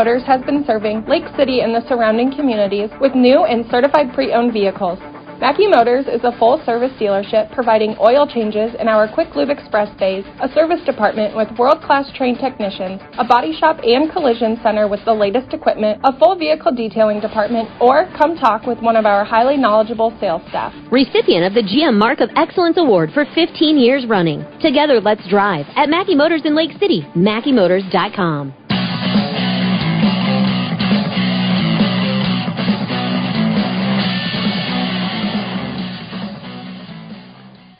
Motors has been serving Lake City and the surrounding communities with new and certified pre-owned vehicles. Mackey Motors is a full-service dealership providing oil changes in our Quick Lube Express bays, a service department with world-class trained technicians, a body shop and collision center with the latest equipment, a full vehicle detailing department, or come talk with one of our highly knowledgeable sales staff. Recipient of the GM Mark of Excellence Award for 15 years running. Together, let's drive at Mackey Motors in Lake City, MackeyMotors.com.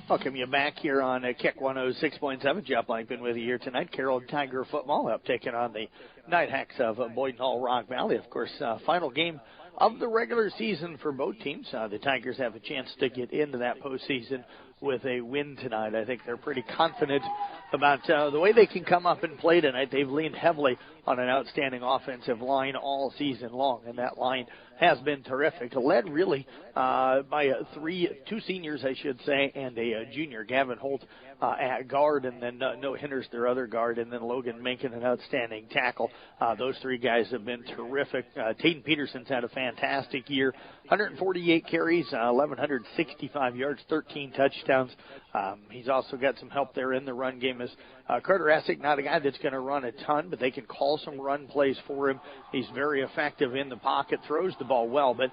Welcome you back here on Kick 106.7. Jeff Blankman with you here tonight. Carroll Tiger football up taking on the Nighthawks of Boynton Hall Rock Valley. Of course, final game of the regular season for both teams. The Tigers have a chance to get into that postseason with a win tonight. I think they're pretty confident about the way they can come up and play tonight. They've leaned heavily on an outstanding offensive line all season long, and that line has been terrific. Led really by two seniors, I should say, and a junior, Gavin Holt, at guard, and then Noah Hinders, their other guard, and then Logan making an outstanding tackle. Those three guys have been terrific. Taden Peterson's had a fantastic year. 148 carries, 1,165 yards, 13 touchdowns. He's also got some help there in the run game. As Carter Essick, not a guy that's going to run a ton, but they can call some run plays for him. He's very effective in the pocket, throws the ball well, but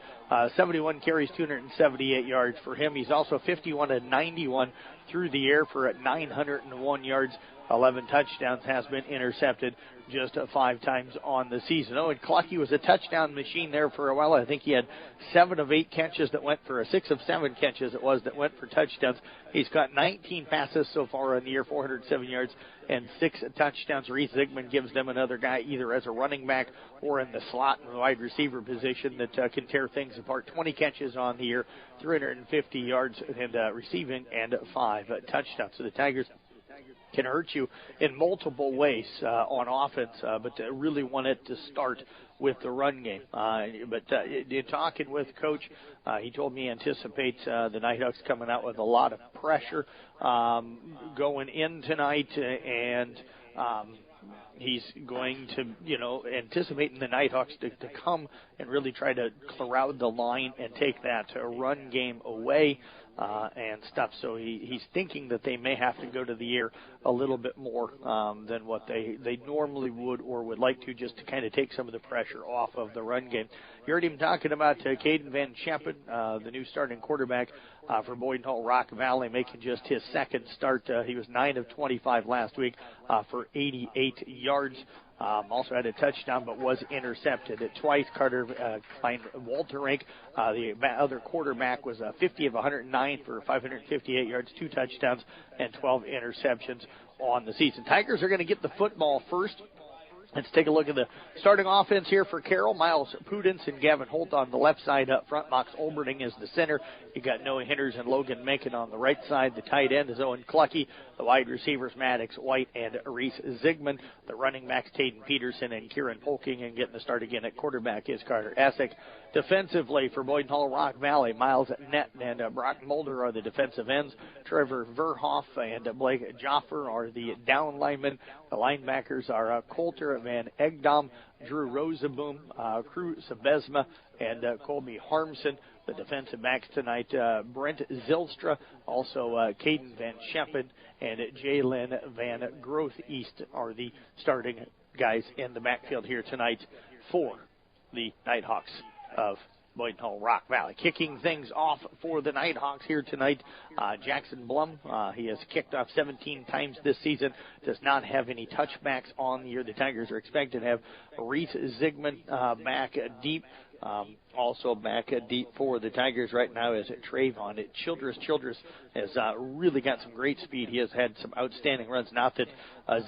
71 carries, 278 yards for him. He's also 51-91 through the air for 901 yards, 11 touchdowns, has been intercepted just 5 times on the season. Owen Clucky was a touchdown machine there for a while. I think he had 7 of 8 catches that went for 6 of 7 catches it was that went for touchdowns. He's got 19 passes so far in the year, 407 yards and 6 touchdowns. Reese Zigman gives them another guy either as a running back or in the slot and wide receiver position that can tear things apart. 20 catches on the year, 350 yards and receiving, and 5 touchdowns. So the Tigers can hurt you in multiple ways on offense, but really want it to start with the run game. But in talking with Coach, he told me he anticipates the Nighthawks coming out with a lot of pressure going in tonight, and he's going to, anticipating the Nighthawks to come and really try to crowd the line and take that run game away. And stuff. So he's thinking that they may have to go to the air a little bit more than what they normally would or would like to, just to kind of take some of the pressure off of the run game. You heard him talking about Caden Van Scheppen, the new starting quarterback for Boynton Hall Rock Valley, making just his second start. He was 9 of 25 last week for 88 yards. Also had a touchdown, but was intercepted twice. Carter Walterink, the other quarterback, was 50 of 109 for 558 yards, 2 touchdowns, and 12 interceptions on the season. Tigers are going to get the football first. Let's take a look at the starting offense here for Carroll. Miles Pudence and Gavin Holt on the left side up front. Mox Olberding is the center. You got Noah Hinders and Logan Macon on the right side. The tight end is Owen Clucky. The wide receivers, Maddox White and Reese Zigman. The running backs, Taden Peterson and Kieran Polking. And getting the start again at quarterback is Carter Essick. Defensively for Boynton Hall Rock Valley, Miles Nett and Brock Mulder are the defensive ends. Trevor Verhoff and Blake Joffer are the down linemen. The linebackers are Coulter Van Egdom, Drew Rosaboom, Crew Sabesma, and Colby Harmson. The defensive backs tonight, Brent Zylstra, also Caden Van Scheppen, and Jalen Van Groth East are the starting guys in the backfield here tonight for the Nighthawks of Boynton Hall Rock Valley. Kicking things off for the Nighthawks here tonight, Jackson Blum. He has kicked off 17 times this season, does not have any touchbacks on the year. The Tigers are expected to have Reese Zigman back deep. Also back deep for the Tigers right now is Trayvon Childress. Childress has really got some great speed. He has had some outstanding runs. Not that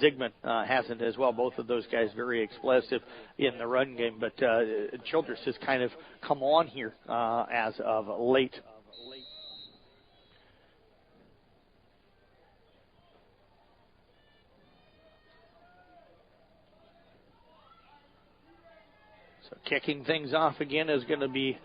Zigman hasn't as well. Both of those guys very explosive in the run game. But Childress has kind of come on here as of late. Kicking things off again is going to be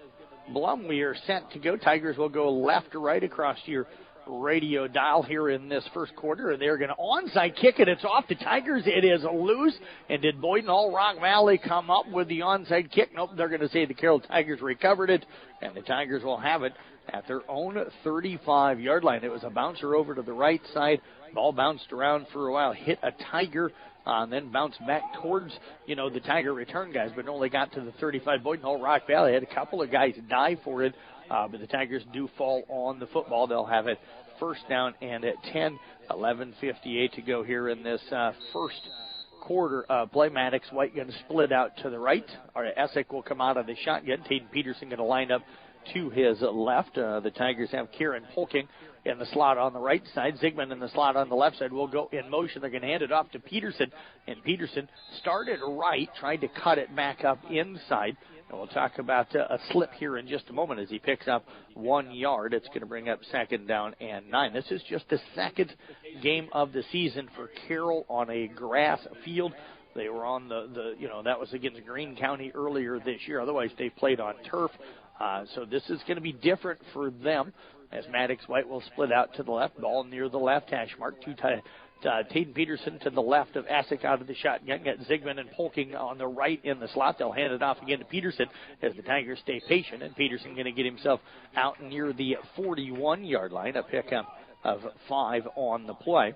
Blum. We are set to go. Tigers will go left to right across your radio dial here in this first quarter. They're going to onside kick it. It's off the Tigers. It is loose. And did Boyden Hall Rock Valley come up with the onside kick? Nope, they're going to say the Carroll Tigers recovered it, and the Tigers will have it at their own 35-yard line. It was a bouncer over to the right side. Ball bounced around for a while, hit a Tiger, and then bounced back towards, the Tiger return guys, but only got to the 35. Boyden Hall Rock Valley had a couple of guys die for it, but the Tigers do fall on the football. They'll have it first down and at 10, 11:58 to go here in this first quarter of play. Maddox White going to split out to the right. Essick will come out of the shotgun. Taden Peterson going to line up to his left. The Tigers have Kieran Polking in the slot on the right side. Zigman in the slot on the left side will go in motion. They're going to hand it off to Peterson, and Peterson started right, tried to cut it back up inside. And we'll talk about a slip here in just a moment as he picks up 1 yard. It's going to bring up second down and 9. This is just the second game of the season for Carroll on a grass field. They were on that was against Greene County earlier this year. Otherwise, they played on turf. So this is going to be different for them as Maddox White will split out to the left. Ball near the left hash mark. Taden Peterson to the left of Essick out of the shotgun. Got Zigman and Polking on the right in the slot. They'll hand it off again to Peterson as the Tigers stay patient. And Peterson going to get himself out near the 41-yard line. A pickup of 5 on the play.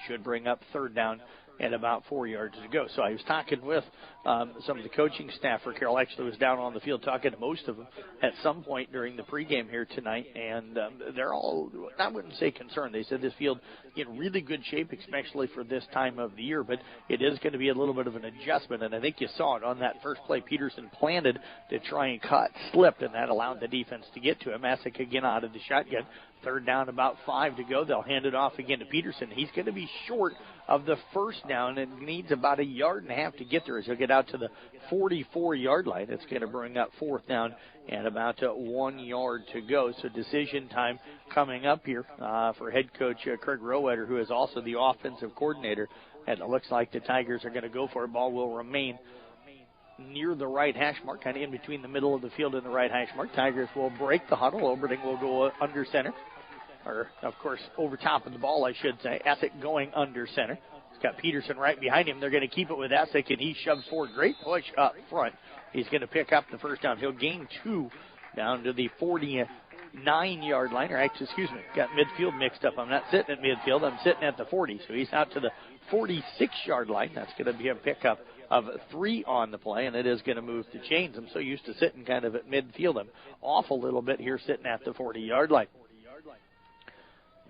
Should bring up third down and about 4 yards to go. So I was talking with some of the coaching staff for Carroll. Actually was down on the field talking to most of them at some point during the pregame here tonight, and they're all, I wouldn't say concerned. They said this field in really good shape, especially for this time of the year, but it is going to be a little bit of an adjustment, and I think you saw it on that first play. Peterson planted to try and cut, slipped, and that allowed the defense to get to him. Essick again out of the shotgun. Third down, about 5 to go. They'll hand it off again to Peterson. He's going to be short of the first down and needs about 1.5 yards to get there as he'll get out to the 44-yard line. It's going to bring up fourth down and about 1 yard to go. So decision time coming up here for head coach Craig Rowetter, who is also the offensive coordinator. And it looks like the Tigers are going to go for it. Ball will remain near the right hash mark, kind of in between the middle of the field and the right hash mark. Tigers will break the huddle. Oberting will go under center. Or, of course, over top of the ball, I should say. Essick going under center. He's got Peterson right behind him. They're going to keep it with Essick, and he shoves forward. Great push up front. He's going to pick up the first down. He'll gain 2 down to the 49-yard line. Or actually, excuse me, got midfield mixed up. I'm not sitting at midfield. I'm sitting at the 40. So he's out to the 46-yard line. That's going to be a pickup of 3 on the play, and it is going to move the chains. I'm so used to sitting kind of at midfield. I'm off a little bit here sitting at the 40-yard line.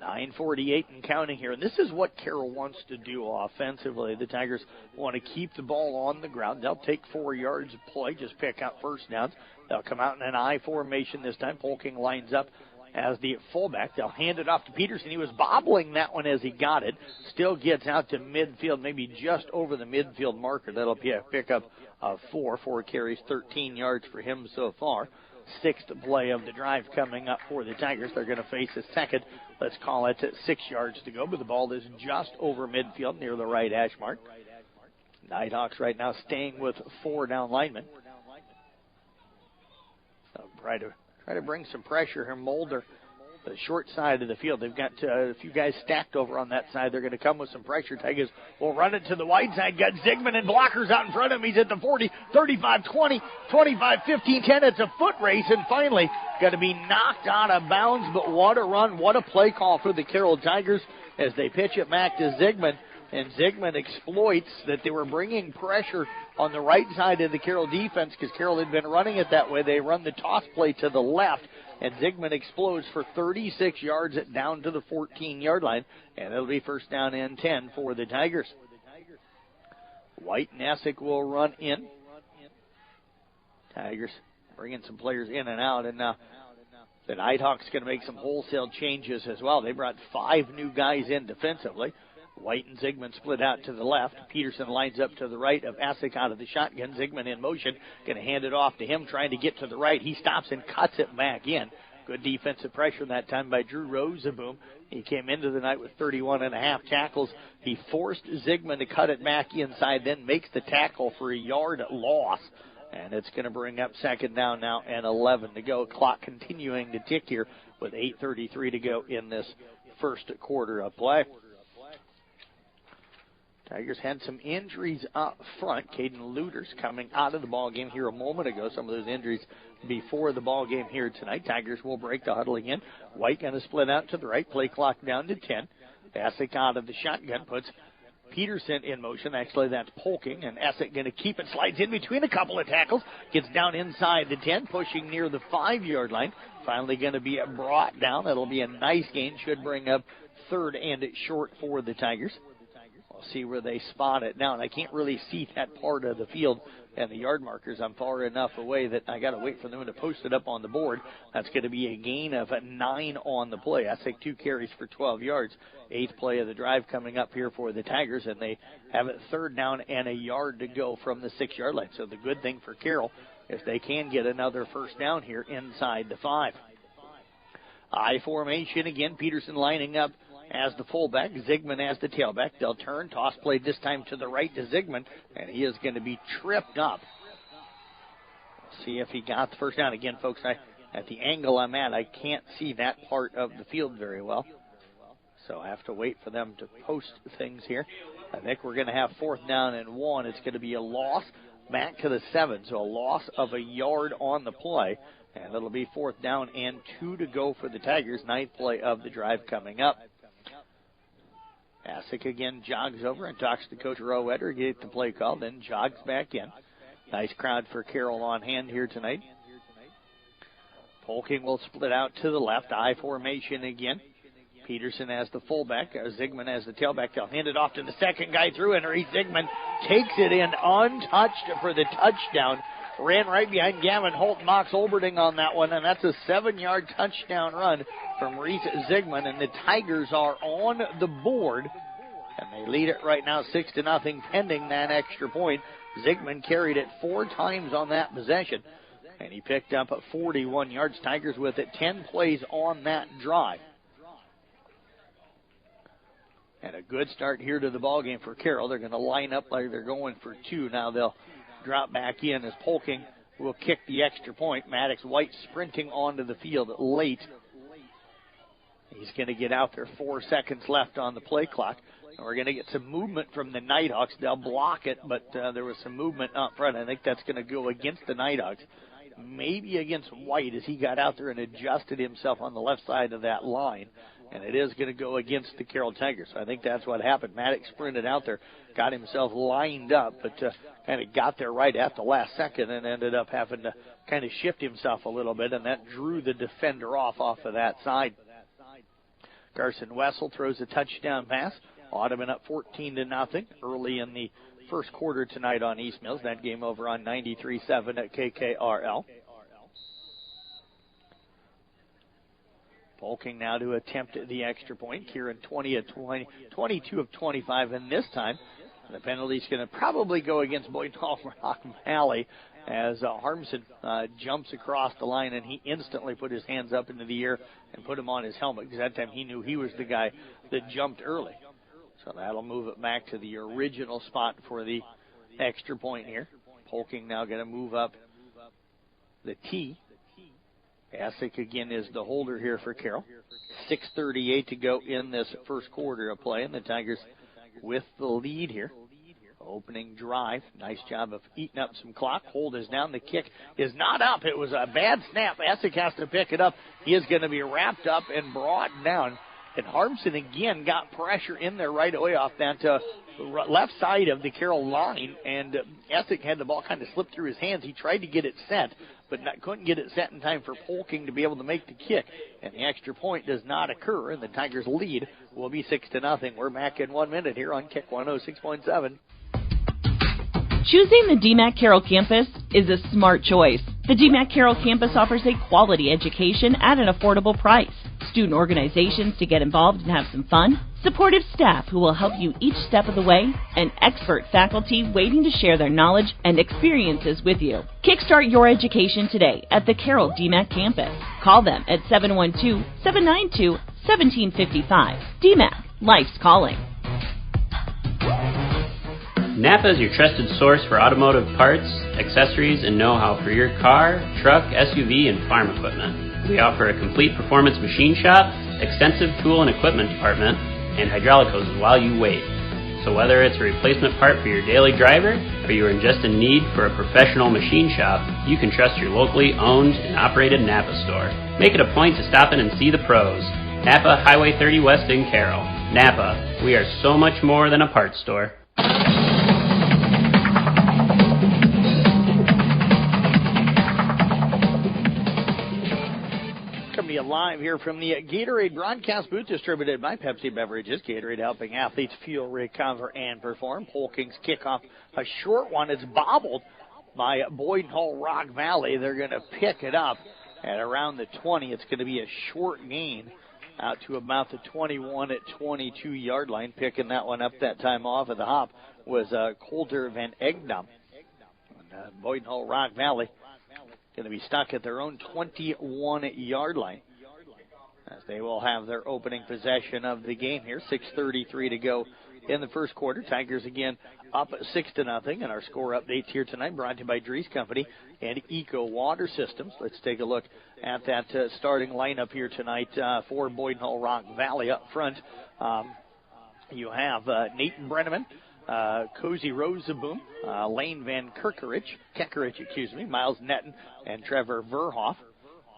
9:48 and counting here. And this is what Carroll wants to do offensively. The Tigers want to keep the ball on the ground. They'll take 4 yards of play, just pick out first downs. They'll come out in an I formation this time. Polking lines up as the fullback. They'll hand it off to Peterson. He was bobbling that one as he got it. Still gets out to midfield, maybe just over the midfield marker. That'll be a pickup of 4. 4 carries, 13 yards for him so far. Sixth play of the drive coming up for the Tigers. They're going to face a second, let's call it 6 yards to go, but the ball is just over midfield near the right hash mark. Nighthawks right now staying with 4 down linemen. So try to bring some pressure here. Mulder, the short side of the field. They've got a few guys stacked over on that side. They're going to come with some pressure. Tigers will run it to the wide side. Got Zigman and blockers out in front of him. He's at the 40, 35, 20, 25, 15, 10. It's a foot race, and finally got to be knocked out of bounds. But what a run. What a play call for the Carroll Tigers as they pitch it back to Zigman. And Zigman exploits that they were bringing pressure on the right side of the Carroll defense because Carroll had been running it that way. They run the toss play to the left, and Zigman explodes for 36 yards down to the 14-yard line, and it'll be first down and 10 for the Tigers. White and Essick will run in. Tigers bringing some players in and out, and now the Nighthawks going to make some wholesale changes as well. They brought 5 new guys in defensively. White and Zigman split out to the left. Peterson lines up to the right of Essick out of the shotgun. Zigman in motion, going to hand it off to him, trying to get to the right. He stops and cuts it back in. Good defensive pressure that time by Drew Rosaboom. He came into the night with 31.5 tackles. He forced Zigman to cut it back inside, then makes the tackle for a yard loss. And it's going to bring up second down now and 11 to go. Clock continuing to tick here with 8:33 to go in this first quarter of play. Tigers had some injuries up front. Caden Luters coming out of the ball game here a moment ago. Some of those injuries before the ball game here tonight. Tigers will break the huddle again. White going to split out to the right. Play clock down to 10. Essick out of the shotgun puts Peterson in motion. Actually, that's Polking, and Essick going to keep it. Slides in between a couple of tackles. Gets down inside the 10, pushing near the 5-yard line. Finally going to be brought down. That'll be a nice gain. Should bring up third and short for the Tigers. We'll see where they spot it now, and I can't really see that part of the field and the yard markers. I'm far enough away that I got to wait for them to post it up on the board. That's going to be a gain of 9 on the play. I think 2 carries for 12 yards. 8th play of the drive coming up here for the Tigers, and they have it third down and a yard to go from the 6-yard line. So the good thing for Carroll is they can get another first down here inside the 5. I formation again. Peterson lining up as the fullback, Zigman as the tailback. They'll turn, toss play this time to the right to Zigman, and he is going to be tripped up. We'll see if he got the first down. Again, folks, at the angle I'm at, I can't see that part of the field very well, so I have to wait for them to post things here. I think we're going to have 4th down and 1. It's going to be a loss back to the 7, so a loss of a yard on the play, and it'll be 4th down and 2 to go for the Tigers. 9th play of the drive coming up. Essick again jogs over and talks to Coach Rowetter, get the play call, then jogs back in. Nice crowd for Carroll on hand here tonight. Polking will split out to the left. I formation again. Peterson as the fullback, Zigman as the tailback. They'll hand it off to the second guy through, and Reese Zigman takes it in untouched for the touchdown. Ran right behind Gavin Holt, Mox Olberding on that one, and that's a 7-yard touchdown run from Reese Zigman, and the Tigers are on the board, and they lead it right now 6-0, pending that extra point. Zigman carried it 4 times on that possession, and he picked up 41 yards. Tigers with it, 10 plays on that drive. And a good start here to the ballgame for Carroll. They're going to line up like they're going for 2. Now they'll drop back in as Polking will kick the extra point. Maddox White sprinting onto the field late. He's going to get out there. 4 seconds left on the play clock. And we're going to get some movement from the Nighthawks. They'll block it, but there was some movement up front. I think that's going to go against the Nighthawks. Maybe against White as he got out there and adjusted himself on the left side of that line. And it is going to go against the Carroll Tigers. So I think that's what happened. Maddox sprinted out there, got himself lined up, but kind of got there right at the last second and ended up having to kind of shift himself a little bit, and that drew the defender off of that side. Carson Wessel throws a touchdown pass. Audubon up 14-0 early in the first quarter tonight on East Mills. That game over on 93.7 at KKRL. Polking now to attempt the extra point. Kieran 22 of 25, and this time the penalty's going to probably go against Boyd Hall Rock Valley as Harmson jumps across the line, and he instantly put his hands up into the air and put him on his helmet because that time he knew he was the guy that jumped early. So that'll move it back to the original spot for the extra point here. Polking now going to move up the tee. Essick again is the holder here for Carroll. 6:38 to go in this first quarter of play, and the Tigers with the lead here. Opening drive. Nice job of eating up some clock. Hold is down. The kick is not up. It was a bad snap. Essick has to pick it up. He is going to be wrapped up and brought down. And Harmson again got pressure in there right away off that left side of the Carroll line, and Essick had the ball kind of slip through his hands. He tried to get it set, but couldn't get it set in time for Polking to be able to make the kick. And the extra point does not occur, and the Tigers' lead will be 6-0. We're back in 1 minute here on Kick 106.7. Choosing the DMAC Carroll campus is a smart choice. The DMAC Carroll campus offers a quality education at an affordable price, student organizations to get involved and have some fun, supportive staff who will help you each step of the way, and expert faculty waiting to share their knowledge and experiences with you. Kickstart your education today at the Carroll DMAC campus. Call them at 712-792-1755. DMAC, life's calling. Napa is your trusted source for automotive parts, accessories, and know-how for your car, truck, SUV, and farm equipment. We offer a complete performance machine shop, extensive tool and equipment department, and hydraulic hoses while you wait. So whether it's a replacement part for your daily driver, or you are just in need for a professional machine shop, you can trust your locally owned and operated Napa store. Make it a point to stop in and see the pros. Napa, Highway 30 West in Carroll. Napa, we are so much more than a parts store. Live here from the Gatorade broadcast booth, distributed by Pepsi Beverages. Gatorade helping athletes fuel, recover, and perform. Polking's kickoff, a short one. It's bobbled by Boyd Hall Rock Valley. They're going to pick it up at around the 20. It's going to be a short gain out to about the 21 at 22-yard line. Picking that one up that time off of the hop was Coulter Van Egdam. Boyd Hall Rock Valley going to be stuck at their own 21-yard line, as they will have their opening possession of the game here. 6:33 to go in the first quarter. Tigers again up 6-0, and our score updates here tonight brought to you by Drees Company and Eco Water Systems. Let's take a look at that starting lineup here tonight for Boyd Hall Rock Valley. Up front, you have Nathan Brenneman, Cozy Rosaboom, Lane Van Kekkerich, Miles Netton, and Trevor Verhoff.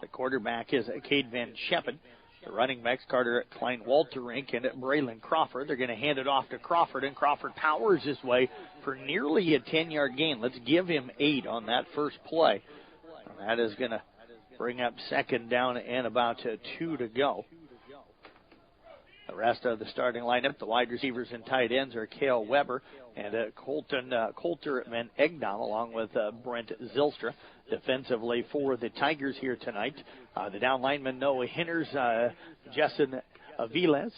The quarterback is Cade Van Sheppen. The running backs, Carter Klein Walterink and Braylon Crawford. They're going to hand it off to Crawford, and Crawford powers his way for nearly a 10-yard gain. Let's give him 8 on that first play. And that is going to bring up second down and about 2 to go. The rest of the starting lineup, the wide receivers and tight ends, are Cale Weber and Coulter Van Egdam, along with Brent Zylstra. Defensively for the Tigers here tonight, the down linemen, Noah Hinners, Justin Aviles,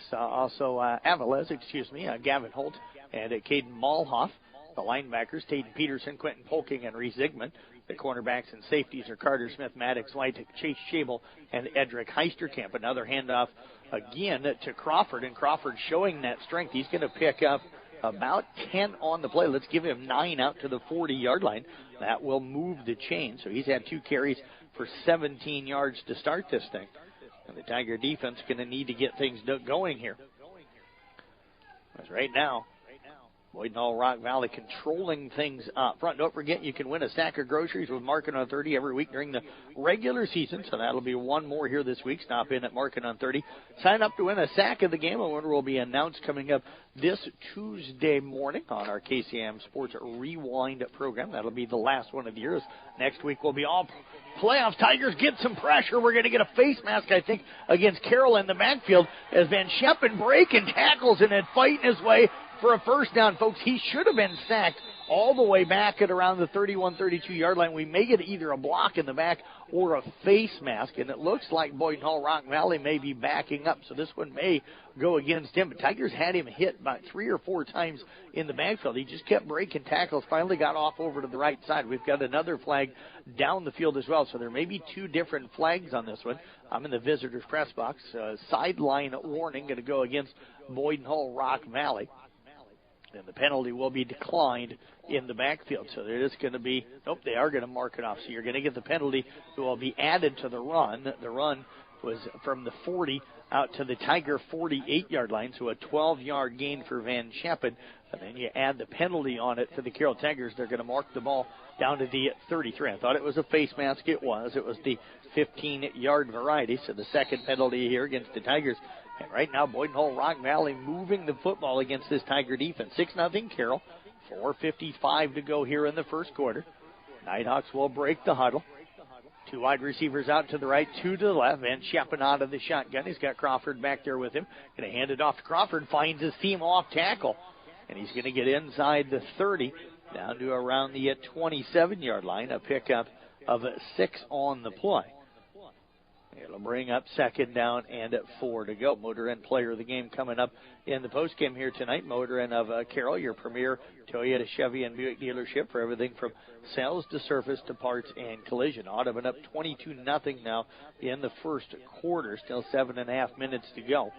Gavin Holt, and Caden Malhoff. The linebackers, Taden Peterson, Quentin Polking, and Reese Zigman. The cornerbacks and safeties are Carter Smith, Maddox White, Chase Schabel, and Edric Heisterkamp. Another handoff again to Crawford, and Crawford showing that strength. He's going to pick up about 10 on the play. Let's give him 9 out to the 40-yard line. That will move the chain. So he's had 2 carries for 17 yards to start this thing. And the Tiger defense going to need to get things going here. Because right now, Boyd Hall Rock Valley controlling things up front. Don't forget, you can win a stack of groceries with Market on 30 every week during the regular season. So that'll be one more here this week. Stop in at Market on 30. Sign up to win a sack of the game. A winner will be announced coming up this Tuesday morning on our KCM Sports Rewind program. That'll be the last one of the year. Next week will be all playoff. Tigers get some pressure. We're going to get a face mask, I think, against Carroll in the backfield as Van Sheppen breaking tackles and then fighting his way for a first down, folks. He should have been sacked all the way back at around the 31, 32-yard line. We may get either a block in the back or a face mask, and it looks like Boyd Hall Rock Valley may be backing up, so this one may go against him. But Tigers had him hit about 3 or 4 times in the backfield. He just kept breaking tackles, finally got off over to the right side. We've got another flag down the field as well, so there may be 2 different flags on this one. I'm in the visitors' press box. Sideline warning going to go against Boyd Hall Rock Valley. And the penalty will be declined in the backfield. So there is going to be, they are going to mark it off. So you're going to get the penalty that will be added to the run. The run was from the 40 out to the Tiger 48-yard line, so a 12-yard gain for Van Sheppen. And then you add the penalty on it for the Carroll Tigers. They're going to mark the ball down to the 33. I thought it was a face mask. It was. It was the 15-yard variety. So the second penalty here against the Tigers. And right now, Boyd Hall Rock Valley moving the football against this Tiger defense. 6-0 Carroll. 4:55 to go here in the first quarter. Nighthawks will break the huddle. 2 wide receivers out to the right, 2 to the left. Van Sheppen out of the shotgun. He's got Crawford back there with him. Going to hand it off to Crawford. Finds his seam off tackle. And he's going to get inside the 30 down to around the 27-yard line. A pickup of 6 on the play. It'll bring up second down and 4 to go. Motor Inn player of the game coming up in the postgame here tonight. Motor Inn of Carroll, your premier Toyota, Chevy, and Buick dealership for everything from sales to service to parts and collision. Audubon up 22-0 now in the first quarter. Still 7.5 minutes to go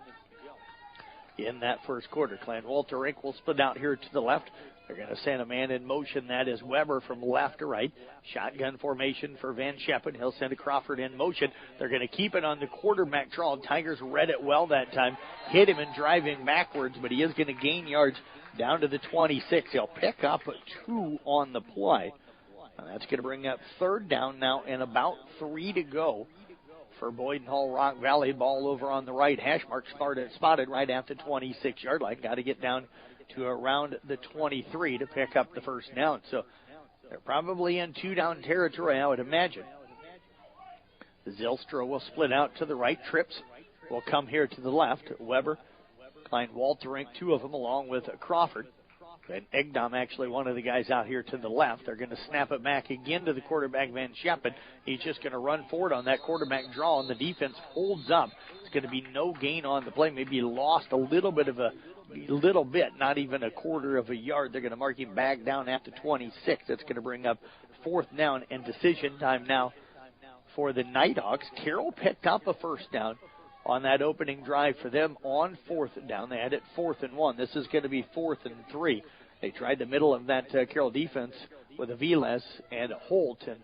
in that first quarter. Clan Walter Rink will split out here to the left. They're going to send a man in motion. That is Weber from left to right. Shotgun formation for Van Scheppen. He'll send a Crawford in motion. They're going to keep it on the quarterback draw. Tigers read it well that time. Hit him and driving backwards, but he is going to gain yards down to the 26. He'll pick up 2 on the play. And that's going to bring up third down now and about 3 to go for Boyden Hull Rock Valley. Ball over on the right. Hash mark spotted right at the 26-yard line. Got to get down to around the 23 to pick up the first down. So they're probably in 2-down territory, I would imagine. Zylstra will split out to the right. Trips will come here to the left. Weber, Klein, Walterink, 2 of them along with Crawford. And Egdom, actually one of the guys out here to the left. They're going to snap it back again to the quarterback, Van Scheppen. He's just going to run forward on that quarterback draw, and the defense holds up. It's going to be no gain on the play. Maybe lost a little bit, not even a quarter of a yard. They're going to mark him back down at the 26. That's going to bring up fourth down and decision time now for the Nighthawks. Carroll picked up a first down on that opening drive for them on fourth down. They had it 4th and 1. This is going to be 4th and 3. They tried the middle of that Carroll defense with Aviles and Holt, and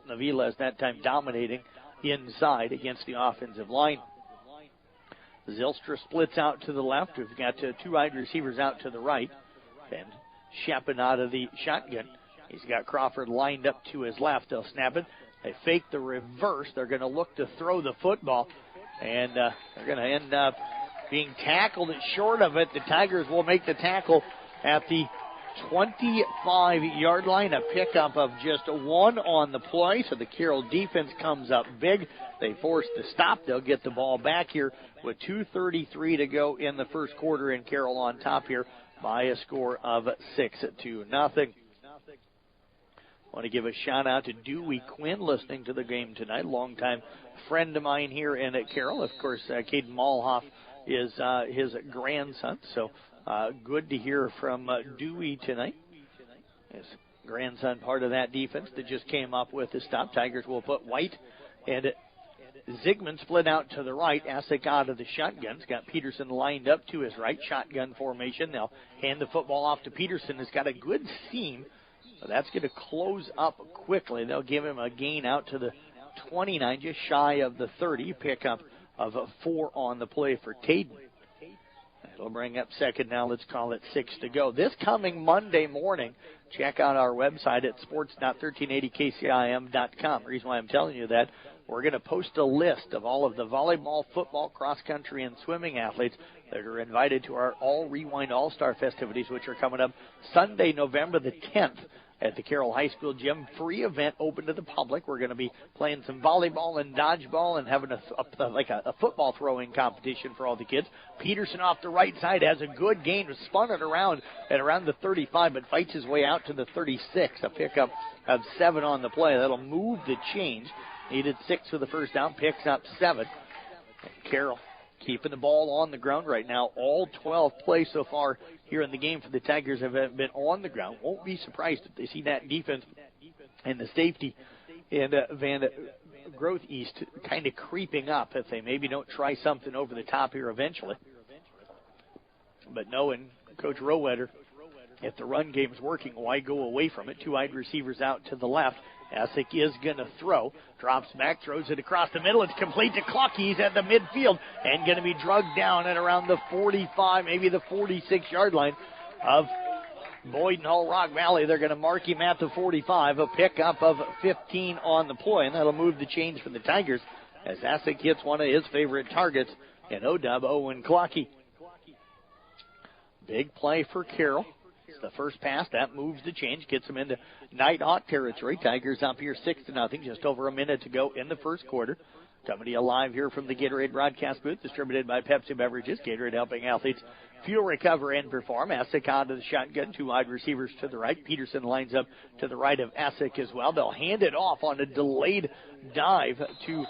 Aviles that time dominating inside against the offensive line. Zylstra splits out to the left. We've got 2 wide receivers out to the right. And Scheppen out of the shotgun. He's got Crawford lined up to his left. They'll snap it. They fake the reverse. They're going to look to throw the football. And they're going to end up being tackled short of it. The Tigers will make the tackle at the 25-yard line. A pickup of just 1 on the play. So the Carroll defense comes up big. They force the stop. They'll get the ball back here with 2:33 to go in the first quarter, and Carroll on top here by a score of 6-0. Want to give a shout out to Dewey Quinn listening to the game tonight. Longtime friend of mine here in Carroll. Of course, Caden Malhoff is his grandson. So good to hear from Dewey tonight. His grandson part of that defense that just came up with the stop. Tigers will put White and Zigman split out to the right. Asick out of the shotgun. He's got Peterson lined up to his right. Shotgun formation. They'll hand the football off to Peterson. He's got a good seam. So that's going to close up quickly. They'll give him a gain out to the 29, just shy of the 30. Pickup of 4 on the play for Taden. It'll bring up second now. Let's call it 6 to go. This coming Monday morning, check out our website at sports.1380kcim.com. The reason why I'm telling you that, we're going to post a list of all of the volleyball, football, cross country, and swimming athletes that are invited to our All Rewind All-Star festivities, which are coming up Sunday, November the 10th at the Carroll High School Gym. Free event open to the public. We're going to be playing some volleyball and dodgeball and having a football throwing competition for all the kids. Peterson off the right side has a good gain, spun it around at around the 35, but fights his way out to the 36. A pickup of 7 on the play. That'll move the change. Needed 6 for the first down, picks up 7. And Carroll keeping the ball on the ground right now. All 12 plays so far here in the game for the Tigers have been on the ground. Won't be surprised if they see that defense and the safety and Van Growth East kind of creeping up if they maybe don't try something over the top here eventually. But knowing Coach Rowetter, if the run game is working, why go away from it? 2 wide receivers out to the left. Asick is going to throw. Drops back, throws it across the middle. It's complete to Clucky. He's at the midfield and going to be drugged down at around the 45, maybe the 46-yard line of Boyden Hull Rock Valley. They're going to mark him at the 45. A pickup of 15 on the play, and that'll move the chains for the Tigers as Asick hits one of his favorite targets in Odub, Owen Clucky. Big play for Carroll. It's the first pass. That moves the change, gets them into Nighthawk territory. Tigers up here 6-0, just over a minute to go in the first quarter. Coming to you live here from the Gatorade broadcast booth, distributed by Pepsi Beverages. Gatorade helping athletes fuel, recover, and perform. Asick out of the shotgun, 2 wide receivers to the right. Peterson lines up to the right of Asick as well. They'll hand it off on a delayed dive to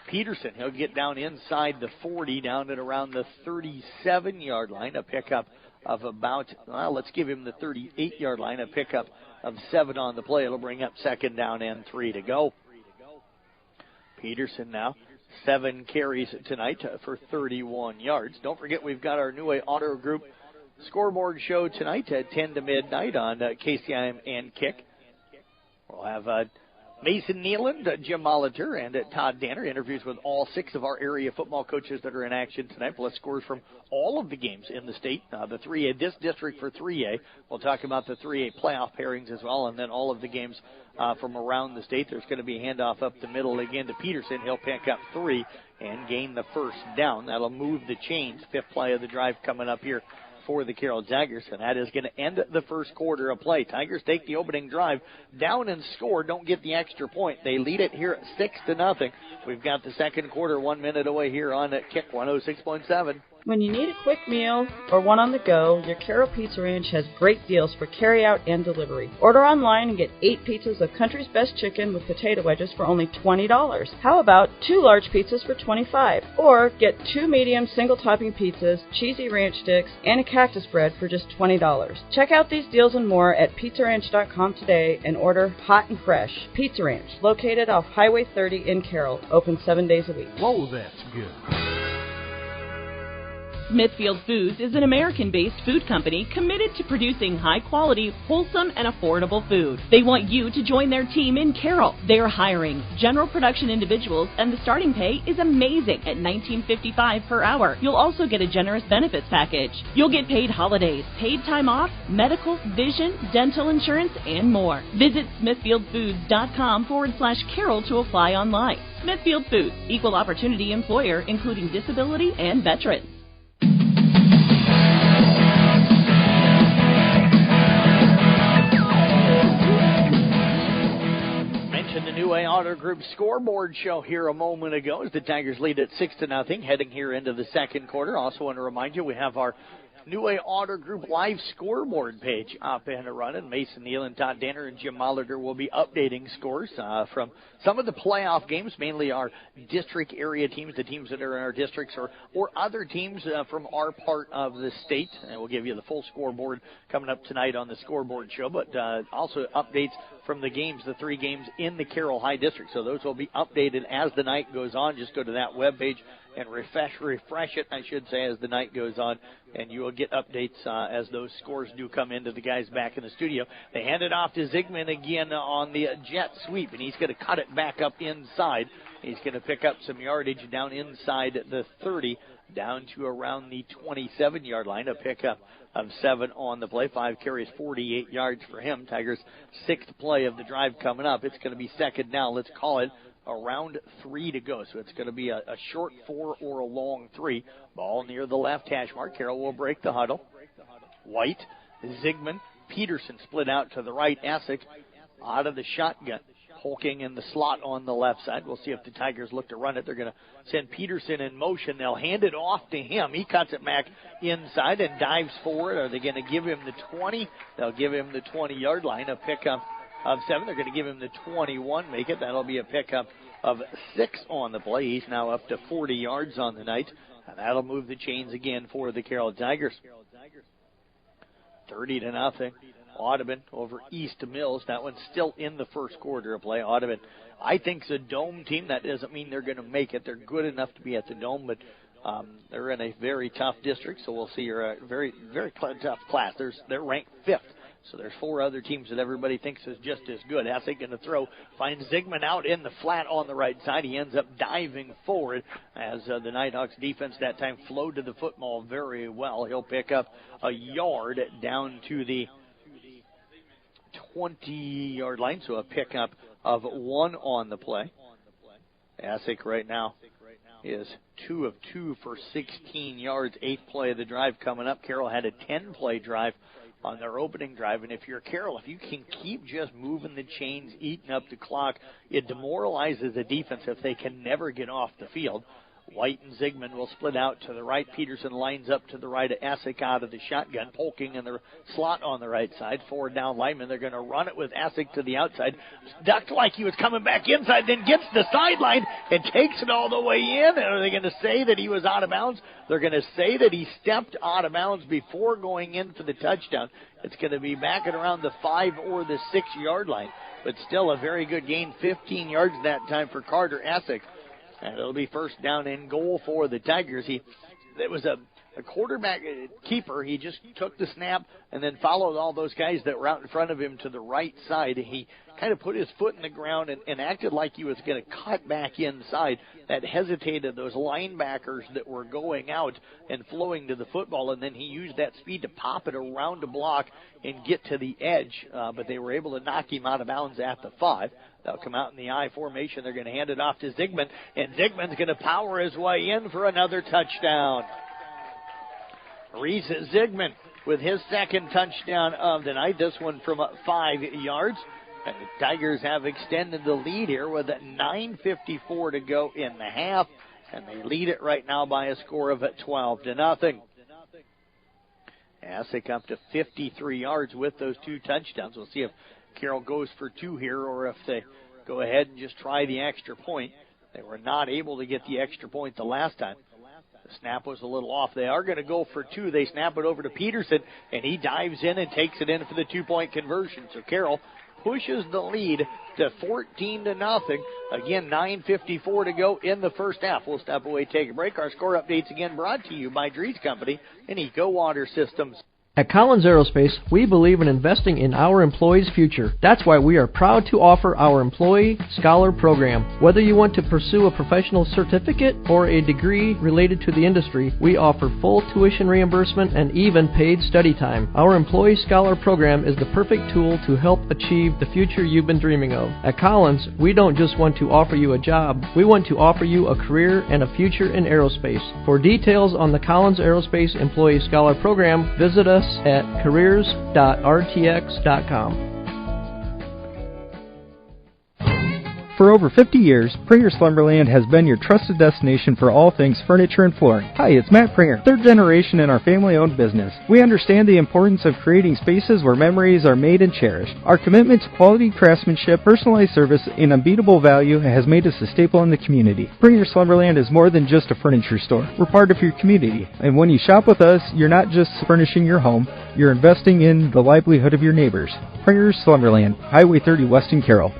Peterson. He'll get down inside the 40, down at around the 37-yard line. A pickup of about, let's give him the 38-yard line. A pickup of 7 on the play. It'll bring up second down and 3 to go. Peterson now, 7 carries tonight for 31 yards. Don't forget we've got our New Way Auto Group scoreboard show tonight at 10 to midnight on KCIM and Kick. We'll have Mason Nealand, Jim Molitor, and Todd Danner. Interviews with all 6 of our area football coaches that are in action tonight. Plus scores from all of the games in the state. The 3A, this district for 3A. We'll talk about the 3A playoff pairings as well, and then all of the games from around the state. There's going to be a handoff up the middle again to Peterson. He'll pick up 3 and gain the first down. That'll move the chains. 5th play of the drive coming up here for the Carroll Tigers, and that is going to end the first quarter of play. Tigers take the opening drive down and score, don't get the extra point. They lead it here at 6-0. We've got the second quarter 1 minute away here on Kick 106.7. When you need a quick meal or one on the go, your Carroll Pizza Ranch has great deals for carry-out and delivery. Order online and get 8 pizzas of Country's Best Chicken with potato wedges for only $20. How about 2 large pizzas for $25? Or get 2 medium single-topping pizzas, cheesy ranch sticks, and a cactus bread for just $20. Check out these deals and more at pizzaranch.com today and order hot and fresh. Pizza Ranch, located off Highway 30 in Carroll, open 7 days a week. Whoa, that's good. Smithfield Foods is an American-based food company committed to producing high-quality, wholesome, and affordable food. They want you to join their team in Carroll. They are hiring general production individuals, and the starting pay is amazing at $19.55 per hour. You'll also get a generous benefits package. You'll get paid holidays, paid time off, medical, vision, dental insurance, and more. Visit smithfieldfoods.com/Carroll to apply online. Smithfield Foods, equal opportunity employer, including disability and veterans. The New Way Auto Group scoreboard show here a moment ago as the Tigers lead at 6-0, heading here into the second quarter. Also want to remind you we have our New Way Auto Group live scoreboard page up and running. Mason Neal and Todd Danner and Jim Molitor will be updating scores from some of the playoff games, mainly our district area teams, the teams that are in our districts, or other teams from our part of the state. And we'll give you the full scoreboard coming up tonight on the scoreboard show, but also updates from the games, the 3 games in the Carroll High District. So those will be updated as the night goes on. Just go to that webpage and refresh it, I should say, as the night goes on, and you will get updates as those scores do come into the guys back in the studio. They hand it off to Zigman again on the jet sweep, and he's going to cut it back up inside. He's going to pick up some yardage down inside the 30, down to around the 27-yard line, a pickup of 7 on the play. 5 carries, 48 yards for him. Tigers' 6th play of the drive coming up. It's going to be second down. Let's call it around 3 to go. So it's going to be a short 4 or a long 3. Ball near the left hash mark. Carroll will break the huddle. White, Zigman, Peterson split out to the right. Essex out of the shotgun. Hulking in the slot on the left side. We'll see if the Tigers look to run it. They're going to send Peterson in motion. They'll hand it off to him. He cuts it back inside and dives forward. Are they going to give him the 20? They'll give him the 20-yard line, a pickup of 7. They're going to give him the 21, make it. That'll be a pickup of 6 on the play. He's now up to 40 yards on the night, and that'll move the chains again for the Carroll Tigers. 30-0. Audubon over East Mills. That one's still in the first quarter of play. Audubon, I think, is a dome team. That doesn't mean they're going to make it. They're good enough to be at the dome, but they're in a very tough district, so we'll see. A very, very tough class. They're ranked 5th. So there's 4 other teams that everybody thinks is just as good. Essex going to throw, finds Zigman out in the flat on the right side. He ends up diving forward as the Nighthawks defense that time flowed to the football very well. He'll pick up a yard down to the 20-yard line, so a pickup of 1 on the play. Essex right now is 2 of 2 for 16 yards. 8th play of the drive coming up. Carroll had a 10-play drive on their opening drive, and if you're Carroll, if you can keep just moving the chains, eating up the clock, it demoralizes the defense if they can never get off the field. White and Zigman will split out to the right. Peterson lines up to the right of Essex out of the shotgun. Polking in the slot on the right side. 4 down linemen. They're going to run it with Essex to the outside. Ducked like he was coming back inside, then gets the sideline and takes it all the way in. And are they going to say that he was out of bounds? They're going to say that he stepped out of bounds before going in for the touchdown. It's going to be back at around the 5 or the 6-yard line. But still a very good gain. 15 yards that time for Carter Essex. And it'll be first down and goal for the Tigers. It was a the quarterback keeper, he just took the snap and then followed all those guys that were out in front of him to the right side. He kind of put his foot in the ground and acted like he was going to cut back inside. That hesitated those linebackers that were going out and flowing to the football, and then he used that speed to pop it around the block and get to the edge, but they were able to knock him out of bounds at the 5. They'll come out in the I formation. They're going to hand it off to Zigman, and Zigman's going to power his way in for another touchdown. Reese Zigman with his second touchdown of the night, this one from 5 yards. And the Tigers have extended the lead here with 9:54 to go in the half, and they lead it right now by a score of 12-0. As they come to 53 yards with those 2 touchdowns. We'll see if Carroll goes for 2 here or if they go ahead and just try the extra point. They were not able to get the extra point the last time. The snap was a little off. They are going to go for 2. They snap it over to Peterson, and he dives in and takes it in for the 2-point conversion. So Carroll pushes the lead to 14-0. Again, 9:54 to go in the first half. We'll step away, take a break. Our score updates again brought to you by Drees Company and Eco Water Systems. At Collins Aerospace, we believe in investing in our employees' future. That's why we are proud to offer our Employee Scholar Program. Whether you want to pursue a professional certificate or a degree related to the industry, we offer full tuition reimbursement and even paid study time. Our Employee Scholar Program is the perfect tool to help achieve the future you've been dreaming of. At Collins, we don't just want to offer you a job, we want to offer you a career and a future in aerospace. For details on the Collins Aerospace Employee Scholar Program, visit us at careers.rtx.com. For over 50 years, Pringer's Lumberland has been your trusted destination for all things furniture and flooring. Hi, it's Matt Pringer, third generation in our family-owned business. We understand the importance of creating spaces where memories are made and cherished. Our commitment to quality craftsmanship, personalized service, and unbeatable value has made us a staple in the community. Pringer's Lumberland is more than just a furniture store. We're part of your community. And when you shop with us, you're not just furnishing your home, you're investing in the livelihood of your neighbors. Pringer's Lumberland, Highway 30 West in Carroll.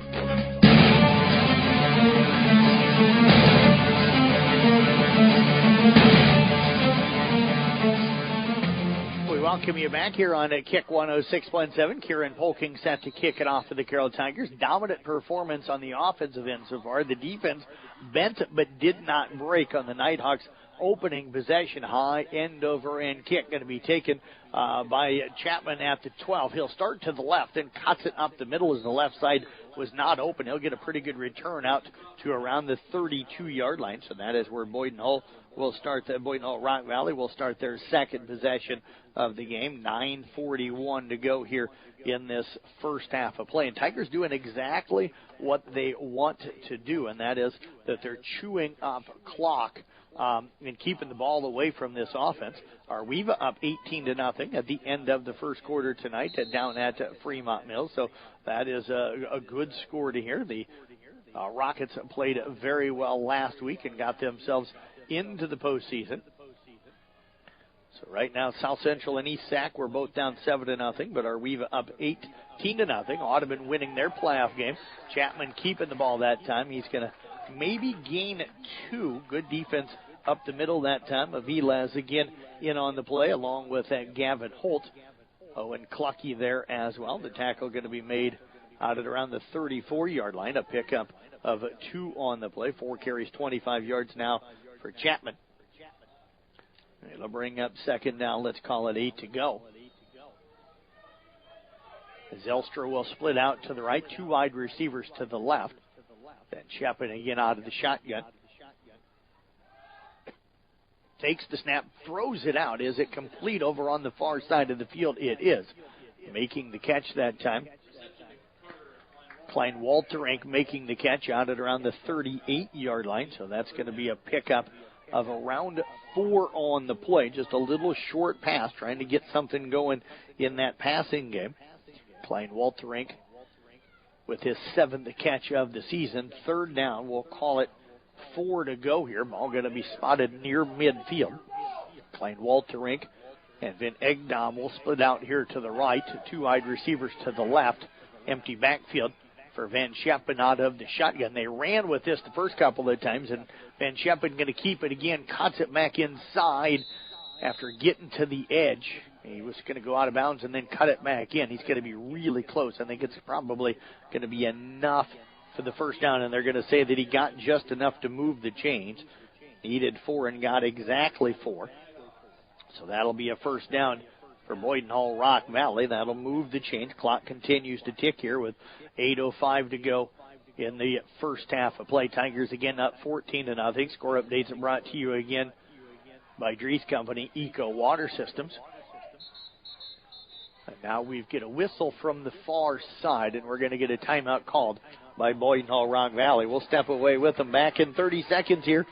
Welcome you back here on Kick 106.7. Kieran Polking set to kick it off for the Carroll Tigers. Dominant performance on the offensive end so far. The defense bent but did not break on the Nighthawks' opening possession. High end-over-end kick going to be taken by Chapman at the 12. He'll start to the left and cuts it up the middle as the left side was not open. He'll get a pretty good return out to around the 32-yard line. So that is where Boyden Hull will start. Boyden Hull Rock Valley will start their second possession of the game. 9:41 to go here in this first half of play. And Tigers doing exactly what they want to do, and that is that they're chewing up clock and keeping the ball away from this offense. Arweva up 18-0 at the end of the first quarter tonight down at Fremont Mills. So that is a good score to hear. The Rockets played very well last week and got themselves into the postseason. So right now, South Central and East Sac were both down 7-0, but Arweva up 18-0. Audubon winning their playoff game. Chapman keeping the ball that time. He's going to maybe gain 2. Good defense up the middle that time. Aviles again in on the play, along with Gavin Holt. And Clucky there as well. The tackle going to be made out at around the 34-yard line. A pickup of 2 on the play. 4 carries, 25 yards now for Chapman. It'll bring up second down. Let's call it 8 to go. Zelstra will split out to the right. 2 wide receivers to the left. Then Chapman again out of the shotgun. Takes the snap, throws it out. Is it complete over on the far side of the field? It is. Making the catch that time. Klein Walterink making the catch out at around the 38-yard line. So that's going to be a pickup of around 4 on the play. Just a little short pass, trying to get something going in that passing game. Klein Walterink with his 7th catch of the season. Third down, we'll call it 4 to go here. Ball going to be spotted near midfield. Klein Walterink and Vin Egdom will split out here to the right. 2 wide receivers to the left. Empty backfield for Van Scheppen out of the shotgun. They ran with this the first couple of times, and Van Scheppen going to keep it again, cuts it back inside, after getting to the edge. He was going to go out of bounds and then cut it back in. He's going to be really close. I think it's probably going to be enough for the first down, and they're going to say that he got just enough to move the chains. Needed 4 and got exactly 4. So that'll be a first down for Boyden Hull Rock Valley. That'll move the chains. Clock continues to tick here with 8:05 to go in the first half of play. Tigers again up 14-0. Score updates are brought to you again by Drees Company Eco Water Systems. And now we get a whistle from the far side, and we're going to get a timeout called by Boyden Hull Rock Valley. We'll step away with them back in 30 seconds here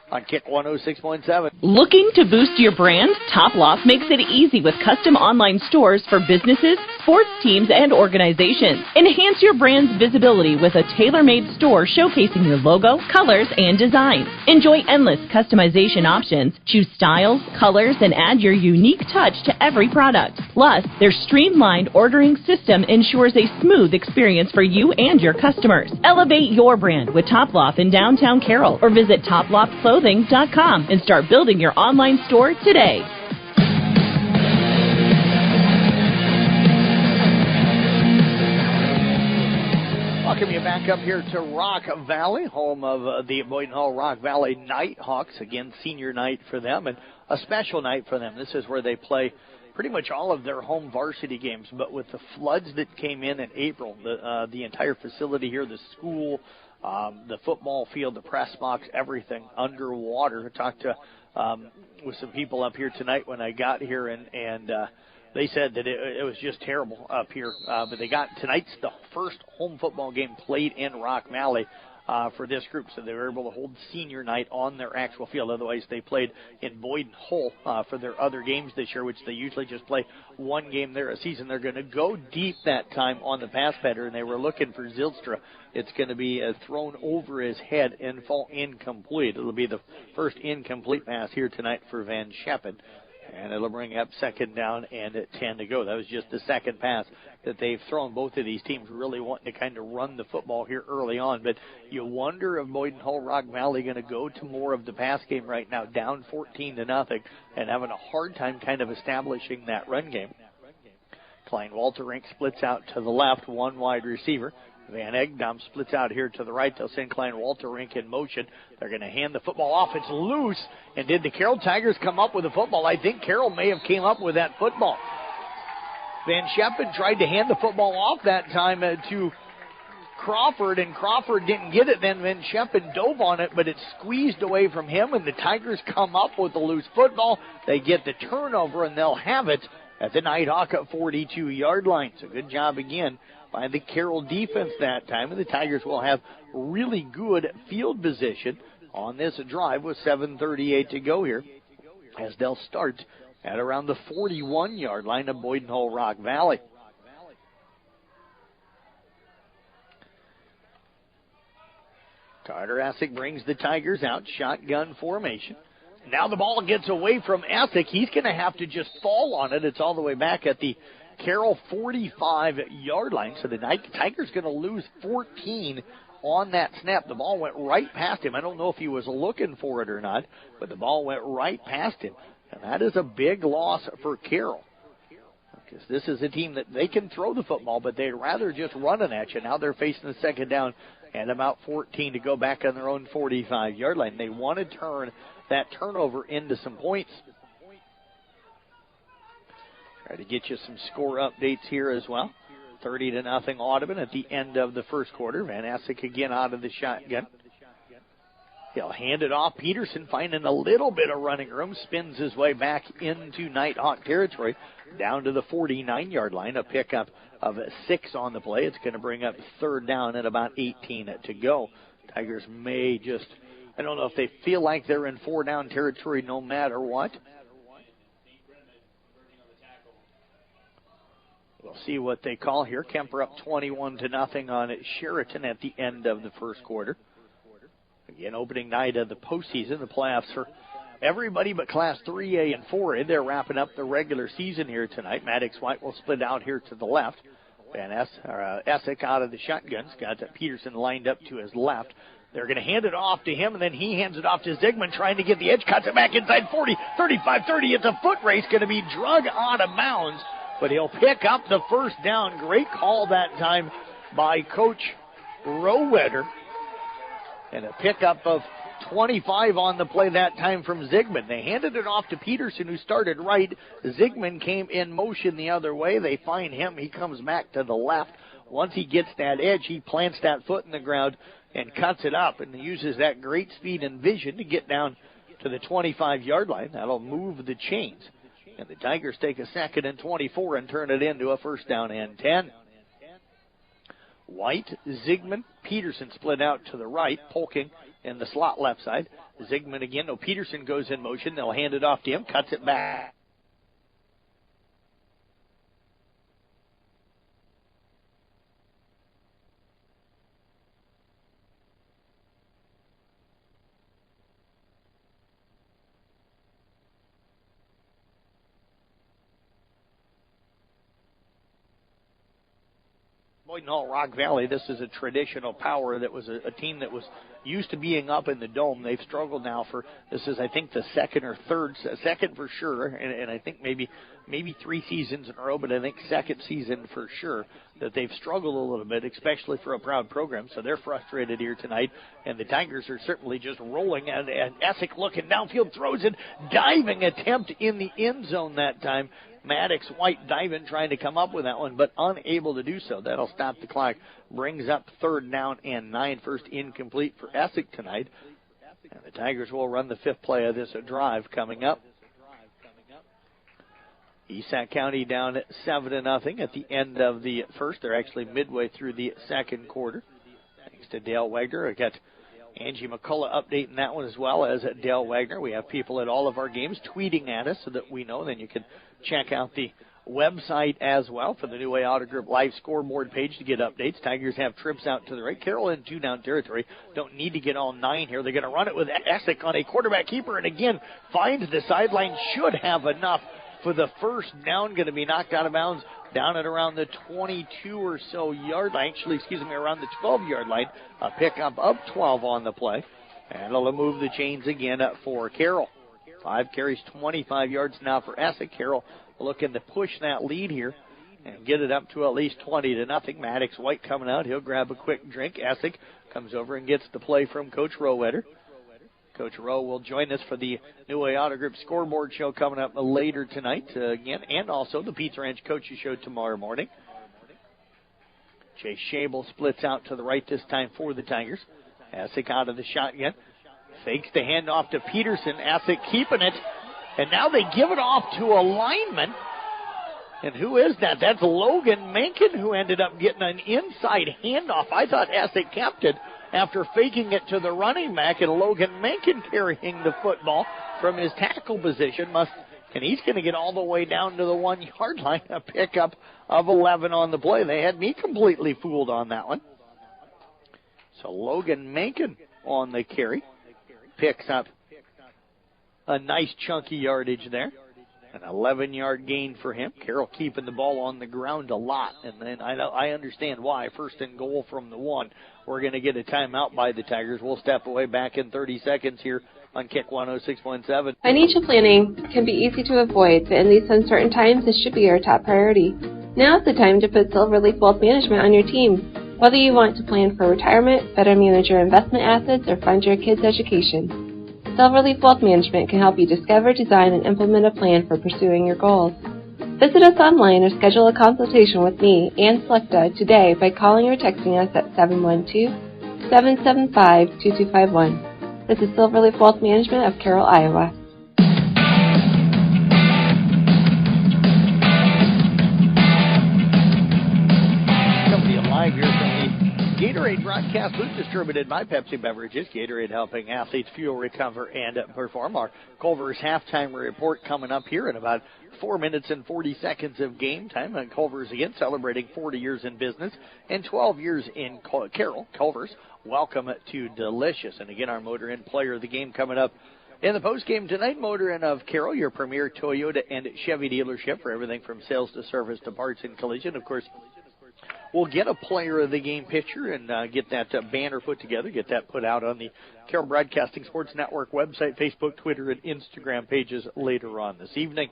on Kick 106.7. Looking to boost your brand? Top Loft makes it easy with custom online stores for businesses, sports teams, and organizations. Enhance your brand's visibility with a tailor-made store showcasing your logo, colors, and designs. Enjoy endless customization options. Choose styles, colors, and add your unique touch to every product. Plus, their streamlined ordering system ensures a smooth experience for you and your customers. Elevate your brand with Top Loft in downtown Carroll, or visit toploftclothing.com and start building your online store today. Welcome you back up here to Rock Valley, home of the Boyden Hull Rock Valley Nighthawks. Again, senior night for them and a special night for them. This is where they play pretty much all of their home varsity games, but with the floods that came in April, the entire facility here, the school, the football field, the press box, everything underwater. I talked to with some people up here tonight when I got here, and they said that it was just terrible up here. But tonight's the first home football game played in Rock Valley for this group, so they were able to hold senior night on their actual field. Otherwise, they played in Boyden Hull for their other games this year, which they usually just play one game there a season. They're going to go deep that time on the pass pattern, and they were looking for Zylstra. It's going to be thrown over his head and fall incomplete. It'll be the first incomplete pass here tonight for Van Scheppen. And it'll bring up second down and 10 to go. That was just the second pass that they've thrown. Both of these teams really wanting to kind of run the football here early on. But you wonder if Boyden Hull Rock Valley going to go to more of the pass game right now, down 14-0, and having a hard time kind of establishing that run game. Klein Walterink splits out to the left, one wide receiver. Van Egdam splits out here to the right. They'll send Klein Walterink in motion. They're going to hand the football off. It's loose. And did the Carroll Tigers come up with the football? I think Carroll may have came up with that football. Van Scheppen tried to hand the football off that time to Crawford, and Crawford didn't get it. Then Van Scheppen dove on it, but it squeezed away from him, and the Tigers come up with the loose football. They get the turnover, and they'll have it at the Nighthawk 42-yard line. So good job again by the Carroll defense that time, and the Tigers will have really good field position on this drive with 7:38 to go here, as they'll start at around the 41-yard line of Boyden Hull Rock Valley. Carter Essick brings the Tigers out, shotgun formation. Now the ball gets away from Essick. He's going to have to just fall on it. It's all the way back at the Carroll 45-yard line. So the Tigers going to lose 14 on that snap. The ball went right past him. I don't know if he was looking for it or not, but the ball went right past him. And that is a big loss for Carroll, because this is a team that they can throw the football, but they'd rather just run it at you. Now they're facing the second down and about 14 to go back on their own 45-yard line. They want to turn that turnover into some points. Try to get you some score updates here as well. 30-0 Audubon at the end of the first quarter. Van Essick again out of the shotgun. He'll hand it off. Peterson finding a little bit of running room. Spins his way back into Nighthawk territory. Down to the 49-yard line. A pickup of 6 on the play. It's going to bring up third down at about 18 to go. Tigers may just, I don't know if they feel like they're in 4-down territory no matter what. We'll see what they call here. Kemper up 21-0 on Sheraton at the end of the first quarter. Again, opening night of the postseason, the playoffs for everybody but Class 3A and 4A. They're wrapping up the regular season here tonight. Maddox White will split out here to the left. Essick out of the shotguns. Got Peterson lined up to his left. They're going to hand it off to him, and then he hands it off to Zigman, trying to get the edge. Cuts it back inside 40, 35, 30. It's a foot race, going to be drug out of bounds, but he'll pick up the first down. Great call that time by Coach Rowetter. And a pickup of 25 on the play that time from Zigman. They handed it off to Peterson, who started right. Zigman came in motion the other way. They find him. He comes back to the left. Once he gets that edge, he plants that foot in the ground and cuts it up and uses that great speed and vision to get down to the 25-yard line. That'll move the chains. And the Tigers take a 2nd and 24 and turn it into a 1st down and 10. White, Zigman, Peterson split out to the right, Polking in the slot left side. Zigman again. No, Peterson goes in motion. They'll hand it off to him, cuts it back. Boyden Hall, Rock Valley, this is a traditional power that was a team that was used to being up in the dome. They've struggled now for, this is I think the second or third, second for sure, and I think maybe 3 seasons in a row, but I think second season for sure that they've struggled a little bit, especially for a proud program, so they're frustrated here tonight, and the Tigers are certainly just rolling, and Essick looking downfield, throws it, diving attempt in the end zone that time. Maddox White diving, trying to come up with that one, but unable to do so. That'll stop the clock. Brings up 3rd down and 9. First incomplete for Essick tonight. And the Tigers will run the 5th play of this drive coming up. East Sac County down 7-0 at the end of the first. They're actually midway through the second quarter. Thanks to Dale Wagner. I got Angie McCullough updating that one as well as Dale Wagner. We have people at all of our games tweeting at us so that we know. Then you can check out the website as well for the New Way Auto Group live scoreboard page to get updates. Tigers have trips out to the right. Carroll in 2-down territory. Don't need to get all 9 here. They're going to run it with Essick on a quarterback keeper, and again finds the sideline. Should have enough for the first down. Going to be knocked out of bounds down at around the 22 or so yard line. Actually, around the 12-yard line. A pickup of 12 on the play. And it'll move the chains again for Carroll. 5 carries, 25 yards now for Essick. Carroll looking to push that lead here and get it up to at least 20-0. Maddox White coming out. He'll grab a quick drink. Essick comes over and gets the play from Coach Rowetter. Coach Rowe will join us for the New Way Auto Group scoreboard show coming up later tonight again, and also the Pizza Ranch Coaches Show tomorrow morning. Chase Schabel splits out to the right this time for the Tigers. Essick out of the shotgun. Fakes the handoff to Peterson. Essick keeping it. And now they give it off to a lineman. And who is that? That's Logan Mencken, who ended up getting an inside handoff. I thought Essick kept it after faking it to the running back, and Logan Mencken carrying the football from his tackle position. And he's going to get all the way down to the 1-yard line. A pickup of 11 on the play. They had me completely fooled on that one. So Logan Mencken on the carry. Picks up a nice chunky yardage there. An 11-yard gain for him. Carroll keeping the ball on the ground a lot. And then I understand why. 1st and goal from the 1. We're going to get a timeout by the Tigers. We'll step away back in 30 seconds here on Kick 106.7. Financial planning can be easy to avoid, but in these uncertain times, this should be your top priority. Now's the time to put Silverleaf Wealth Management on your team. Whether you want to plan for retirement, better manage your investment assets, or fund your kids' education, Silverleaf Wealth Management can help you discover, design, and implement a plan for pursuing your goals. Visit us online or schedule a consultation with me, Ann Slechta, today by calling or texting us at 712-775-2251. This is Silverleaf Wealth Management of Carroll, Iowa. Here from the Gatorade broadcast booth, distributed by Pepsi Beverages. Gatorade helping athletes fuel, recover, and perform. Our Culver's halftime report coming up here in about 4 minutes and 40 seconds of game time. And Culver's again celebrating 40 years in business and 12 years in Carroll. Culver's, welcome to Delicious. And again, our Motor Inn player of the game coming up in the postgame tonight. Motor Inn of Carroll, your premier Toyota and Chevy dealership for everything from sales to service to parts and collision. Of course, we'll get a player of the game picture and get that banner put together, get that put out on the Carroll Broadcasting Sports Network website, Facebook, Twitter, and Instagram pages later on this evening.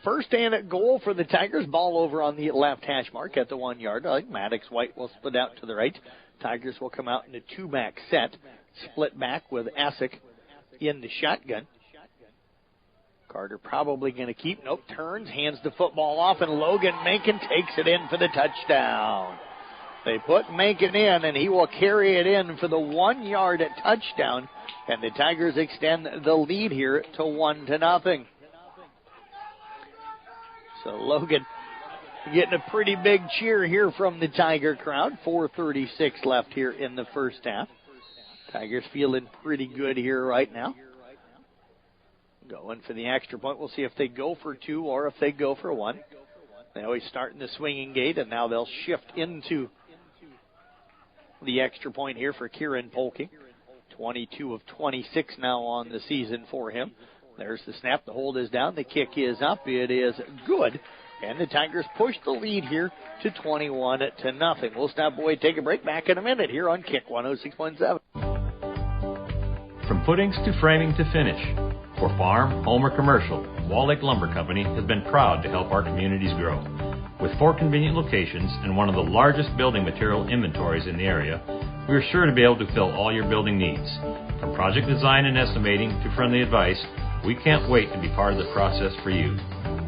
First and goal for the Tigers. Ball over on the left hash mark at the 1 yard. I think Maddox White will split out to the right. Tigers will come out in a two-back set. Split back with Asick in the shotgun. Carter probably going to keep. Nope, turns, hands the football off, and Logan Mankin takes it in for the touchdown. They put Mankin in, and he will carry it in for the 1 yard touchdown. And the Tigers extend the lead here to 1-0. So Logan getting a pretty big cheer here from the Tiger crowd. 4:36 left here in the first half. Tigers feeling pretty good here right now. Going for the extra point. We'll see if they go for two or if they go for one. They always start in the swinging gate, and now they'll shift into the extra point here for Kieran Polking. 22 of 26 now on the season for him. There's the snap. The hold is down. The kick is up. It is good. And the Tigers push the lead here to 21-0. We'll stop away, take a break. Back in a minute here on Kick 106.7. From footings to framing to finish, for farm, home, or commercial, Wall Lake Lumber Company has been proud to help our communities grow. With 4 convenient locations and one of the largest building material inventories in the area, we are sure to be able to fill all your building needs. From project design and estimating to friendly advice, we can't wait to be part of the process for you.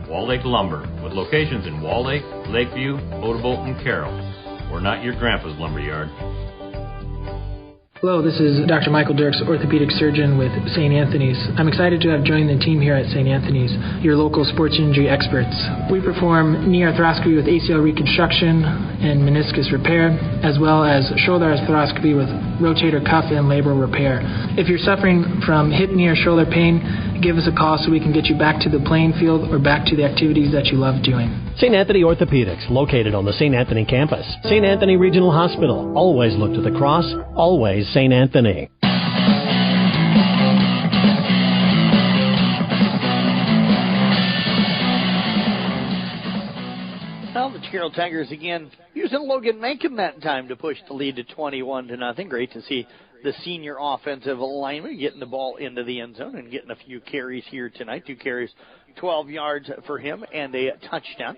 Wall Lake Lumber, with locations in Wall Lake, Lakeview, Odebolt, and Carroll. We're not your grandpa's lumberyard. Hello, this is Dr. Michael Dirks, orthopedic surgeon with St. Anthony's. I'm excited to have joined the team here at St. Anthony's, your local sports injury experts. We perform knee arthroscopy with ACL reconstruction and meniscus repair, as well as shoulder arthroscopy with rotator cuff and labral repair. If you're suffering from hip, knee, or shoulder pain, give us a call so we can get you back to the playing field or back to the activities that you love doing. St. Anthony Orthopedics, located on the St. Anthony campus. St. Anthony Regional Hospital. Always look to the cross. Always St. Anthony. Well, the Carroll Tigers again using Logan Mankin that time to push the lead to 21-0. Great to see the senior offensive lineman getting the ball into the end zone and getting a few carries here tonight. 2 carries, 12 yards for him and a touchdown.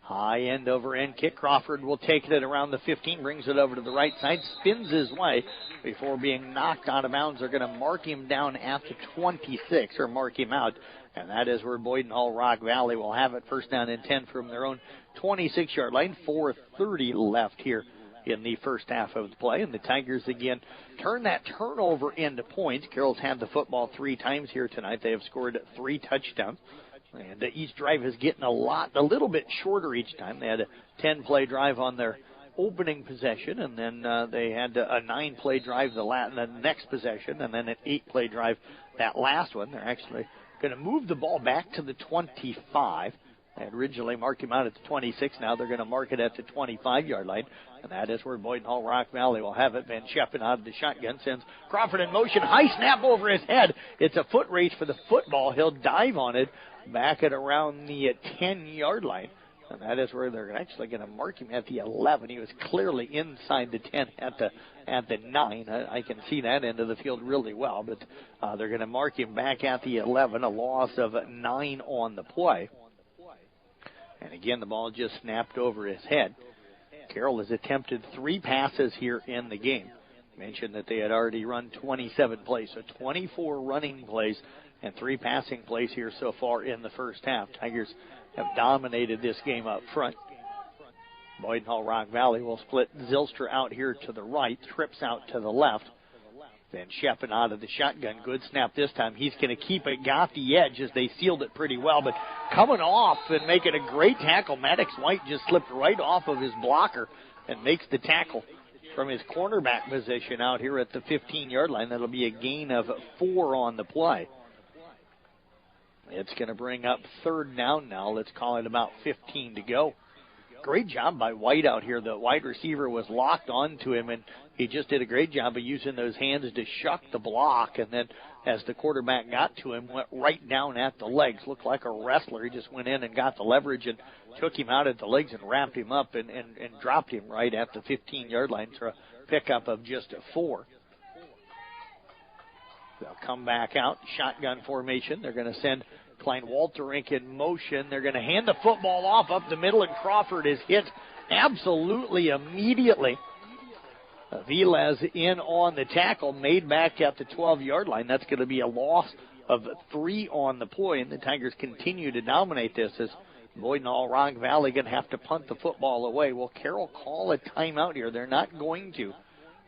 High end over end kick. Crawford will take it around the 15, brings it over to the right side, spins his way before being knocked out of bounds. They're going to mark him down at the 26, or mark him out, and that is where Boyden Hall Rock Valley will have it. First down and 10 from their own 26-yard line. 4:30 left here in the first half of the play, and the Tigers again turn that turnover into points. Carroll's had the football 3 times here tonight. They have scored 3 touchdowns. And each drive is getting a little bit shorter each time. They had a 10-play drive on their opening possession, and then they had a 9-play drive the next possession, and then an 8-play drive that last one. They're actually going to move the ball back to the 25. They had originally marked him out at the 26. Now they're going to mark it at the 25-yard line, and that is where Boyden Hall Rock Valley will have it. Van Scheppen out of the shotgun sends Crawford in motion. High snap over his head. It's a foot race for the football. He'll dive on it back at around the 10-yard line, and that is where they're actually going to mark him at the 11. He was clearly inside the 10 at the 9. I can see that end of the field really well, but they're going to mark him back at the 11. A loss of 9 on the play. And again, the ball just snapped over his head. Carroll has attempted 3 passes here in the game. Mentioned that they had already run 27 plays, so 24 running plays and 3 passing plays here so far in the first half. Tigers have dominated this game up front. Boyden Hall Rock Valley will split Zylstra out here to the right, trips out to the left. Van Scheppen out of the shotgun. Good snap this time. He's going to keep it, got the edge as they sealed it pretty well, but coming off and making a great tackle. Maddox White just slipped right off of his blocker and makes the tackle from his cornerback position out here at the 15-yard line. That'll be a gain of 4 on the play. It's going to bring up 3rd down now. Let's call it about 15 to go. great job by White out here. The wide receiver was locked onto him, and he just did a great job of using those hands to shuck the block. And then as the quarterback got to him, went right down at the legs. Looked like a wrestler. He just went in and got the leverage and took him out at the legs and wrapped him up and dropped him right at the 15-yard line for a pickup of just 4. They'll come back out, shotgun formation. They're going to send Klein Walterink in motion. They're going to hand the football off up the middle, and Crawford is hit absolutely immediately. Velez in on the tackle, made back at the 12-yard line. That's going to be a loss of 3 on the play, and the Tigers continue to dominate this as Boyd Hall Rock Valley going to have to punt the football away. Will Carroll call a timeout here? They're not going to.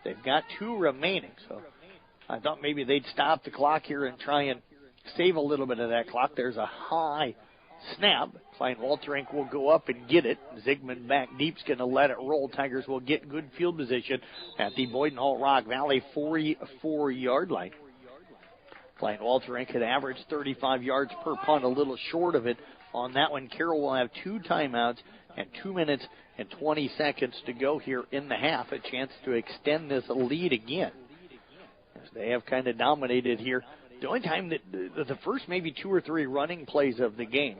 They've got 2 remaining, so I thought maybe they'd stop the clock here and try and save a little bit of that clock. There's a high snap. Klein Walterink will go up and get it. Zigman back deep's going to let it roll. Tigers will get good field position at the Boyden Hall Rock Valley 44-yard line. Klein Walterink had averaged 35 yards per punt, a little short of it on that one. Carroll will have 2 timeouts and 2 minutes and 20 seconds to go here in the half. A chance to extend this lead again, as they have kind of dominated here. The only time that the first maybe 2 or 3 running plays of the game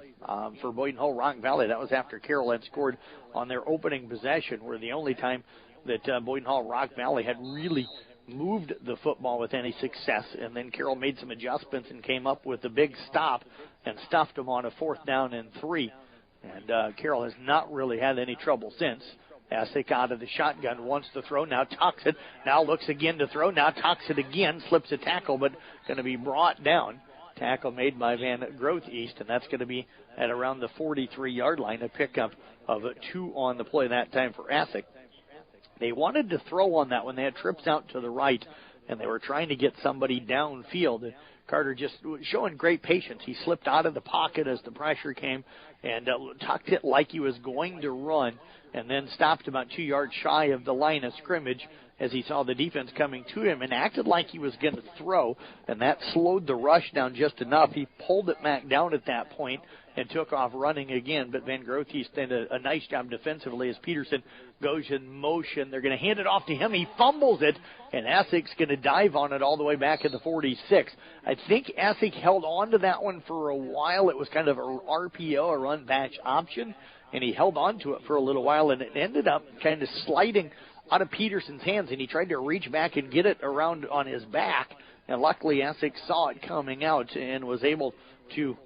for Boyden Hull Rock Valley, that was after Carroll had scored on their opening possession, were the only time that Boyden Hull Rock Valley had really moved the football with any success. And then Carroll made some adjustments and came up with a big stop and stuffed them on a 4th down and 3. And Carroll has not really had any trouble since. Essick out of the shotgun, wants to throw, now tucks it, now looks again to throw, now tucks it again, slips a tackle, but going to be brought down. Tackle made by Van Groth East, and that's going to be at around the 43-yard line, a pickup of 2 on the play that time for Essick. They wanted to throw on that when they had trips out to the right, and they were trying to get somebody downfield. Carter just showing great patience. He slipped out of the pocket as the pressure came and tucked it like he was going to run, and then stopped about 2 yards shy of the line of scrimmage as he saw the defense coming to him and acted like he was going to throw, and that slowed the rush down just enough. He pulled it back down at that point and took off running again, but Van Groth East did a nice job defensively as Peterson goes in motion. They're going to hand it off to him. He fumbles it, and Essick's going to dive on it all the way back at the 46. I think Essick held on to that one for a while. It was kind of a RPO, a run batch option, and he held on to it for a little while, and it ended up kind of sliding out of Peterson's hands, and he tried to reach back and get it around on his back, and luckily Essick saw it coming out and was able to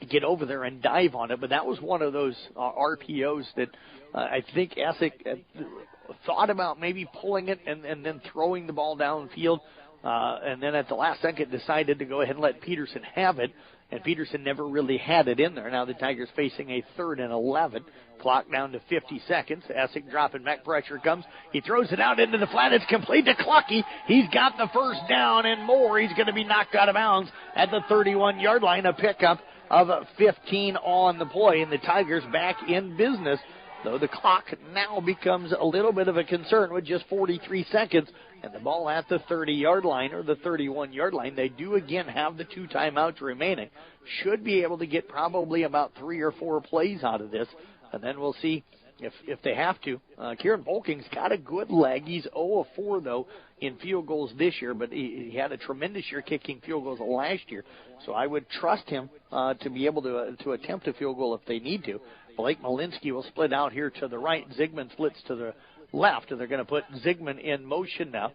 get over there and dive on it. But that was one of those RPOs that I think Essick thought about maybe pulling it and then throwing the ball downfield, and then at the last second decided to go ahead and let Peterson have it, and Peterson never really had it in there. Now the Tigers facing a 3rd and 11. Clock down to 50 seconds. Essick dropping back. Pressure comes. He throws it out into the flat. It's complete to Clucky. He's got the 1st down and more. He's going to be knocked out of bounds at the 31-yard line. A pickup of 15 on the play, and the Tigers back in business, though the clock now becomes a little bit of a concern with just 43 seconds and the ball at the 30-yard line or the 31-yard line. They do again have the 2 timeouts remaining. Should be able to get probably about 3 or 4 plays out of this, and then we'll see if they have to. Kieran Polking's got a good leg. He's 0 of 4, though, in field goals this year, but he had a tremendous year kicking field goals last year. So I would trust him to be able to attempt a field goal if they need to. Blake Malinsky will split out here to the right. Zigman splits to the left, and they're going to put Zigman in motion now.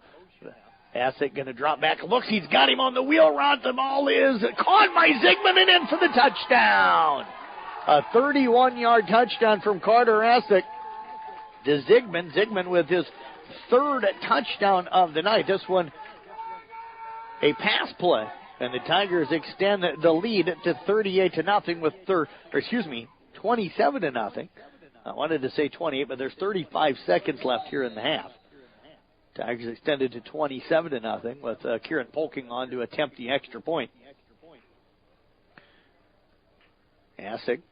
Essick going to drop back. Looks, he's got him on the wheel route. The ball is caught by Zigman and in for the touchdown. A 31-yard touchdown from Carter Essick to Zigman. Zigman with his 3rd touchdown of the night. This one a pass play, and the Tigers extend the lead to 38-0 with 27-0. I wanted to say 28, but there's 35 seconds left here in the half. Tigers extended to 27-0 with Kieran Polking on to attempt the extra point. Essick,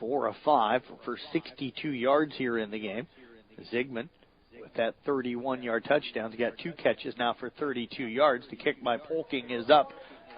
4 of 5 for 62 yards here in the game. Zigman with that 31-yard touchdown. He's got 2 catches now for 32 yards. The kick by Polking is up.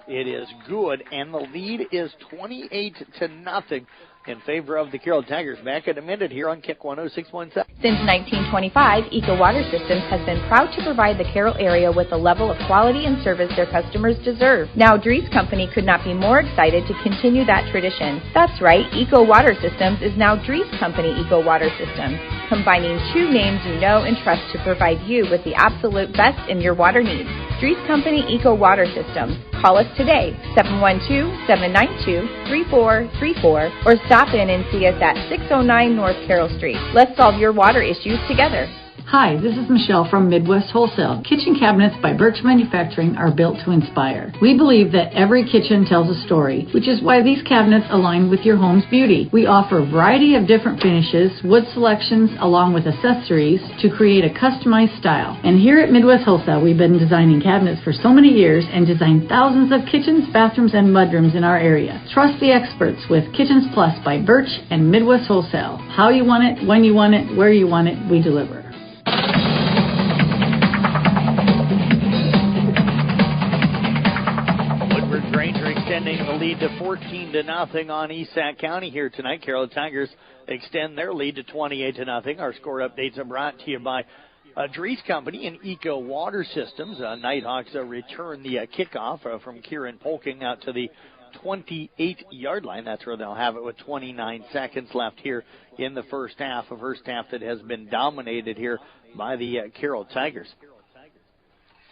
It is good, and the lead is 28-0 in favor of the Carroll Tigers. Back in a minute here on Kick 106.7. Since 1925, Eco Water Systems has been proud to provide the Carroll area with the level of quality and service their customers deserve. Now, Dries Company could not be more excited to continue that tradition. That's right, Eco Water Systems is now Dries Company Eco Water Systems, combining two names you know and trust to provide you with the absolute best in your water needs. Dries Company Eco Water Systems. Call us today, 712-792-3434, or stop in and see us at 609 North Carroll Street. Let's solve your water issues together. Hi, this is Michelle from Midwest Wholesale. Kitchen cabinets by Birch Manufacturing are built to inspire. We believe that every kitchen tells a story, which is why these cabinets align with your home's beauty. We offer a variety of different finishes, wood selections, along with accessories to create a customized style. And here at Midwest Wholesale, we've been designing cabinets for so many years and designed thousands of kitchens, bathrooms, and mudrooms in our area. Trust the experts with Kitchens Plus by Birch and Midwest Wholesale. How you want it, when you want it, where you want it, we deliver. Extending the lead to 14-0 on East Sac County here tonight. Carroll Tigers extend their lead to 28-0. Our score updates are brought to you by Dries Company and Eco Water Systems. Nighthawks return the kickoff from Kieran Polking out to the 28-yard line. That's where they'll have it with 29 seconds left here in the first half. A first half that has been dominated here by the Carroll Tigers.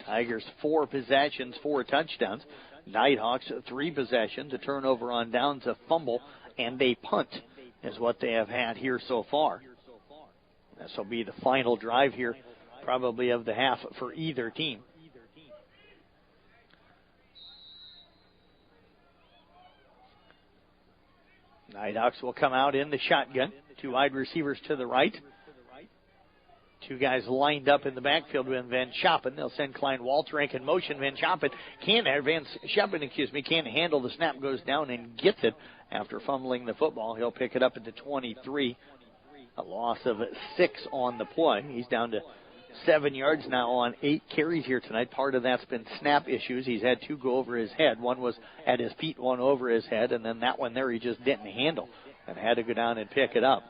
Tigers 4 possessions, 4 touchdowns. Nighthawks 3 possessions, a turnover on downs, a fumble, and a punt is what they have had here so far. This will be the final drive here, probably of the half for either team. Nighthawks will come out in the shotgun. 2 wide receivers to the right. 2 guys lined up in the backfield with Van Schoppen. They'll send Klein Walterink in motion. Van Schoppen can't handle the snap, goes down and gets it after fumbling the football. He'll pick it up at the 23. A loss of 6 on the play. He's down to 7 yards now on 8 carries here tonight. Part of that's been snap issues. He's had 2 go over his head. One was at his feet, one over his head, and then that one there he just didn't handle and had to go down and pick it up.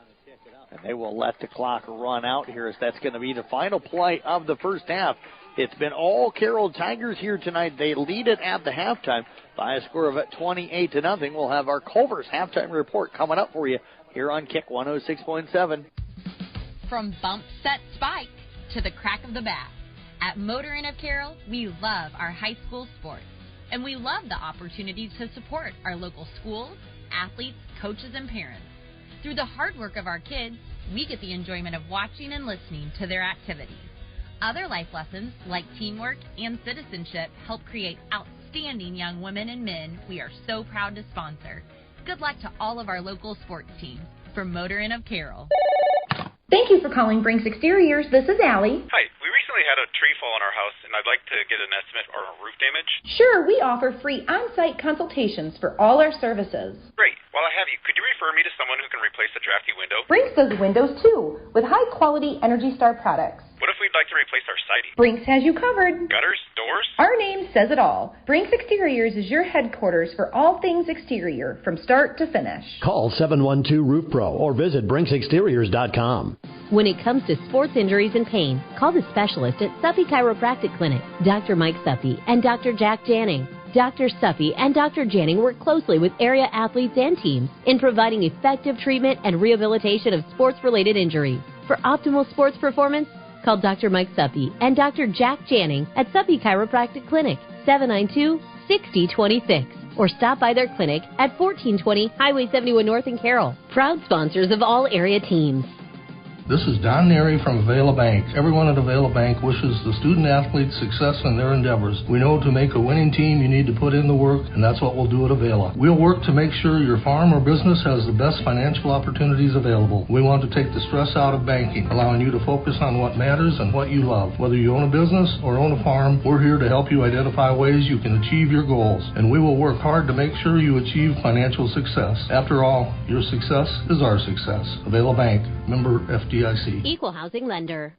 And they will let the clock run out here as that's going to be the final play of the first half. It's been all Carroll Tigers here tonight. They lead it at the halftime by a score of 28-0. We'll have our Culver's halftime report coming up for you here on Kick 106.7. From bump, set, spike to the crack of the bat, at Motor Inn of Carroll, we love our high school sports. And we love the opportunity to support our local schools, athletes, coaches, and parents. Through the hard work of our kids, we get the enjoyment of watching and listening to their activities. Other life lessons, like teamwork and citizenship, help create outstanding young women and men we are so proud to sponsor. Good luck to all of our local sports teams. From Motor Inn of Carroll. Thank you for calling Brinks Exteriors. This is Allie. Hi, we recently had a tree fall on our house, and I'd like to get an estimate on roof damage. Sure, we offer free on-site consultations for all our services. Great. While I have you, could you refer me to someone who can replace the drafty window? Brinks does windows too, with high-quality Energy Star products. What if we'd like to replace our siding? Brinks has you covered. Gutters? Doors? Our name says it all. Brinks Exteriors is your headquarters for all things exterior, from start to finish. Call 712-ROOF-PRO or visit BrinksExteriors.com. When it comes to sports injuries and pain, call the specialist at Suppy Chiropractic Clinic, Dr. Mike Suppy and Dr. Jack Janning. Dr. Suppy and Dr. Janning work closely with area athletes and teams in providing effective treatment and rehabilitation of sports-related injuries. For optimal sports performance, call Dr. Mike Suppy and Dr. Jack Janning at Suppy Chiropractic Clinic, 792-6026. Or stop by their clinic at 1420 Highway 71 North in Carroll. Proud sponsors of all area teams. This is Don Neary from Avila Bank. Everyone at Avila Bank wishes the student-athletes success in their endeavors. We know to make a winning team, you need to put in the work, and that's what we'll do at Avila. We'll work to make sure your farm or business has the best financial opportunities available. We want to take the stress out of banking, allowing you to focus on what matters and what you love. Whether you own a business or own a farm, we're here to help you identify ways you can achieve your goals, and we will work hard to make sure you achieve financial success. After all, your success is our success. Avila Bank, member FDIC. Equal housing lender.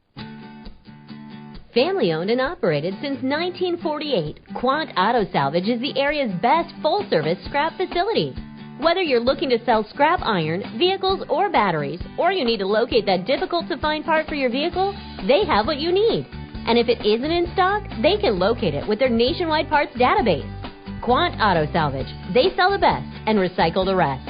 Family owned and operated since 1948, Quant Auto Salvage is the area's best full-service scrap facility. Whether you're looking to sell scrap iron, vehicles, or batteries, or you need to locate that difficult-to-find part for your vehicle, they have what you need. And if it isn't in stock, they can locate it with their nationwide parts database. Quant Auto Salvage. They sell the best and recycle the rest.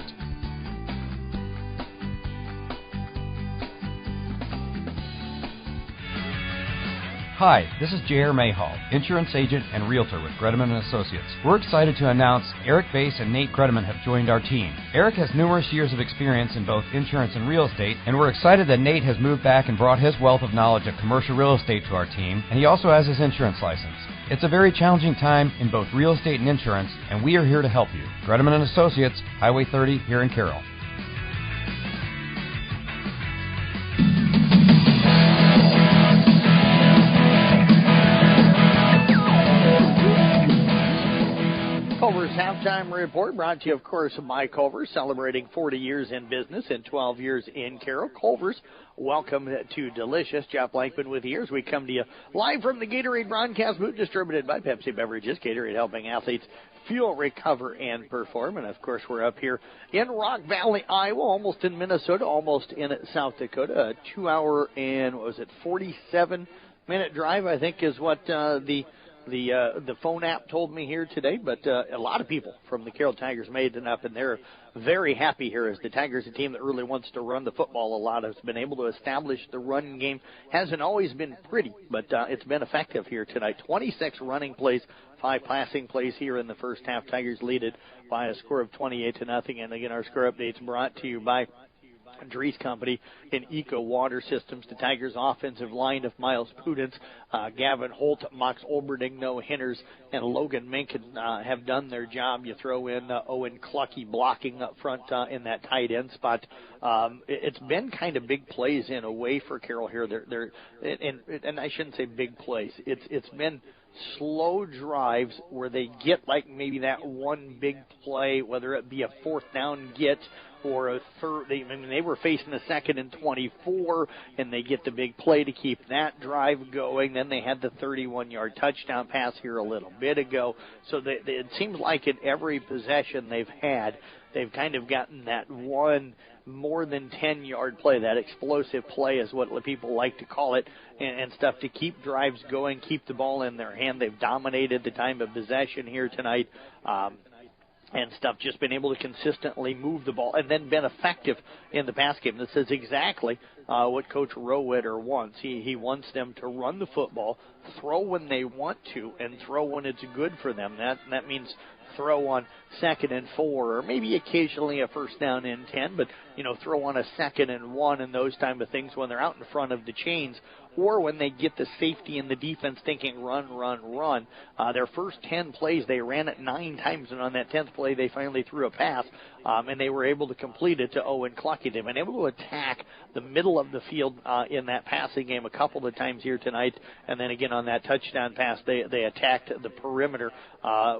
Hi, this is J.R. Mayhall, insurance agent and realtor with Gredeman & Associates. We're excited to announce Eric Bass and Nate Gredeman have joined our team. Eric has numerous years of experience in both insurance and real estate, and we're excited that Nate has moved back and brought his wealth of knowledge of commercial real estate to our team, and he also has his insurance license. It's a very challenging time in both real estate and insurance, and we are here to help you. Gredeman & Associates, Highway 30 here in Carroll. Culver's Halftime Report brought to you, of course, by Culver's, celebrating 40 years in business and 12 years in Carroll. Culver's, welcome to Delicious. Jeff Blankman with you as we come to you live from the Gatorade broadcast booth, distributed by Pepsi Beverages. Gatorade helping athletes fuel, recover, and perform. And, of course, we're up here in Rock Valley, Iowa, almost in Minnesota, almost in South Dakota. A 2-hour and, 47-minute drive, I think, is what the phone app told me here today, but a lot of people from the Carroll Tigers made it up, and they're very happy here as the Tigers, a team that really wants to run the football a lot, has been able to establish the run game. Hasn't always been pretty, but it's been effective here tonight. 26 running plays, 5 passing plays here in the first half. Tigers lead it by a score of 28-0, and again, our score update's brought to you by Drees Company in Eco Water Systems. The Tigers' offensive line of Miles Pudens, Gavin Holt, Max Olberding, Noah Henners, and Logan Minkin have done their job. You throw in Owen Clucky blocking up front in that tight end spot. It's been kind of big plays in a way for Carroll here. And I shouldn't say big plays. It's been slow drives where they get like maybe that one big play, whether it be a fourth down get or a third. They were facing a 2nd and 24, and they get the big play to keep that drive going. Then they had the 31-yard touchdown pass here a little bit ago. So it seems like in every possession they've had, they've kind of gotten that one more than 10-yard play, that explosive play is what people like to call it, and stuff to keep drives going, keep the ball in their hand. They've dominated the time of possession here tonight. And stuff, just been able to consistently move the ball and then been effective in the pass game. This is exactly what Coach Rowetter wants. He wants them to run the football, throw when they want to, and throw when it's good for them. That means throw on 2nd and 4, or maybe occasionally a first down and 10, but, throw on a 2nd and 1 and those type of things when they're out in front of the chains, or when they get the safety and the defense thinking run. Their first 10 plays, they ran it 9 times, and on that 10th play, they finally threw a pass, and they were able to complete it to Owen Clucky. They've been able to attack the middle of the field in that passing game a couple of times here tonight, and then again on that touchdown pass, they attacked the perimeter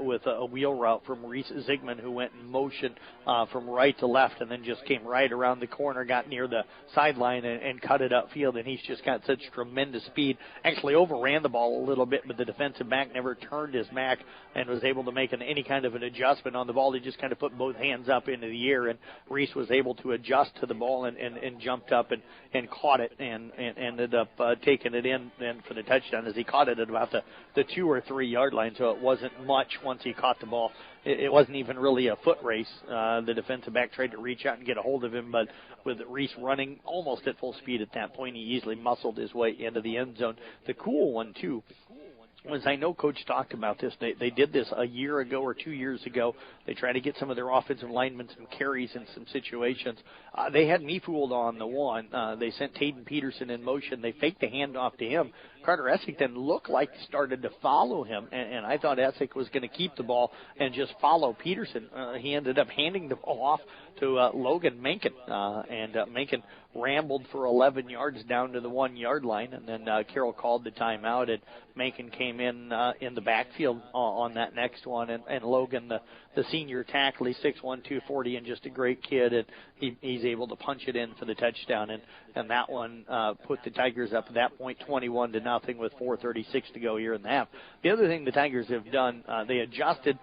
with a wheel route from Reese Zigman, who went in motion from right to left, and then just came right around the corner, got near the sideline, and cut it upfield, and he's just got such tremendous speed. Actually overran the ball a little bit, but the defensive back never turned his back and was able to make any kind of an adjustment on the ball. He just kind of put both hands up into the air, and Reese was able to adjust to the ball and jumped up and caught it and ended up taking it in for the touchdown, as he caught it at about the 2 or 3 yard line, so it wasn't much once he caught the ball. It wasn't even really a foot race. The defensive back tried to reach out and get a hold of him, but with Reese running almost at full speed at that point, he easily muscled his way into the end zone. The cool one, too, was, I know Coach talked about this. They did this a year ago or 2 years ago. They tried to get some of their offensive linemen some carries in some situations. They had me fooled on the one. They sent Taden Peterson in motion. They faked the handoff to him. Carter Essick then looked like started to follow him, and I thought Essick was going to keep the ball and just follow Peterson. He ended up handing the ball off to Logan Mencken, and Mencken rambled for 11 yards down to the 1-yard line, and then Carroll called the timeout, and Macon came in the backfield on that next one, and Logan, the senior tackle, he's 6'1", 240, and just a great kid, and he's able to punch it in for the touchdown, and that one put the Tigers up at that point 21-0 with 4:36 to go here in the half. The other thing the Tigers have done, they adjusted.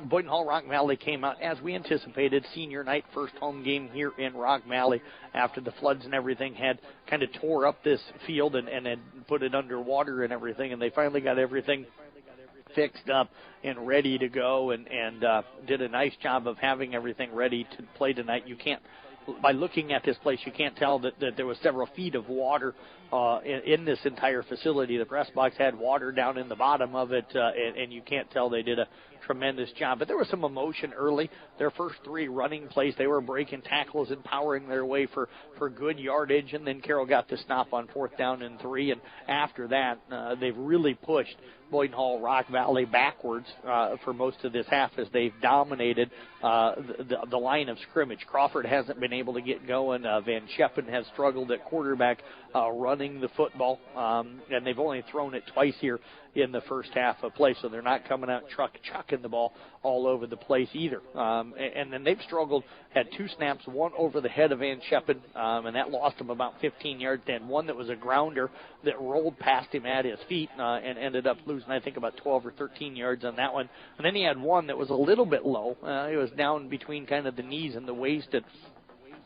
Boynton Hall Rock Valley came out as we anticipated, senior night, first home game here in Rock Valley after the floods and everything had kind of tore up this field and had put it underwater and everything, and they finally got everything fixed up and ready to go, and did a nice job of having everything ready to play tonight. You can't, by looking at this place, you can't tell that there was several feet of water in this entire facility. The press box had water down in the bottom of it, and you can't tell they did a tremendous job. But there was some emotion early. Their first 3 running plays, they were breaking tackles and powering their way for good yardage, and then Carroll got the stop on 4th down and 3, and after that, they've really pushed Boynton Hall Rock Valley backwards for most of this half as they've dominated the line of scrimmage. Crawford hasn't been able to get going. Van Scheppen has struggled at quarterback running the football, and they've only thrown it twice here in the first half of play, so they're not coming out chucking the ball all over the place either. And then they've struggled, had 2 snaps, one over the head of Van Scheppen, and that lost him about 15 yards, then one that was a grounder that rolled past him at his feet and ended up losing, I think, about 12 or 13 yards on that one. And then he had one that was a little bit low. It was down between kind of the knees and the waist, and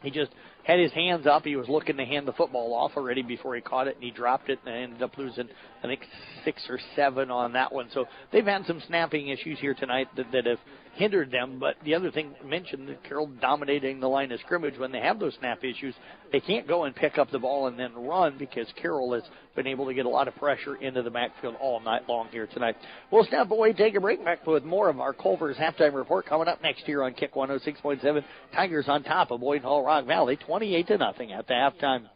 he just had his hands up. He was looking to hand the football off already before he caught it, and he dropped it and ended up losing, I think, 6 or 7 on that one. So they've had some snapping issues here tonight that have hindered them. But the other thing mentioned, that Carroll dominating the line of scrimmage, when they have those snap issues, they can't go and pick up the ball and then run, because Carroll has been able to get a lot of pressure into the backfield all night long here tonight. We'll step away, take a break, back with more of our Culver's halftime report coming up next year on Kick 106.7. Tigers on top of Boynton Hall Rock Valley, 28-0 at the halftime.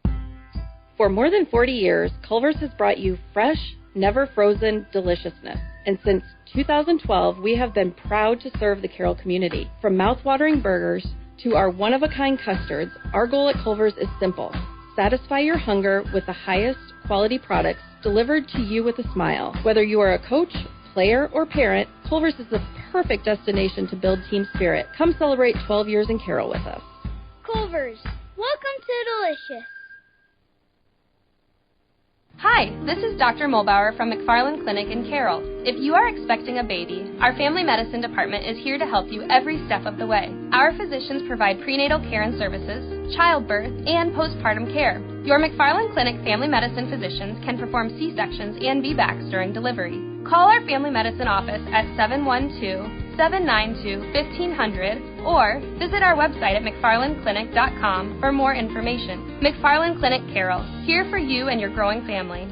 For more than 40 years, Culver's has brought you fresh, never frozen deliciousness. And since 2012, we have been proud to serve the Carroll community. From mouth-watering burgers to our one-of-a-kind custards, our goal at Culver's is simple. Satisfy your hunger with the highest quality products delivered to you with a smile. Whether you are a coach, player, or parent, Culver's is the perfect destination to build team spirit. Come celebrate 12 years in Carroll with us. Culver's, welcome to Delicious. Hi, this is Dr. Mulbauer from McFarland Clinic in Carroll. If you are expecting a baby, our family medicine department is here to help you every step of the way. Our physicians provide prenatal care and services, childbirth, and postpartum care. Your McFarland Clinic family medicine physicians can perform C-sections and VBACs during delivery. Call our family medicine office at 712-792-1500 or visit our website at mcfarlandclinic.com for more information. McFarland Clinic Carroll, here for you and your growing family.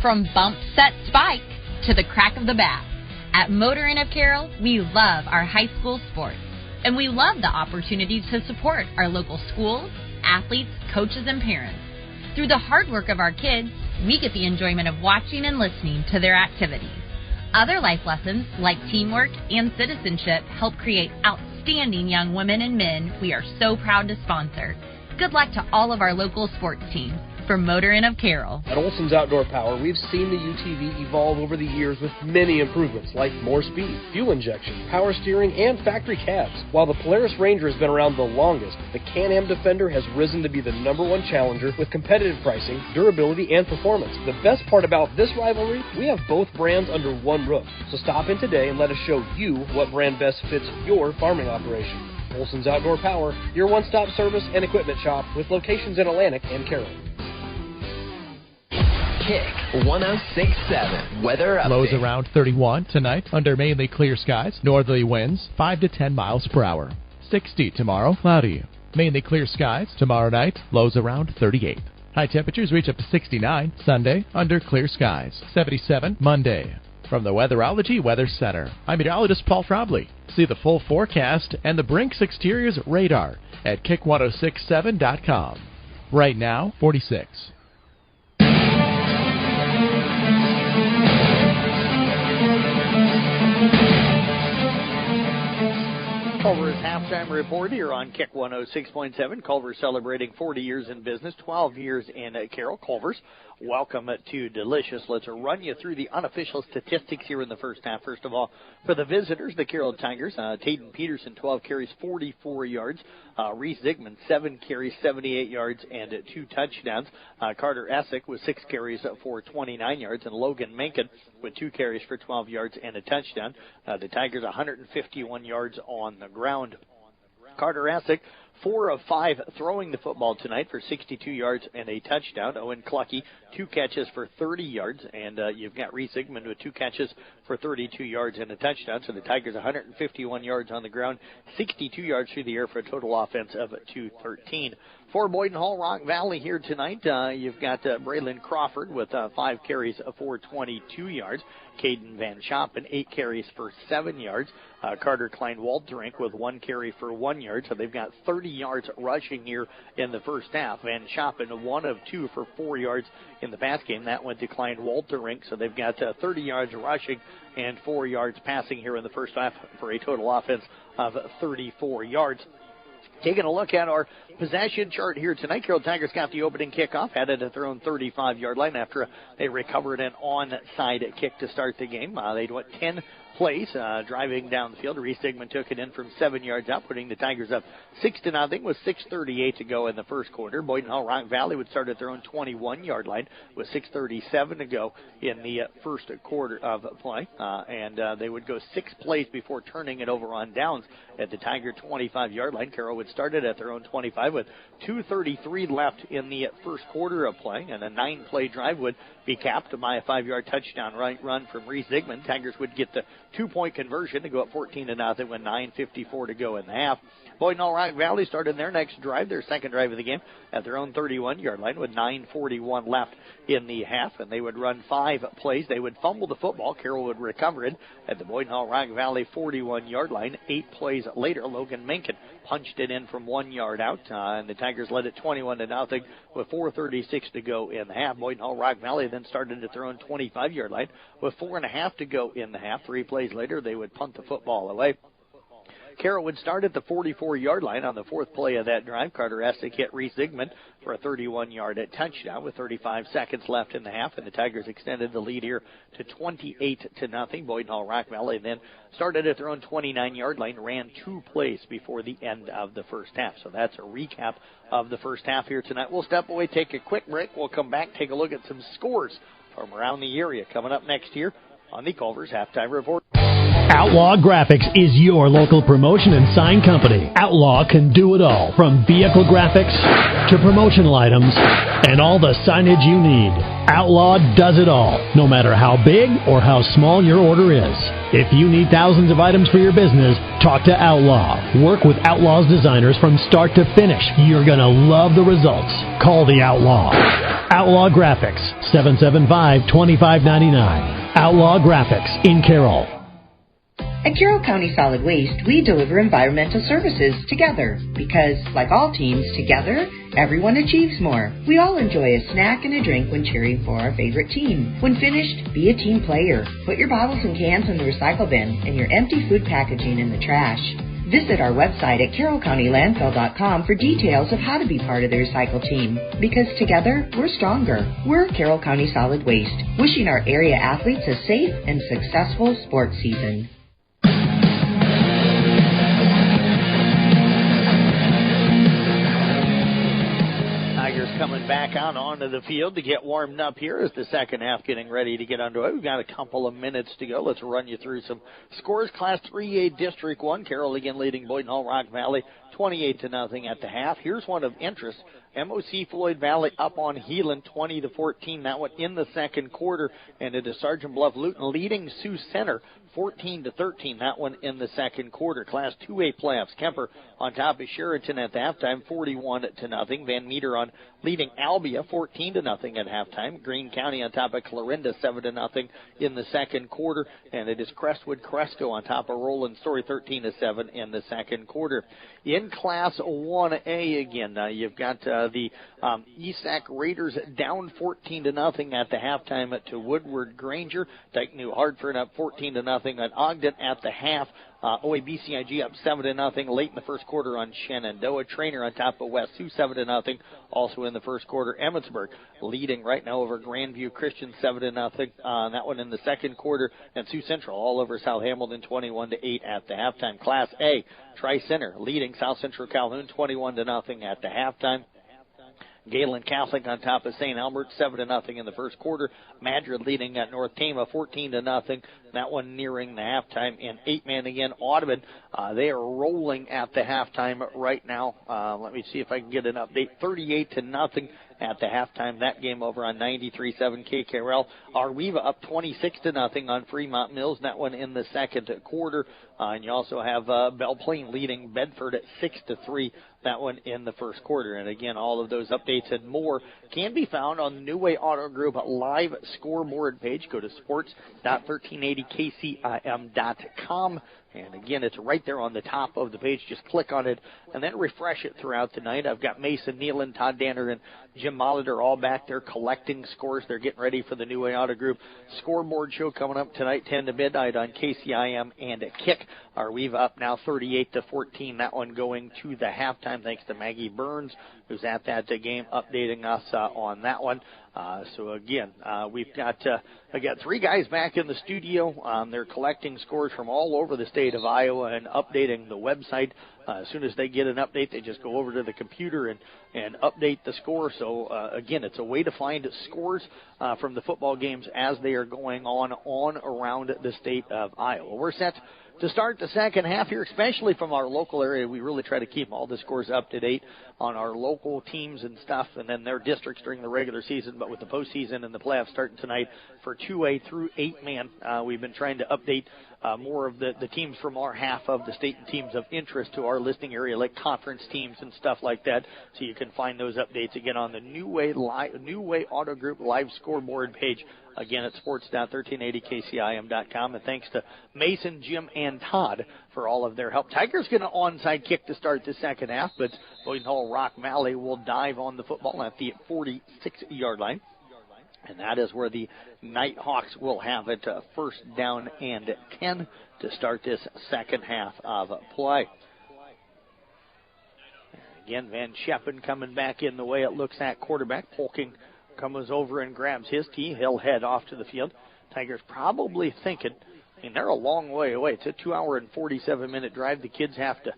From bump, set, spike to the crack of the bat, at Motor Inn of Carroll, we love our high school sports, and we love the opportunities to support our local schools, athletes, coaches, and parents. Through the hard work of our kids, we get the enjoyment of watching and listening to their activities. Other life lessons, like teamwork and citizenship, help create outstanding young women and men we are so proud to sponsor. Good luck to all of our local sports teams. From Motor Inn of Carroll. At Olson's Outdoor Power, we've seen the UTV evolve over the years with many improvements like more speed, fuel injection, power steering, and factory cabs. While the Polaris Ranger has been around the longest, the Can-Am Defender has risen to be the #1 challenger with competitive pricing, durability, and performance. The best part about this rivalry, we have both brands under one roof. So stop in today and let us show you what brand best fits your farming operation. Olson's Outdoor Power, your one-stop service and equipment shop with locations in Atlantic and Carroll. Kick 106.7 weather update. Lows around 31 tonight under mainly clear skies. Northerly winds 5 to 10 miles per hour. 60 tomorrow, cloudy. Mainly clear skies. Tomorrow night, lows around 38. High temperatures reach up to 69 Sunday under clear skies. 77 Monday. From the Weatherology Weather Center, I'm meteorologist Paul Frobley. See the full forecast and the Brinks Exteriors radar at kick1067.com. Right now, 46. Culver's halftime halftime report here on Kick 106.7. Culver's celebrating 40 years in business, 12 years in Carroll. Culver's, welcome to Delicious. Let's run you through the unofficial statistics here in the first half. First of all, for the visitors, the Carroll Tigers, Tayden Peterson, 12 carries, 44 yards. Reese Zigman, 7 carries, 78 yards, and 2 touchdowns. Carter Essick with 6 carries for 29 yards, and Logan Menken with 2 carries for 12 yards and a touchdown. The Tigers 151 yards on the ground. Carter Essick, 4 of 5 throwing the football tonight for 62 yards and a touchdown. Owen Clucky, 2 catches for 30 yards, and you've got Reese Zigman with 2 catches for 32 yards and a touchdown. So the Tigers 151 yards on the ground, 62 yards through the air for a total offense of 213. For Boyden Hall Rock Valley here tonight, you've got Braylon Crawford with 5 carries for 22 yards. Caden Van Schoppen, 8 carries for 7 yards. Carter Klein-Walterink with 1 carry for 1 yard. So they've got 30 yards rushing here in the first half. Van Schoppen, 1 of 2 for 4 yards in the pass game. That went to Klein-Walterink. So they've got 30 yards rushing and 4 yards passing here in the first half for a total offense of 34 yards. Taking a look at our possession chart here tonight, Carroll Tigers got the opening kickoff, had it at their own 35-yard line after they recovered an onside kick to start the game. They went 10 plays driving down the field. Reese Zigman took it in from 7 yards out, putting the Tigers up 6-0 with 6:38 to go in the first quarter. Boyden Hall Rock Valley would start at their own 21-yard line with 6:37 to go in the first quarter of play, and they would go 6 plays before turning it over on downs at the Tiger 25-yard line. Carroll would start it at their own 25 with 2:33 left in the first quarter of play, and a 9-play drive would be capped by a 5-yard touchdown run from Reese Zigman. Tigers would get the 2-point conversion to go up 14-0 with 9:54 to go in the half. Boyden Hall Rock Valley started their next drive, their second drive of the game, at their own 31-yard line with 9:41 left in the half, and they would run 5 plays. They would fumble the football. Carroll would recover it at the Boyden Hall Rock Valley 41-yard line. 8 plays later, Logan Menken punched it in from 1 yard out, and the Tigers led it 21-0 with 4:36 to go in the half. Boyden Hall Rock Valley then started at their own 25-yard line with 4.5 to go in the half. 3 plays later, they would punt the football away. Carroll would start at the 44-yard line on the 4th play of that drive. Carter Essick hit Reese Zigman for a 31-yard touchdown with 35 seconds left in the half, and the Tigers extended the lead here to 28-0. Boyden Hall Rock Valley then started at their own 29-yard line, ran 2 plays before the end of the first half. So that's a recap of the first half here tonight. We'll step away, take a quick break. We'll come back, take a look at some scores from around the area coming up next here on the Culver's Halftime Report. Outlaw Graphics is your local promotion and sign company. Outlaw can do it all, from vehicle graphics to promotional items and all the signage you need. Outlaw does it all, no matter how big or how small your order is. If you need thousands of items for your business, talk to Outlaw. Work with Outlaw's designers from start to finish. You're going to love the results. Call the Outlaw. Outlaw Graphics, 775-2599. Outlaw Graphics in Carroll. At Carroll County Solid Waste, we deliver environmental services together because, like all teams, together, everyone achieves more. We all enjoy a snack and a drink when cheering for our favorite team. When finished, be a team player. Put your bottles and cans in the recycle bin and your empty food packaging in the trash. Visit our website at carrollcountylandfill.com for details of how to be part of the recycle team. Because together, we're stronger. We're Carroll County Solid Waste, wishing our area athletes a safe and successful sports season. Coming back out onto the field to get warmed up here as the second half getting ready to get underway. We've got a couple of minutes to go. Let's run you through some scores. Class 3A District 1, Carroll again leading Boyden Hall Rock Valley 28-0 at the half. Here's one of interest. MOC Floyd Valley up on Heelan 20-14. That one in the second quarter, and it is Sergeant Bluff Luton leading Sioux Center 14-13. That one in the second quarter. Class 2A playoffs. Kemper on top of Sheraton at the halftime, 41-0. Van Meter on leading Albia 14-0 at halftime. Greene County on top of Clarinda 7-0 in the second quarter, and it is Crestwood Cresco on top of Roland Story 13-7 in the second quarter. In Class 1A again, you've got the East Sac Raiders down 14-0 at the halftime to Woodward Granger. Dyke New Hartford up 14-0 at Ogden at the half. OABCIG up 7-0 late in the first quarter on Shenandoah. Trainer on top of West Sioux 7-0 also in the first quarter. Emmetsburg leading right now over Grandview Christian 7-0 on that one in the second quarter. And Sioux Central all over South Hamilton 21-8 at the halftime. Class A, Tri-Center leading South Central Calhoun 21-0 at the halftime. Galen Catholic on top of St. Albert, 7-0 in the first quarter. Madrid leading at North Tama, 14-0. That one nearing the halftime. And 8-man again, Audubon. They are rolling at the halftime right now. Let me see if I can get an update. 38-0 at the halftime. That game over on 93.7 KKRL. Arweva up 26-0 on Fremont Mills. That one in the second quarter. And you also have Belle Plaine leading Bedford at 6-3. That one in the first quarter. And again, all of those updates and more can be found on the New Way Auto Group live scoreboard page. Go to sports.1380kcim.com. And again, it's right there on the top of the page. Just click on it and then refresh it throughout the night. I've got Mason Nealon, Todd Danner, and Jim Molitor all back there collecting scores. They're getting ready for the New Way Auto Group scoreboard show coming up tonight, 10 to midnight on KCIM and a Kick. We've up now 38-14. That one going to the halftime thanks to Maggie Burns, who's at that game, updating us on that one. So again, we've got I got three guys back in the studio. They're collecting scores from all over the state of Iowa and updating the website. As soon as they get an update, they just go over to the computer and update the score. So again, it's a way to find scores from the football games as they are going on around the state of Iowa. We're set to start the second half here, especially from our local area. We really try to keep all the scores up to date on our local teams and stuff, and then their districts during the regular season. But with the postseason and the playoffs starting tonight for 2A through 8-man, we've been trying to update more of the teams from our half of the state and teams of interest to our listing area, like conference teams and stuff like that. So you can find those updates again on the New Way Auto Group live scoreboard page. Again, at sports.1380kcim.com. And thanks to Mason, Jim, and Todd for all of their help. Tigers get an onside kick to start the second half, but Boynton Hall Rock Valley will dive on the football at the 46-yard line. And that is where the Nighthawks will have it, first down and 10 to start this second half of play. Again, Van Scheppen coming back in the way it looks at quarterback. Polking comes over and grabs his tee. He'll head off to the field. Tigers probably thinking, they're a long way away. It's a 2-hour and 47-minute drive. The kids have to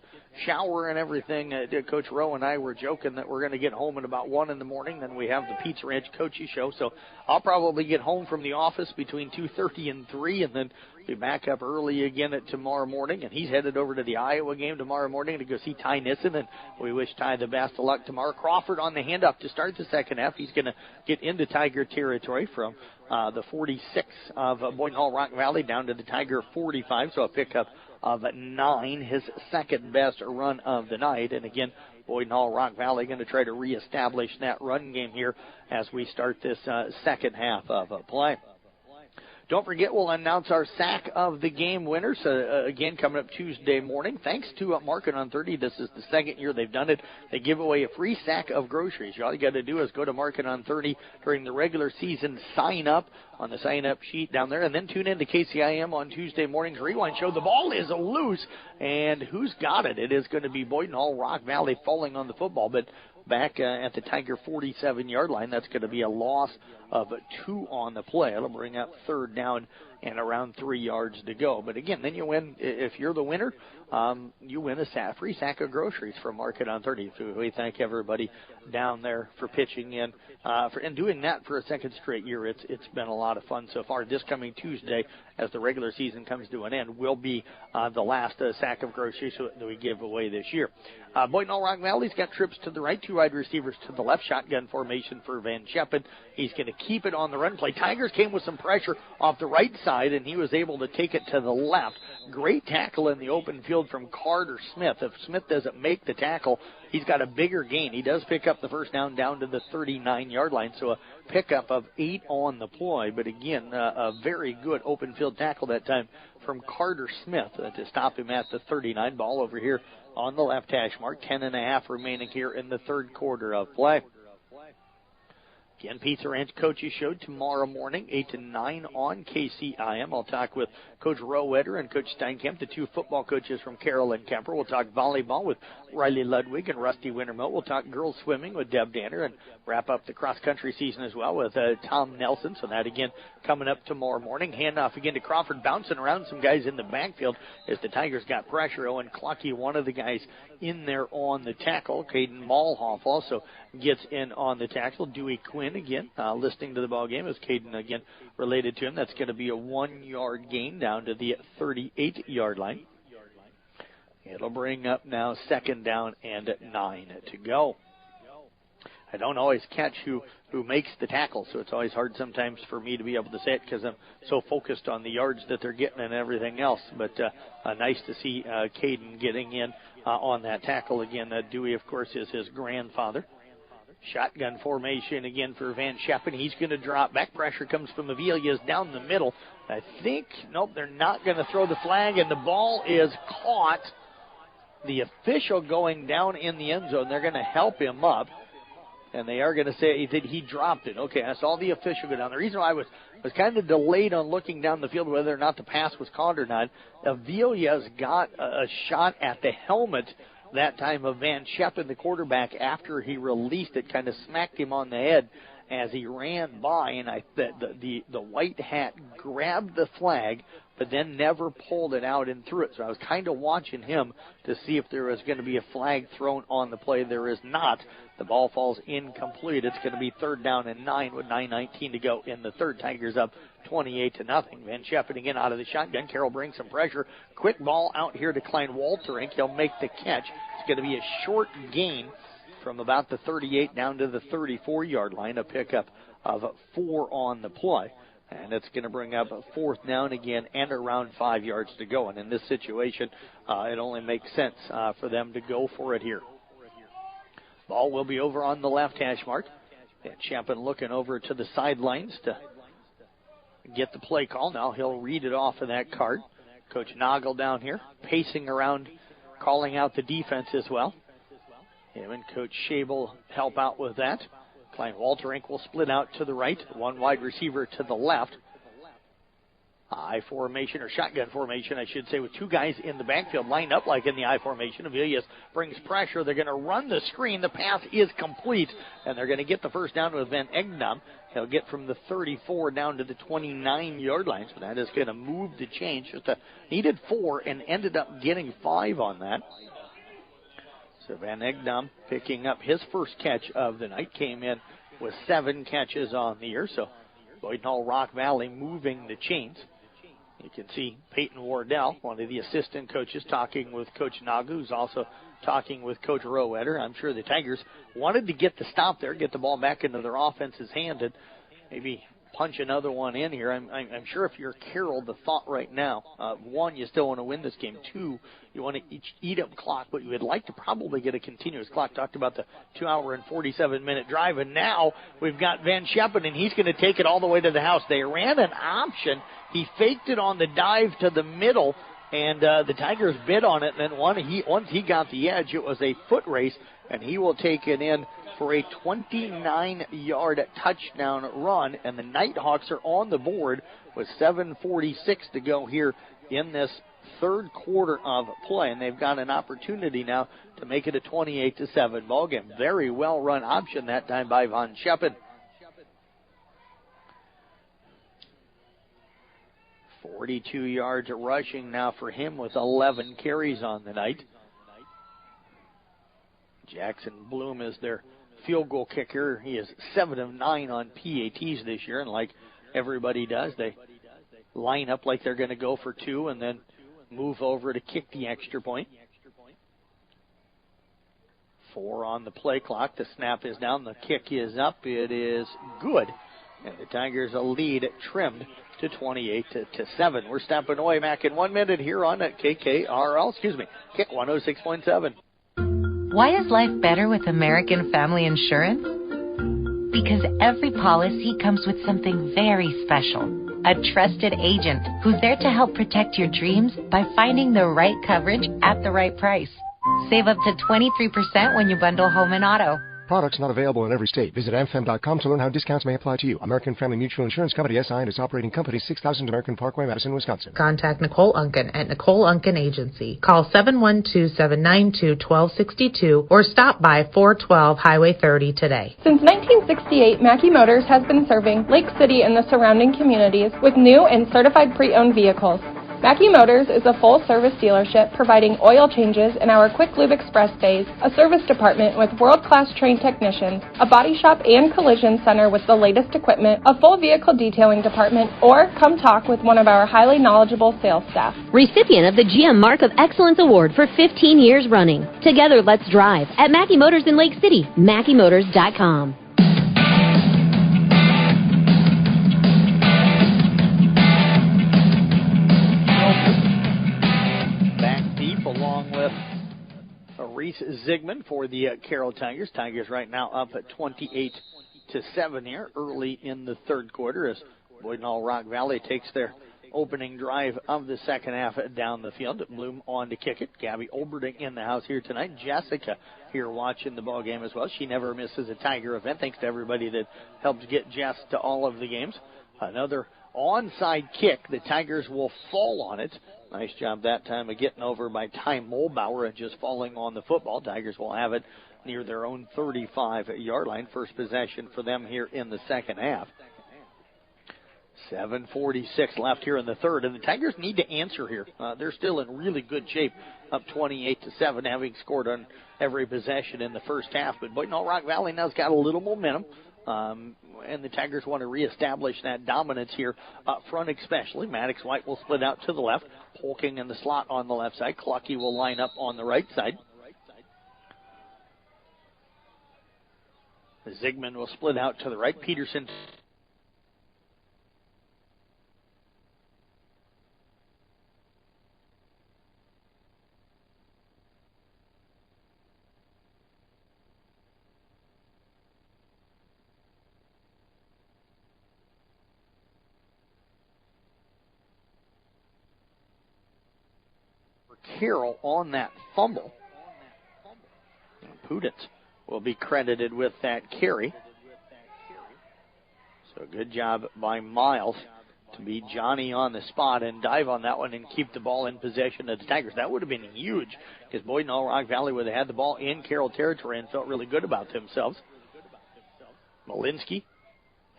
shower and everything. Coach Rowe and I were joking that we're going to get home at about 1 in the morning. Then we have the Pizza Ranch Coachy show. So I'll probably get home from the office between 2:30 and 3, and then be back up early again at tomorrow morning. And he's headed over to the Iowa game tomorrow morning to go see Ty Nissen, and we wish Ty the best of luck tomorrow. Crawford on the handoff to start the second half. He's going to get into Tiger territory from the 46 of Boynton Hall Rock Valley down to the Tiger 45, so a pickup of 9, his second best run of the night. And again, Boynton Hall Rock Valley going to try to reestablish that run game here as we start this second half of play. Don't forget, we'll announce our sack of the game winners, again, coming up Tuesday morning. Thanks to Market on 30. This is the second year they've done it. They give away a free sack of groceries. All you got to do is go to Market on 30 during the regular season, sign up on the sign-up sheet down there, and then tune in to KCIM on Tuesday morning's Rewind Show. The ball is loose, and who's got it? It is going to be Boynton Hall Rock Valley falling on the football, but back at the Tiger 47-yard line, that's going to be a loss of 2 on the play. It'll bring up third down and around 3 yards to go. But again, then you win. If you're the winner, you win a free sack of groceries from Market on 30. So we thank everybody down there for pitching in and doing that for a second straight year. It's been a lot of fun so far. This coming Tuesday, as the regular season comes to an end, will be the last sack of groceries that we give away this year. Boynton Hall Rock Valley's got trips to the right, 2 wide receivers to the left, shotgun formation for Van Scheppen. He's going to keep it on the run play. Tigers came with some pressure off the right side. side, and he was able to take it to the left. Great tackle in the open field from Carter Smith. If Smith doesn't make the tackle, he's got a bigger gain. He does pick up the first down to the 39-yard line, so a pickup of 8 on the play. But again, a very good open field tackle that time from Carter Smith to stop him at the 39. Ball over here on the left hash mark. 10.5 remaining here in the third quarter of play. Again, Pizza Ranch Coaches Show tomorrow morning, 8 to 9 on KCIM. I'll talk with Coach Rowetter and Coach Steinkamp, the two football coaches from Carroll and Kemper. We'll talk volleyball with Riley Ludwig and Rusty Wintermill. We'll talk girls swimming with Deb Danner and wrap up the cross-country season as well with Tom Nelson. So that, again, coming up tomorrow morning. Handoff again to Crawford, bouncing around some guys in the backfield as the Tigers got pressure. Owen Clucky, one of the guys in there on the tackle. Caden Malhoff also gets in on the tackle. Dewey Quinn again listening to the ball game as Caden again related to him. That's going to be a 1-yard gain down to the 38-yard line. It'll bring up now second down and 9 to go. I don't always catch who makes the tackle, so it's always hard sometimes for me to be able to say it because I'm so focused on the yards that they're getting and everything else. But nice to see Caden getting in on that tackle again. Dewey, of course, is his grandfather. Shotgun formation again for Van Scheppen. He's going to drop back. Pressure comes from Avilias down the middle. I think, nope, they're not going to throw the flag, and the ball is caught. The official going down in the end zone. They're going to help him up, and they are going to say that he dropped it. Okay, I saw the official go down. The reason why I was kind of delayed on looking down the field whether or not the pass was caught or not, Avilias got a shot at the helmet that time of Van Scheppen, the quarterback, after he released it, kind of smacked him on the head as he ran by, and the white hat grabbed the flag, but then never pulled it out and threw it. So I was kind of watching him to see if there was going to be a flag thrown on the play. There is not. The ball falls incomplete. It's going to be third down and 9 with 9:19 to go in the third. Tigers up 28-0. Van Scheppen again out of the shotgun. Carroll brings some pressure. Quick ball out here to Klein Walterink. He'll make the catch. It's going to be a short gain from about the 38 down to the 34-yard line. A pickup of 4 on the play. And it's going to bring up a fourth down again and around 5 yards to go. And in this situation, it only makes sense for them to go for it here. Ball will be over on the left hash mark. Van Scheppen looking over to the sidelines to get the play call. Now he'll read it off of that card. Coach Noggle down here pacing around, calling out the defense as well. Him and Coach Schabel help out with that. Klein Walterink will split out to the right. One wide receiver to the left. I formation, or shotgun formation, I should say, with two guys in the backfield lined up like in the I formation. Avilias brings pressure. They're going to run the screen. The pass is complete, and they're going to get the first down with Van Egdam. They'll get from the 34 down to the 29-yard line, so that is going to move the change. Just needed 4 and ended up getting 5 on that. So Van Egdam picking up his first catch of the night, came in with 7 catches on the year. So Boyd Hall Rock Valley moving the chains. You can see Peyton Wardell, one of the assistant coaches, talking with Coach Nagu, who's also talking with Coach Rowetter. I'm sure the Tigers wanted to get the stop there, get the ball back into their offense's hand, and maybe punch another one in here. I'm sure if you're Carroll, the thought right now, 1, you still want to win this game. 2, you want to eat up clock, but you would like to probably get a continuous clock. Talked about the 2-hour and 47-minute drive, and now we've got Van Scheppen, and he's going to take it all the way to the house. They ran an option. He faked it on the dive to the middle, and the Tigers bid on it. And then once he got the edge, it was a foot race, and he will take it in for a 29-yard touchdown run. And the Nighthawks are on the board with 7:46 to go here in this third quarter of play. And they've got an opportunity now to make it a 28-7 ball game. Very well run option that time by Van Scheppen. 42 yards rushing now for him with 11 carries on the night. Jackson Bloom is their field goal kicker. He is 7 of 9 on PATs this year, and like everybody does, they line up like they're going to go for 2 and then move over to kick the extra point. 4 on the play clock. The snap is down. The kick is up. It is good. And the Tigers a lead trimmed to 28-7. We're stepping away, Mac, in 1 minute here on Kick 106.7. Why is life better with American Family Insurance? Because every policy comes with something very special. A trusted agent who's there to help protect your dreams by finding the right coverage at the right price. Save up to 23% when you bundle home and auto. Products not available in every state. Visit amfam.com to learn how discounts may apply to you. American Family Mutual Insurance Company, SI, and its operating company, 6000 American Parkway, Madison, Wisconsin. Contact Nicole Unken at Nicole Unken Agency. Call 712-792-1262 or stop by 412 Highway 30 today. Since 1968, Mackey Motors has been serving Lake City and the surrounding communities with new and certified pre-owned vehicles. Mackey Motors is a full-service dealership providing oil changes in our Quick Lube Express bays, a service department with world-class trained technicians, a body shop and collision center with the latest equipment, a full vehicle detailing department, or come talk with one of our highly knowledgeable sales staff. Recipient of the GM Mark of Excellence Award for 15 years running. Together, let's drive at Mackey Motors in Lake City, MackeyMotors.com. Reese Zigman for the Carroll Tigers. Tigers right now up at 28-7 here early in the third quarter as Boyd and All Rock Valley takes their opening drive of the second half down the field. Bloom on to kick it. Gabby Olberding in the house here tonight. Jessica here watching the ball game as well. She never misses a Tiger event. Thanks to everybody that helps get Jess to all of the games. Another onside kick. The Tigers will fall on it. Nice job that time of getting over by Ty Molbauer and just falling on the football. Tigers will have it near their own 35-yard line. First possession for them here in the second half. 7:46 left here in the third, and the Tigers need to answer here. They're still in really good shape, up 28-7, having scored on every possession in the first half. But Boyd and All Rock Valley now's got a little momentum. And the Tigers want to reestablish that dominance here up front especially. Maddox White will split out to the left. Polking in the slot on the left side. Clucky will line up on the right side. Zigman will split out to the right. Peterson Carroll on that fumble. Puditz will be credited with that carry. So good job by Miles to beat Johnny on the spot and dive on that one and keep the ball in possession of the Tigers. That would have been huge because Boyd and All Rock Valley would have had the ball in Carroll territory and felt really good about themselves. Malinsky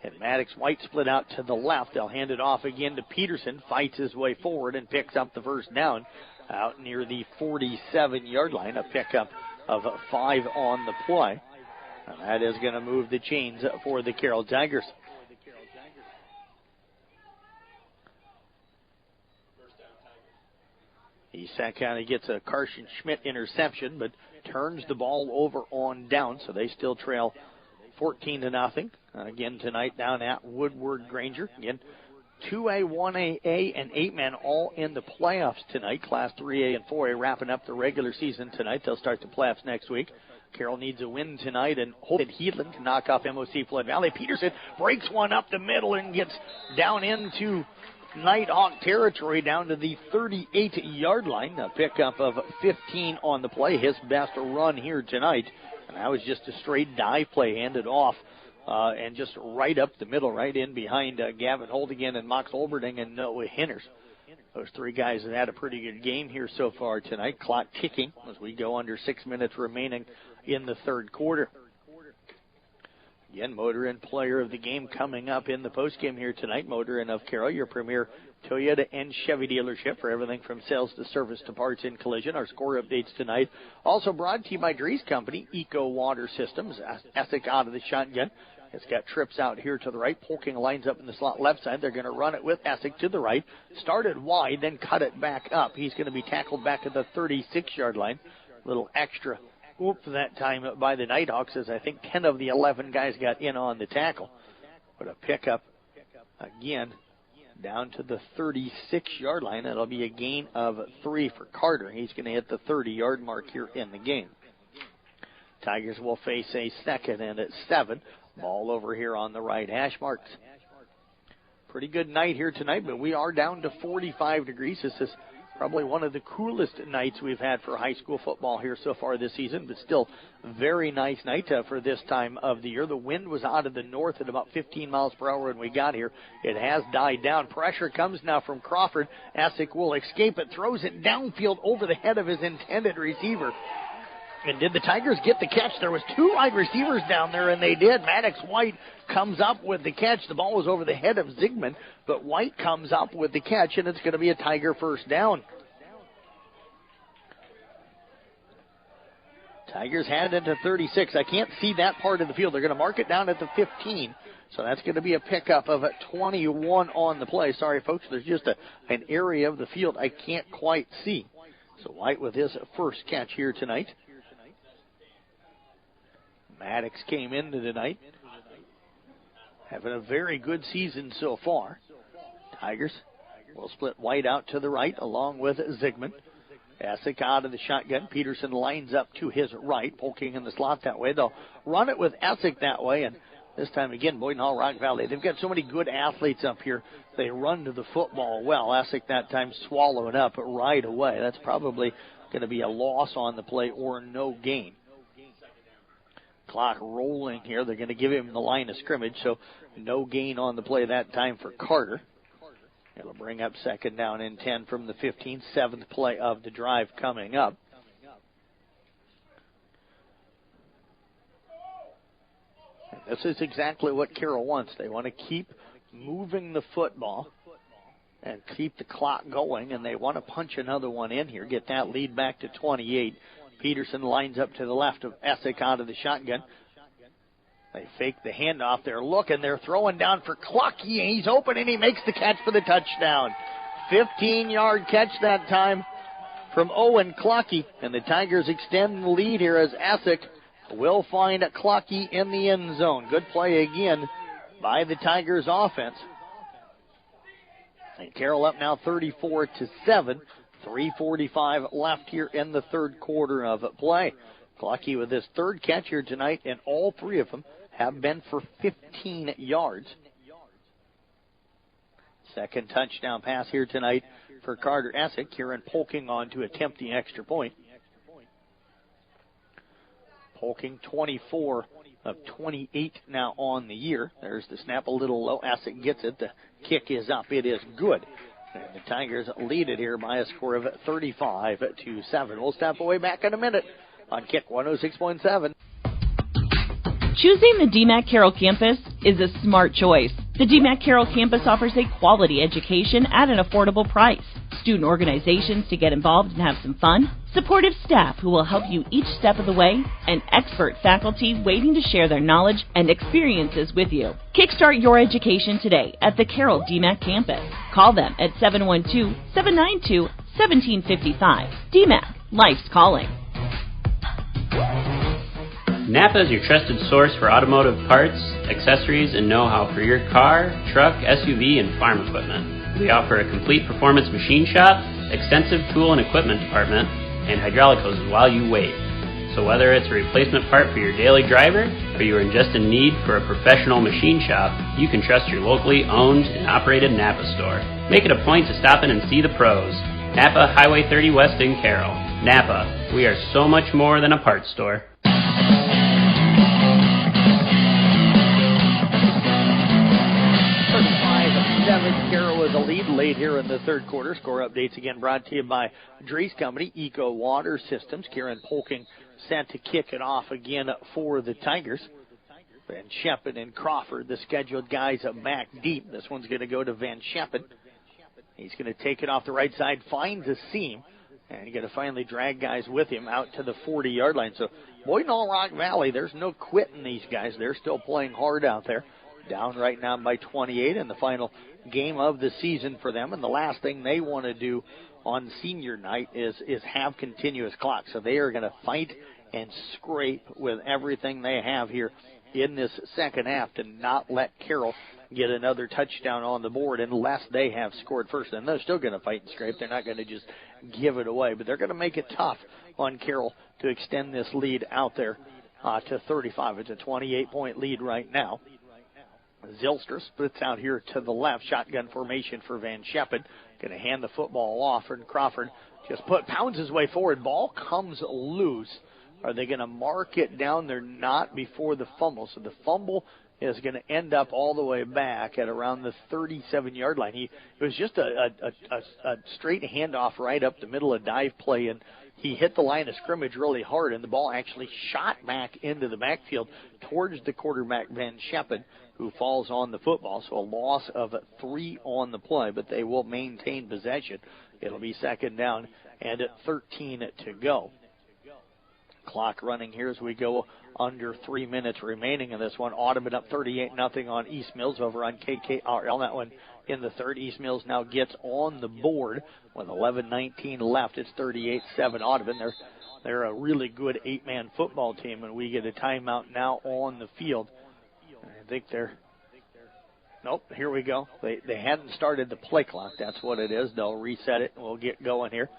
and Maddox White split out to the left. They'll hand it off again to Peterson. Fights his way forward and picks up the first down out near the 47-yard line. A pickup of 5 on the play. And that is going to move the chains for the Carroll Tigers. Eastside County gets a Carson Schmidt interception, but turns the ball over on down, so they still trail 14-0. Again tonight down at Woodward Granger. Again, 2A, 1A, and 8-man all in the playoffs tonight. Class 3A and 4A wrapping up the regular season tonight. They'll start the playoffs next week. Carroll needs a win tonight and hope that Heatland can knock off MOC Flood Valley. Peterson breaks one up the middle and gets down into Nighthawk territory down to the 38-yard line. A pickup of 15 on the play. His best run here tonight. And that was just a straight dive play handed off. And just right up the middle, right in behind Gavin Holdigan and Mox Olberding and Noah Hinners. Those three guys have had a pretty good game here so far tonight. Clock ticking as we go under 6 minutes remaining in the third quarter. Again, Motor Inn Player of the Game coming up in the postgame here tonight. Motor Inn of Carroll, your premier Toyota and Chevy dealership for everything from sales to service to parts and collision. Our score updates tonight. Also brought to you by Drees Company, Eco Water Systems. Essick out of the shotgun. It's got trips out here to the right. Polking lines up in the slot left side. They're going to run it with Essick to the right. Started wide, then cut it back up. He's going to be tackled back at the 36-yard line. Little extra whoop that time by the Nighthawks as I think 10 of the 11 guys got in on the tackle. But a pickup again down to the 36-yard line. That'll be a gain of 3 for Carter. He's going to hit the 30-yard mark here in the game. Tigers will face a 2nd and at 7. Ball over here on the right hash marks. Pretty good night here tonight, but we are down to 45 degrees. This is probably one of the coolest nights we've had for high school football here so far this season, but still very nice night for this time of the year. The wind was out of the north at about 15 miles per hour when we got here. It has died down. Pressure comes now from Crawford. Essick will escape it, throws it downfield over the head of his intended receiver. And did the Tigers get the catch? There was 2 wide receivers down there, and they did. Maddox White comes up with the catch. The ball was over the head of Zigman, but White comes up with the catch, and it's going to be a Tiger first down. Tigers had it at 36. I can't see that part of the field. They're going to mark it down at the 15, so that's going to be a pickup of 21 on the play. Sorry, folks, there's just an area of the field I can't quite see. So White with his first catch here tonight. Maddox came into tonight, having a very good season so far. Tigers will split White out to the right along with Zigman. Essick out of the shotgun. Peterson lines up to his right, poking in the slot that way. They'll run it with Essick that way, and this time again, Boyden Hall Rock Valley. They've got so many good athletes up here. They run to the football well. Essick that time swallowing up right away. That's probably going to be a loss on the play or no gain. Clock rolling here. They're going to give him the line of scrimmage, so no gain on the play that time for Carter. It'll bring up 2nd down and 10 from the 15th, 7th play of the drive coming up. And this is exactly what Carroll wants. They want to keep moving the football and keep the clock going, and they want to punch another one in here, get that lead back to 28. Peterson lines up to the left of Essick out of the shotgun. They fake the handoff. They're looking. They're throwing down for Clucky, and he's open, and he makes the catch for the touchdown. 15-yard catch that time from Owen Clucky, and the Tigers extend the lead here as Essick will find Clucky in the end zone. Good play again by the Tigers offense. And Carroll up now 34-7. 3:45 left here in the third quarter of play. Clucky with his 3rd catch here tonight, and all 3 of them have been for 15 yards. 2nd touchdown pass here tonight for Carter Essick. Kieran Polking on to attempt the extra point. Polking 24 of 28 now on the year. There's the snap, a little low. Essick gets it. The kick is up. It is good. And the Tigers lead it here by a score of 35-7. We'll step away back in a minute on Kick 106.7. Choosing the DMAC Carroll campus is a smart choice. The DMAC Carroll campus offers a quality education at an affordable price. Student organizations to get involved and have some fun, supportive staff who will help you each step of the way, and expert faculty waiting to share their knowledge and experiences with you. Kickstart your education today at the Carroll DMAC campus. Call them at 712-792-1755. DMAC, life's calling. Napa is your trusted source for automotive parts, accessories, and know-how for your car, truck, SUV, and farm equipment. We offer a complete performance machine shop, extensive tool and equipment department, and hydraulic hoses while you wait. So whether it's a replacement part for your daily driver, or you are just in need for a professional machine shop, you can trust your locally owned and operated Napa store. Make it a point to stop in and see the pros. Napa, Highway 30 West in Carroll. Napa, we are so much more than a parts store. 35-7. Carroll with a lead late here in the third quarter. Score updates again brought to you by Drees Company, Eco Water Systems. Kieran Polking set to kick it off again for the Tigers. Van Sheppen and Crawford, the scheduled guys, back deep. This one's going to go to Van Sheppen. He's going to take it off the right side, finds a seam, and he's going to finally drag guys with him out to the 40-yard line. So Boyden Hall Rock Valley, there's no quitting these guys. They're still playing hard out there. Down right now by 28 in the final game of the season for them. And the last thing they want to do on senior night is have continuous clock. So they are going to fight and scrape with everything they have here in this second half to not let Carroll get another touchdown on the board unless they have scored first. And they're still going to fight and scrape. They're not going to just give it away, but they're going to make it tough on Carroll to extend this lead out there to 35. It's a 28-point lead right now. Zylstra splits out here to the left. Shotgun formation for Van Sheppen. Going to hand the football off, and Crawford just pounds his way forward. Ball comes loose. Are they going to mark it down? They're not before the fumble. So the fumble is going to end up all the way back at around the 37-yard line. It was just a straight handoff right up the middle of dive play, and he hit the line of scrimmage really hard, and the ball actually shot back into the backfield towards the quarterback, Van Sheppen, who falls on the football. So a loss of 3 on the play, but they will maintain possession. It'll be second down and 13 to go. Clock running here as we go under 3 minutes remaining in this one. Audubon up 38-0 on East Mills over on KKRL. That one in the third. East Mills now gets on the board with 11:19 left. It's 38-7 Audubon. They're a really good 8-man football team, and we get a timeout now on the field. I think nope, here we go. They hadn't started the play clock. That's what it is. They'll reset it, and we'll get going here.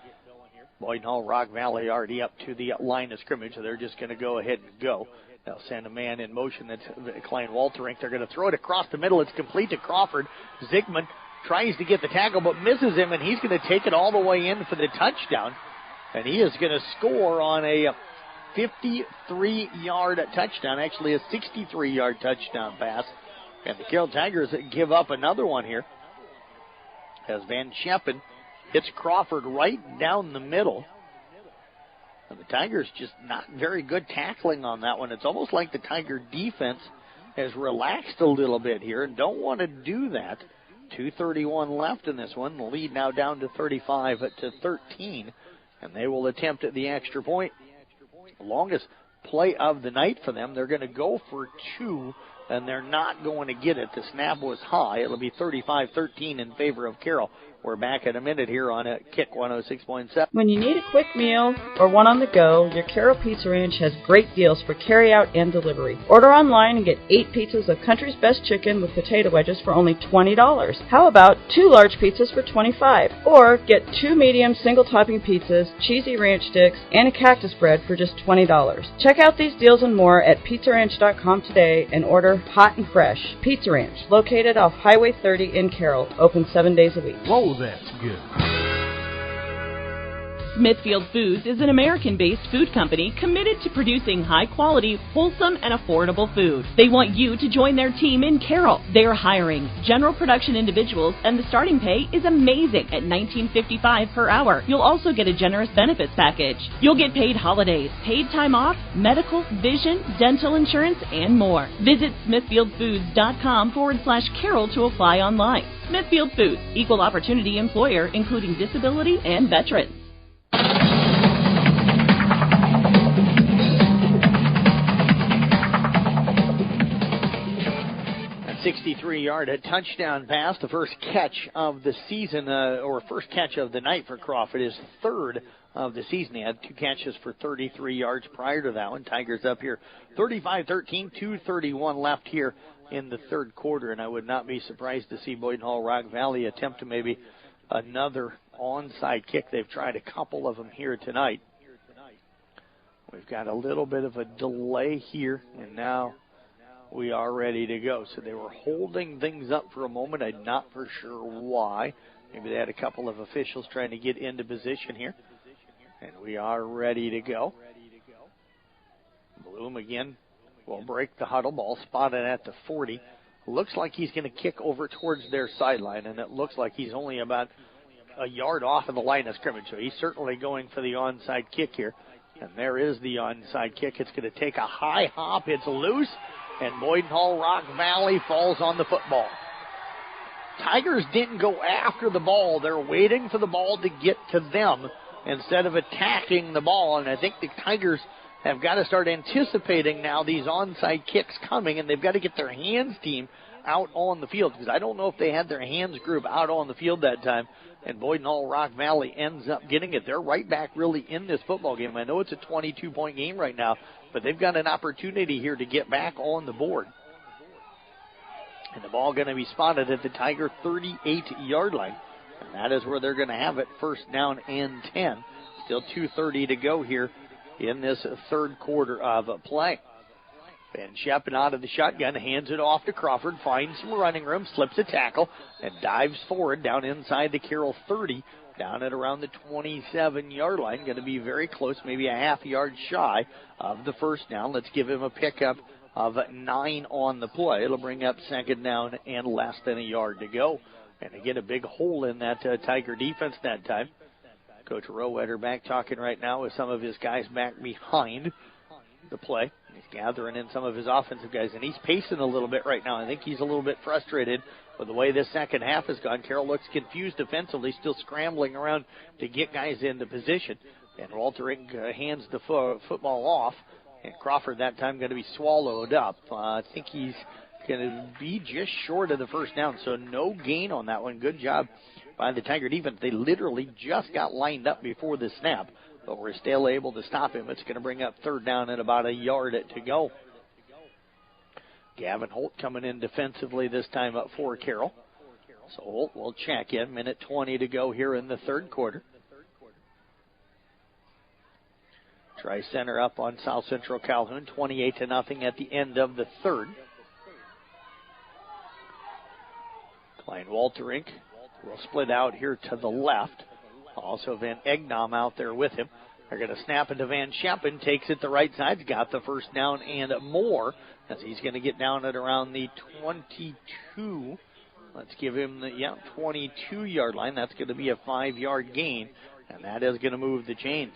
Boyden Hall, Rock Valley already up to the line of scrimmage, so they're just going to go ahead and go. They'll send a man in motion. That's Klein Walterink. They're going to throw it across the middle. It's complete to Crawford. Zigman tries to get the tackle, but misses him, and he's going to take it all the way in for the touchdown. And he is going to score on a 53-yard touchdown, actually a 63-yard touchdown pass. And the Carroll Tigers give up another one here as Van Sheppen hits Crawford right down the middle. And the Tigers just not very good tackling on that one. It's almost like the Tiger defense has relaxed a little bit here and don't want to do that. 2:31 left in this one. The lead now down to 35-13. And they will attempt at the extra point. Longest play of the night for them. They're going to go for 2, and they're not going to get it. The snap was high. It'll be 35-13 in favor of Carroll. We're back in a minute here on a Kick 106.7. When you need a quick meal or one on the go, your Carroll Pizza Ranch has great deals for carry-out and delivery. Order online and get 8 pizzas of Country's Best Chicken with potato wedges for only $20. How about 2 large pizzas for $25? Or get 2 medium single-topping pizzas, cheesy ranch sticks, and a cactus bread for just $20. Check out these deals and more at pizzaranch.com today and order hot and fresh. Pizza Ranch, located off Highway 30 in Carroll, open 7 days a week. Whoa, that's good. Smithfield Foods is an American-based food company committed to producing high-quality, wholesome, and affordable food. They want you to join their team in Carroll. They are hiring general production individuals, and the starting pay is amazing at $19.55 per hour. You'll also get a generous benefits package. You'll get paid holidays, paid time off, medical, vision, dental insurance, and more. Visit smithfieldfoods.com/Carroll to apply online. Smithfield Foods, equal opportunity employer, including disability and veterans. A 63-yard touchdown pass, the first catch of the season, or first catch of the night for Crawford, his third of the season. He had 2 catches for 33 yards prior to that one. Tigers up here 35-13, 2:31 left here in the third quarter, and I would not be surprised to see Boyden Hall Rock Valley attempt to maybe another onside kick. They've tried a couple of them here tonight. We've got a little bit of a delay here, and now we are ready to go. So they were holding things up for a moment. I'm not for sure why. Maybe they had a couple of officials trying to get into position here. And we are ready to go. Bloom again will break the huddle. Ball spotted at the 40. Looks like he's going to kick over towards their sideline, and it looks like he's only about a yard off of the line of scrimmage. So he's certainly going for the onside kick here. And there is the onside kick. It's going to take a high hop. It's loose, and Boyden Hall Rock Valley falls on the football. Tigers didn't go after the ball. They're waiting for the ball to get to them instead of attacking the ball. And I think the Tigers have got to start anticipating now these onside kicks coming, and they've got to get their hands team out on the field, because I don't know if they had their hands group out on the field that time, and Boyden Hull Rock Valley ends up getting it. They're right back really in this football game. I know it's a 22-point game right now, but they've got an opportunity here to get back on the board. And the ball going to be spotted at the Tiger 38-yard line. And that is where they're going to have it, first down and 10. Still 2:30 to go here in this third quarter of play. Van Scheppen out of the shotgun, hands it off to Crawford, finds some running room, slips a tackle, and dives forward down inside the Carroll 30, down at around the 27-yard line. Going to be very close, maybe a half yard shy of the first down. Let's give him a pickup of 9 on the play. It'll bring up second down and less than a yard to go. And again, a big hole in that Tiger defense that time. Coach Rowetter back talking right now with some of his guys back behind the play. He's gathering in some of his offensive guys, and he's pacing a little bit right now. I think he's a little bit frustrated with the way this second half has gone. Carroll looks confused defensively, still scrambling around to get guys into position. And Waltering hands the football off, and Crawford that time going to be swallowed up. I think he's going to be just short of the first down, so no gain on that one. Good job by the Tiger defense. They literally just got lined up before the snap, but we're still able to stop him. It's going to bring up third down and about a yard to go. Gavin Holt coming in defensively this time up for Carroll. So Holt will check in. Minute 20 to go here in the third quarter. Try center up on South Central Calhoun, 28-0 at the end of the third. Klein Walterink will split out here to the left. Also Van Egnom out there with him. They're going to snap it to Van Scheppen. Takes it the right side. Got the first down and more, as he's going to get down at around the 22. Let's give him the 22-yard line. That's going to be a 5-yard gain, and that is going to move the chains.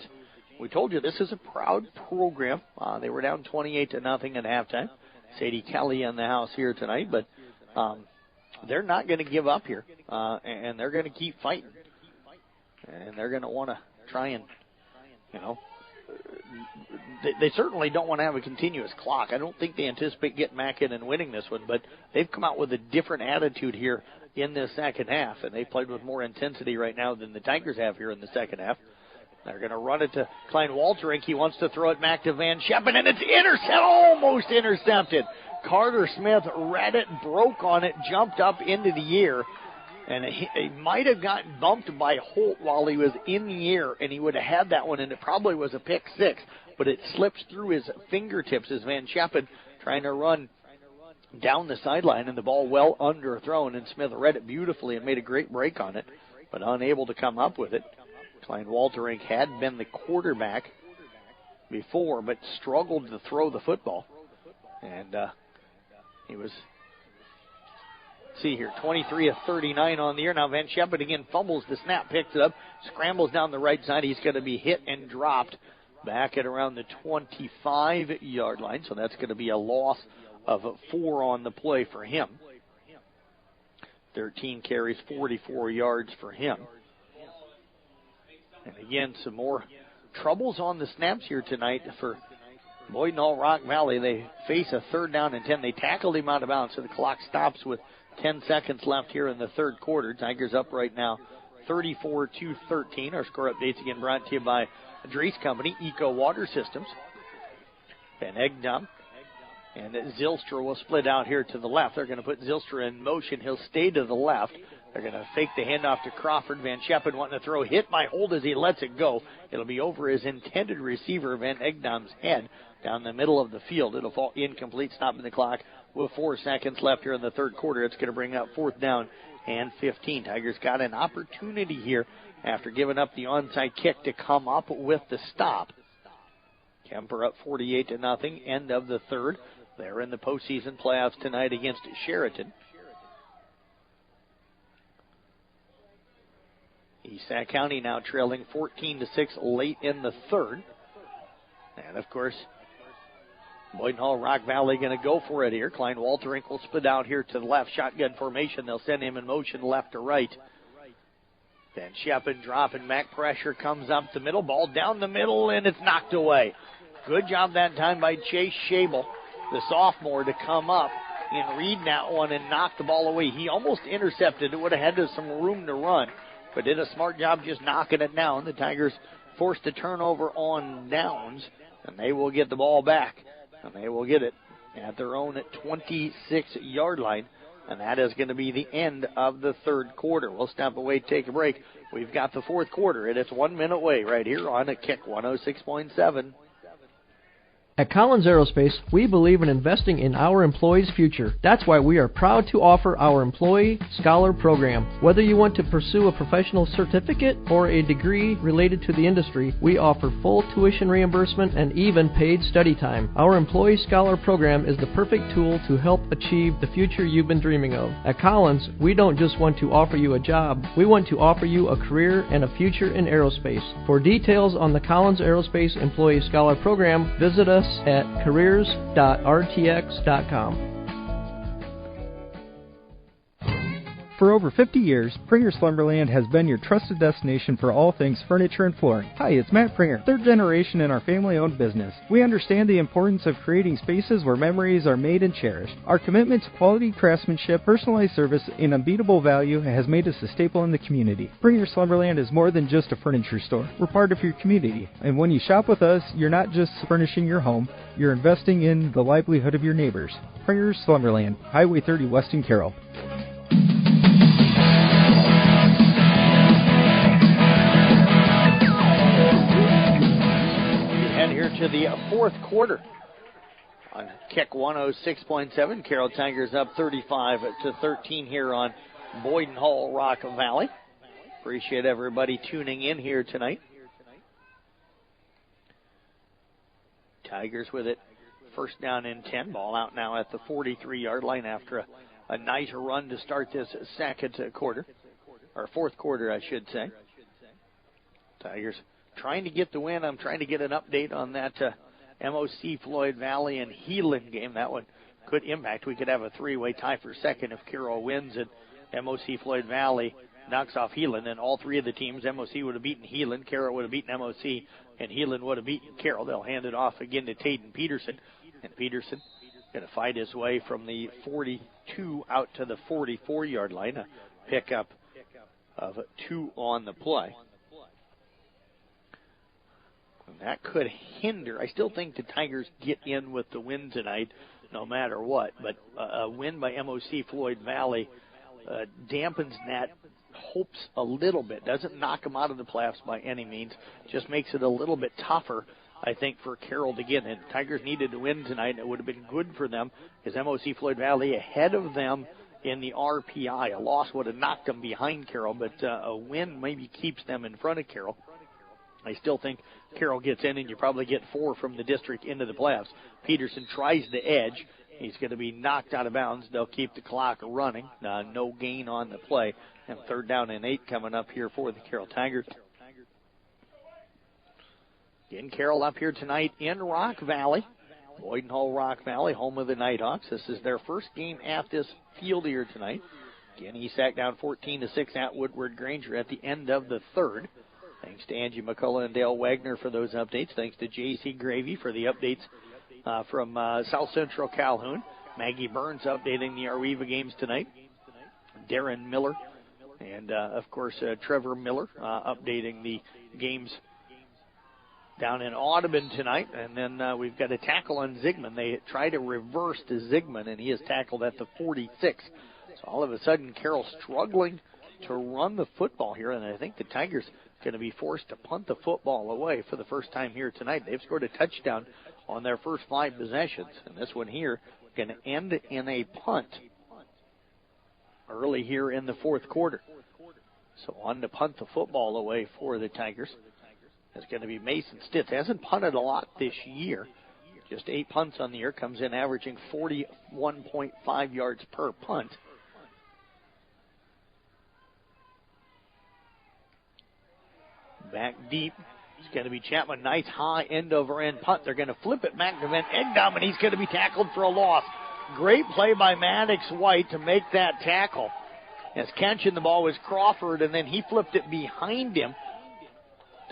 We told you this is a proud program. They were down 28-0 at halftime. Sadie Kelly in the house here tonight, but they're not going to give up here, and they're going to keep fighting. And they're going to want to try and, they certainly don't want to have a continuous clock. I don't think they anticipate getting back in and winning this one, but they've come out with a different attitude here in this second half, and they played with more intensity right now than the Tigers have here in the second half. They're going to run it to Klein Walterink. He wants to throw it back to Van Scheppen, and it's almost intercepted. Carter Smith read it, broke on it, jumped up into the air, and he might have gotten bumped by Holt while he was in the air, and he would have had that one, and it probably was a pick six, but it slips through his fingertips as Van Scheppen trying to run down the sideline, and the ball well underthrown, and Smith read it beautifully and made a great break on it, but unable to come up with it. Klein Walterink had been the quarterback before, but struggled to throw the football. And he was, see here, 23 of 39 on the year. Now Van Scheppen again fumbles the snap, picks it up, scrambles down the right side. He's going to be hit and dropped back at around the 25-yard line. So that's going to be a loss of 4 on the play for him. 13 carries, 44 yards for him. And again, some more troubles on the snaps here tonight for Boyden Hull Rock Valley. They face a third down and 10. They tackled him out of bounds, so the clock stops with 10 seconds left here in the third quarter. Tigers up right now 34-13. Our score updates again brought to you by Drees Company, Eco Water Systems. Van Egdom and Zylstra will split out here to the left. They're going to put Zylstra in motion. He'll stay to the left. They're going to fake the handoff to Crawford. Van Scheppen wanting to throw, hit by Holt as he lets it go. It'll be over his intended receiver, Van Egdom's head, down the middle of the field. It'll fall incomplete, stopping the clock with 4 seconds left here in the third quarter. It's going to bring up fourth down and 15. Tigers got an opportunity here after giving up the onside kick to come up with the stop. Kemper up 48-0, end of the third. They're in the postseason playoffs tonight against Sheraton. East Sac County now trailing 14-6 late in the third. And, of course, Boyden Hull Rock Valley going to go for it here. Klein Walterink will split out here to the left. Shotgun formation. They'll send him in motion left to right. Van Scheppen dropping back. Pressure comes up the middle. Ball down the middle, and it's knocked away. Good job that time by Chase Schabel, the sophomore, to come up in read that one and knocked the ball away. He almost intercepted it, would have had some room to run, but did a smart job just knocking it down. The Tigers forced a turnover on downs, and they will get the ball back, and they will get it at their own 26-yard line, and that is going to be the end of the third quarter. We'll step away, take a break. We've got the fourth quarter, and it's 1 minute away right here on a Kick 106.7. At Collins Aerospace, we believe in investing in our employees' future. That's why we are proud to offer our Employee Scholar Program. Whether you want to pursue a professional certificate or a degree related to the industry, we offer full tuition reimbursement and even paid study time. Our Employee Scholar Program is the perfect tool to help achieve the future you've been dreaming of. At Collins, we don't just want to offer you a job, we want to offer you a career and a future in aerospace. For details on the Collins Aerospace Employee Scholar Program, visit us at careers.rtx.com. For over 50 years, Pringer's Lumberland has been your trusted destination for all things furniture and flooring. Hi, it's Matt Pringer, third generation in our family-owned business. We understand the importance of creating spaces where memories are made and cherished. Our commitment to quality craftsmanship, personalized service, and unbeatable value has made us a staple in the community. Pringer's Lumberland is more than just a furniture store. We're part of your community. And when you shop with us, you're not just furnishing your home, you're investing in the livelihood of your neighbors. Pringer's Lumberland, Highway 30 West in Carroll. To the fourth quarter on Kick 106.7. Carroll Tigers up 35-13 here on Boyden Hall, Rock Valley. Appreciate everybody tuning in here tonight. Tigers with it, first down and 10. Ball out now at the 43-yard line after a nice run to start this second quarter, or fourth quarter, I should say. Tigers trying to get the win. I'm trying to get an update on that MOC Floyd Valley and Heelan game. That one could impact. We could have a three-way tie for second if Carroll wins and MOC Floyd Valley knocks off Heelan. And all three of the teams, MOC would have beaten Heelan, Carroll would have beaten MOC, and Heelan would have beaten Carroll. They'll hand it off again to Taden Peterson. And Peterson going to fight his way from the 42 out to the 44-yard line. A pickup of 2 on the play. That could hinder. I still think the Tigers get in with the win tonight, no matter what. But a win by MOC Floyd Valley dampens that hopes a little bit. Doesn't knock them out of the playoffs by any means. Just makes it a little bit tougher, I think, for Carroll to get in. Tigers needed to win tonight. It would have been good for them because MOC Floyd Valley ahead of them in the RPI. A loss would have knocked them behind Carroll, but a win maybe keeps them in front of Carroll. I still think Carroll gets in, and you probably get 4 from the district into the playoffs. Peterson tries the edge. He's going to be knocked out of bounds. They'll keep the clock running. No gain on the play. And third down and 8 coming up here for the Carroll Tigers. Again, Carroll up here tonight in Rock Valley. Boyden Hall, Rock Valley, home of the Nighthawks. This is their first game at this field here tonight. Again, he sat down 14-6 at Woodward Granger at the end of the third. Thanks to Angie McCullough and Dale Wagner for those updates. Thanks to J.C. Gravy for the updates from South Central Calhoun. Maggie Burns updating the Arweva games tonight. Darren Miller and, of course, Trevor Miller updating the games down in Audubon tonight. And then we've got a tackle on Zigman. They try to reverse to Zigman, and he is tackled at the 46. So all of a sudden, Carroll struggling to run the football here, and I think the Tigers going to be forced to punt the football away for the first time here tonight. They've scored a touchdown on their first 5 possessions, and this one here going to end in a punt early here in the fourth quarter. So on to punt the football away for the Tigers. It's going to be Mason Stitz. Hasn't punted a lot this year. Just 8 punts on the year. Comes in averaging 41.5 yards per punt. Back deep. It's going to be Chapman. Nice high end-over-end punt. They're going to flip it back to Van Egdom, and he's going to be tackled for a loss. Great play by Maddox White to make that tackle. As catching the ball was Crawford, and then he flipped it behind him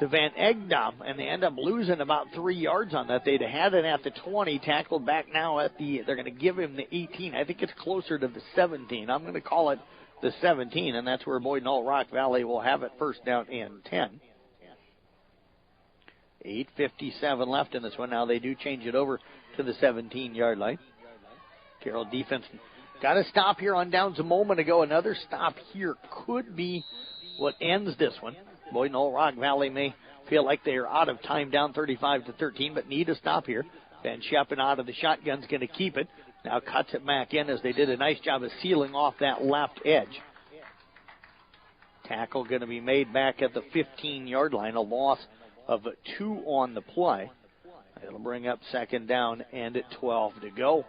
to Van Egdom, and they end up losing about 3 yards on that. They'd had it at the 20, tackled back now at the, they're going to give him the 18. I think it's closer to the 17. I'm going to call it the 17, and that's where Boyd Knoll Rock Valley will have it first down and 10. 8:57 left in this one. Now they do change it over to the 17-yard line. Carroll defense got a stop here on downs a moment ago. Another stop here could be what ends this one. Boyd Knoll Rock Valley may feel like they are out of time, down 35-13, but need a stop here. Van Scheppen out of the shotgun's going to keep it. Now cuts it back in as they did a nice job of sealing off that left edge. Tackle going to be made back at the 15-yard line, a loss of 2 on the play. It'll bring up second down and at 12 to go.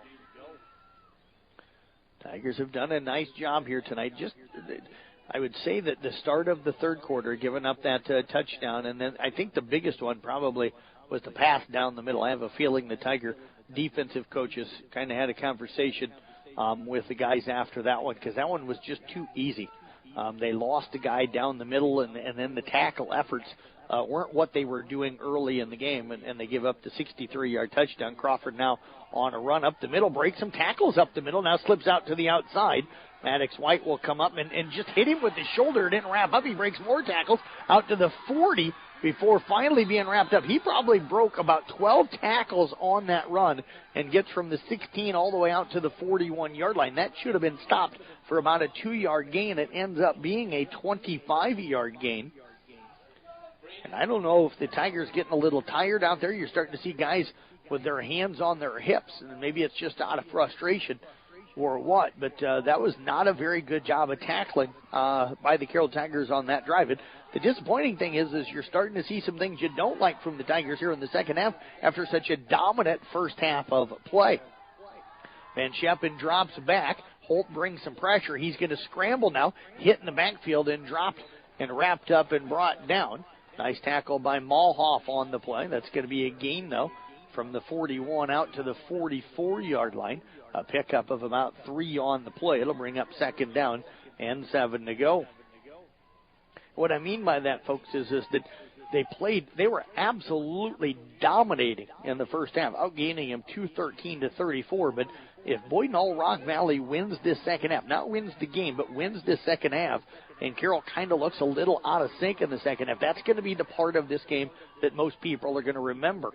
Tigers have done a nice job here tonight. Just, I would say that the start of the third quarter, giving up that touchdown, and then I think the biggest one probably was the pass down the middle. I have a feeling the Tiger defensive coaches kind of had a conversation with the guys after that one, because that one was just too easy. They lost a guy down the middle, and then the tackle efforts weren't what they were doing early in the game, and they give up the 63-yard touchdown. Crawford now on a run up the middle, breaks some tackles up the middle, now slips out to the outside. Maddox White will come up and just hit him with the shoulder. It didn't wrap up. He breaks more tackles out to the 40 before finally being wrapped up. He probably broke about 12 tackles on that run and gets from the 16 all the way out to the 41-yard line. That should have been stopped for about a 2-yard gain. It ends up being a 25-yard gain. And I don't know if the Tigers getting a little tired out there. You're starting to see guys with their hands on their hips, and maybe it's just out of frustration or what, but that was not a very good job of tackling by the Carroll Tigers on that drive. And the disappointing thing is you're starting to see some things you don't like from the Tigers here in the second half after such a dominant first half of play. Van Scheppen drops back. Holt brings some pressure. He's going to scramble now, hit in the backfield and dropped and wrapped up and brought down. Nice tackle by Malhoff on the play. That's going to be a gain, though, from the 41 out to the 44-yard line. A pickup of about 3 on the play. It'll bring up second down and 7 to go. What I mean by that, folks, is that they were absolutely dominating in the first half, outgaining them 213-34. But if Boyd Knoll Rock Valley wins this second half, not wins the game, but wins this second half, and Carroll kind of looks a little out of sync in the second half, that's going to be the part of this game that most people are going to remember.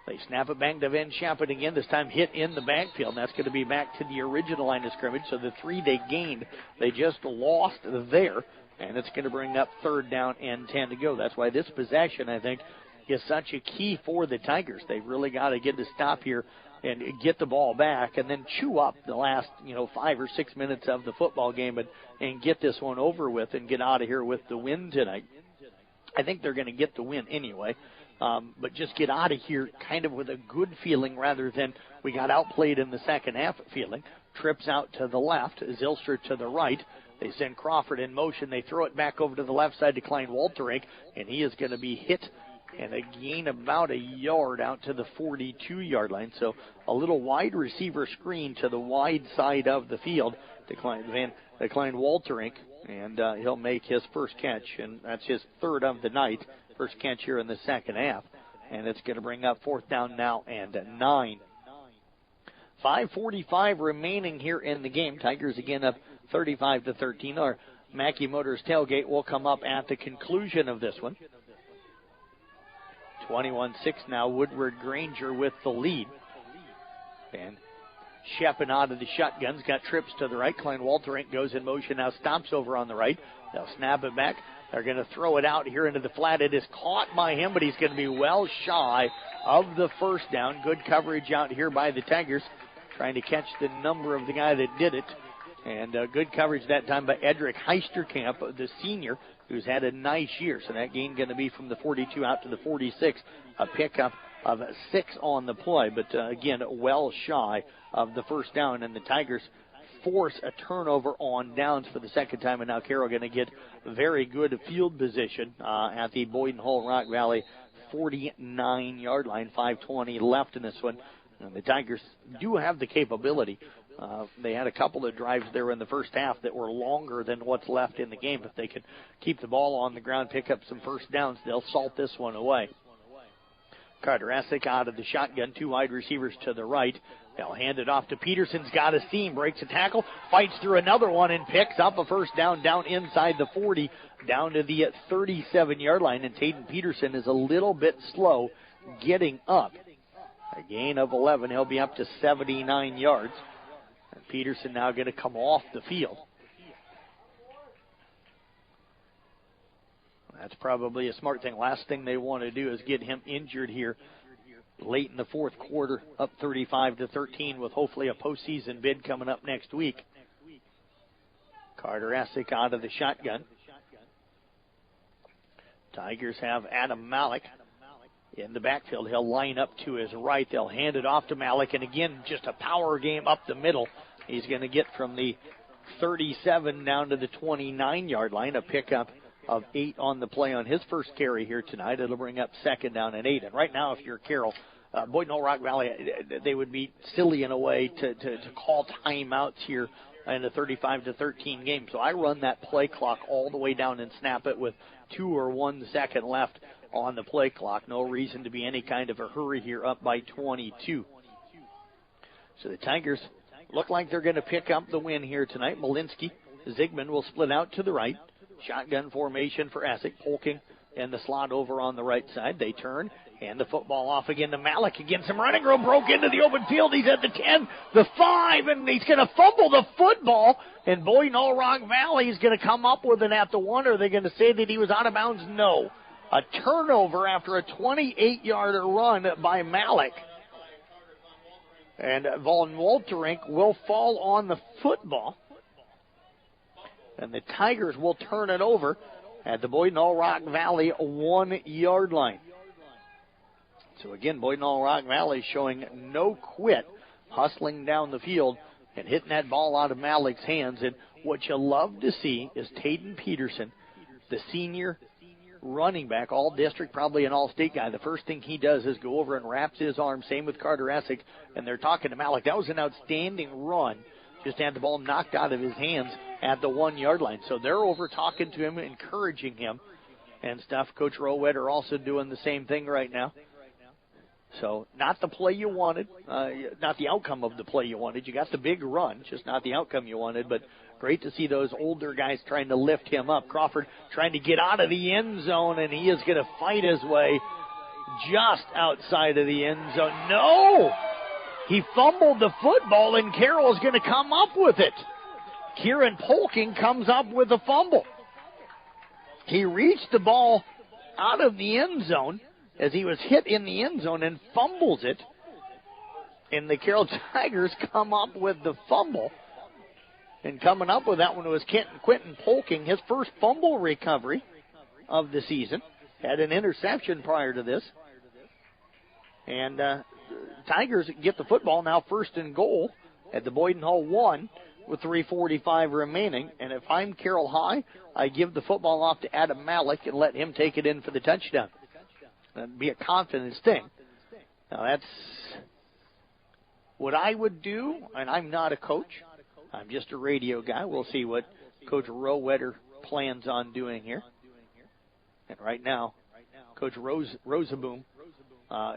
They snap it back to Van Scheppen again, this time hit in the backfield. That's going to be back to the original line of scrimmage. So the 3 they gained, they just lost there. And it's going to bring up third down and 10 to go. That's why this possession, I think, is such a key for the Tigers. They've really got to get to stop here and get the ball back and then chew up the last 5 or 6 minutes of the football game and get this one over with and get out of here with the win tonight. I think they're going to get the win anyway. But just get out of here kind of with a good feeling rather than we got outplayed in the second half feeling. Trips out to the left, Zylstra to the right. They send Crawford in motion. They throw it back over to the left side to Klein Walterink, and he is going to be hit and a gain about a yard out to the 42-yard line. So a little wide receiver screen to the wide side of the field to Klein Walterink, and he'll make his first catch, and that's his third of the night. First catch here in the second half, and it's going to bring up fourth down now and 9. 5:45 remaining here in the game. Tigers again up 35-13. Our Mackey Motors tailgate will come up at the conclusion of this one. 21-6 now. Woodward Granger with the lead. And Scheppen out of the shotguns, got trips to the right. Klein Walterink goes in motion, now stops over on the right. They'll snap it back. They're going to throw it out here into the flat. It is caught by him, but he's going to be well shy of the first down. Good coverage out here by the Tigers, trying to catch the number of the guy that did it. And good coverage that time by Edric Heisterkamp, the senior, who's had a nice year. So that gain going to be from the 42 out to the 46, a pickup of 6 on the play. But again, well shy of the first down, and the Tigers force a turnover on downs for the second time, and now Carroll going to get very good field position at the Boyd Knoll Rock Valley 49-yard line. 5:20 left in this one. And the Tigers do have the capability They had a couple of drives there in the first half that were longer than what's left in the game. If they could keep the ball on the ground, pick up some first downs, they'll salt this one away. Carter Essick out of the shotgun, 2 wide receivers to the right. They'll hand it off to Peterson's got a seam, breaks a tackle, fights through another one, and picks up a first down inside the 40, down to the 37-yard line. And Taden Peterson is a little bit slow getting up. A gain of 11. He'll be up to 79 yards. And Peterson now going to come off the field. That's probably a smart thing. Last thing they want to do is get him injured here late in the fourth quarter, up 35-13 with hopefully a postseason bid coming up next week. Carter Essick out of the shotgun. Tigers have Adam Malik in the backfield. He'll line up to his right. They'll hand it off to Malik, and again, just a power game up the middle. He's going to get from the 37 down to the 29-yard line, a pickup of 8 on the play on his first carry here tonight. It'll bring up 2nd down and 8. And right now, if you're Carroll, Boyd and Rock Valley, they would be silly in a way to call timeouts here in a 35-13 game. So I run that play clock all the way down and snap it with 2 or 1 second left on the play clock. No reason to be any kind of a hurry here, up by 22. So the Tigers look like they're going to pick up the win here tonight. Malinsky, Zigman will split out to the right. Shotgun formation for Essick. Polking in the slot over on the right side. They turn, and the football off again to Malik. Again, some running room, broke into the open field. He's at the 10, the 5, and he's going to fumble the football. And Boyd and Rock Valley is going to come up with it at the 1. Are they going to say that he was out of bounds? No. A turnover after a 28-yarder run by Malik. And Von Wolterink will fall on the football. And the Tigers will turn it over at the Boyd and Rock Valley 1-yard line. So again, Boyd and Rock Valley showing no quit, hustling down the field and hitting that ball out of Malik's hands. And what you love to see is Taden Peterson, the senior running back, all district, probably an all-state guy. The first thing he does is go over and wraps his arm. Same with Carter Essick, and they're talking to Malik. That was an outstanding run. Just had the ball knocked out of his hands at the 1-yard line. So they're over talking to him, encouraging him and stuff. Coach Rowetter also doing the same thing right now. So not the play you wanted, not the outcome of the play you wanted. You got the big run, just not the outcome you wanted. But great to see those older guys trying to lift him up. Crawford trying to get out of the end zone, and he is going to fight his way just outside of the end zone. No! He fumbled the football, and Carroll is going to come up with it. Kieran Polking comes up with a fumble. He reached the ball out of the end zone as he was hit in the end zone and fumbles it. And the Carroll Tigers come up with the fumble. And coming up with that one was Quentin Polking, his first fumble recovery of the season. Had an interception prior to this. And Tigers get the football now, 1st and goal at the Boyden Hall 1 with 3:45 remaining. And if I'm Carroll High, I give the football off to Adam Malik and let him take it in for the touchdown. That'd be a confidence thing. Now, that's what I would do, and I'm not a coach. I'm just a radio guy. We'll see what Coach Rowetter plans on doing here. And right now, Coach Rosaboom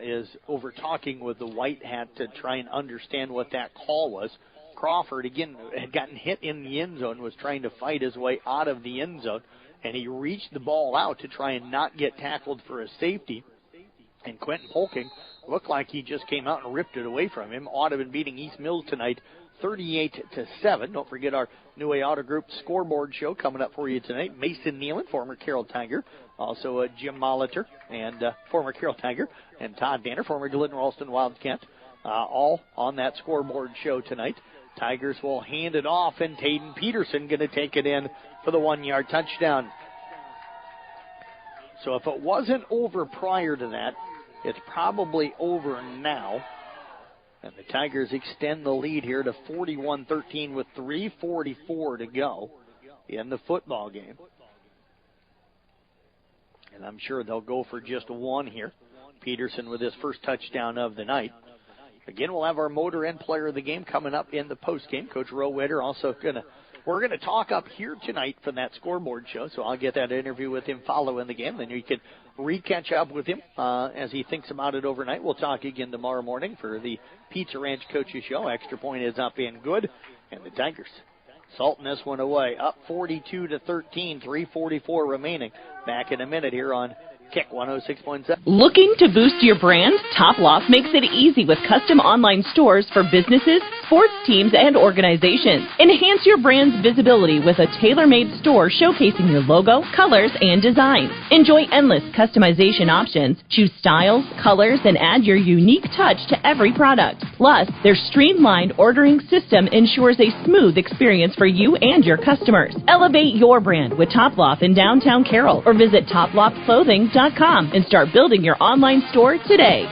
is over talking with the white hat to try and understand what that call was. Crawford, again, had gotten hit in the end zone, was trying to fight his way out of the end zone, and he reached the ball out to try and not get tackled for a safety. And Quentin Polking looked like he just came out and ripped it away from him. Audubon beating East Mills tonight 38-7. Don't forget our New Way Auto Group scoreboard show coming up for you tonight. Mason Nealon, former Carroll Tiger, also Jim Molitor, and former Carroll Tiger, and Todd Danner, former Glidden Ralston Wildcat, all on that scoreboard show tonight. Tigers will hand it off, and Taden Peterson going to take it in for the 1-yard touchdown. So if it wasn't over prior to that, it's probably over now. And the Tigers extend the lead here to 41-13 with 3:44 to go in the football game. And I'm sure they'll go for just one here. Peterson with his first touchdown of the night. Again, we'll have our Motor Inn Player of the Game coming up in the postgame. Coach Rowitter also we're going to talk up here tonight for that scoreboard show, so I'll get that interview with him following the game. Then you can catch up with him as he thinks about it overnight. We'll talk again tomorrow morning for the Pizza Ranch Coaches Show. Extra point is up and good, and the Tigers salting this one away. Up 42-13, 3:44 remaining. Back in a minute here on Kick 106.7. Looking to boost your brand? Top Loft makes it easy with custom online stores for businesses, sports teams, and organizations. Enhance your brand's visibility with a tailor-made store showcasing your logo, colors, and designs. Enjoy endless customization options. Choose styles, colors, and add your unique touch to every product. Plus, their streamlined ordering system ensures a smooth experience for you and your customers. Elevate your brand with Top Loft in downtown Carroll or visit toploftclothing.com and start building your online store today.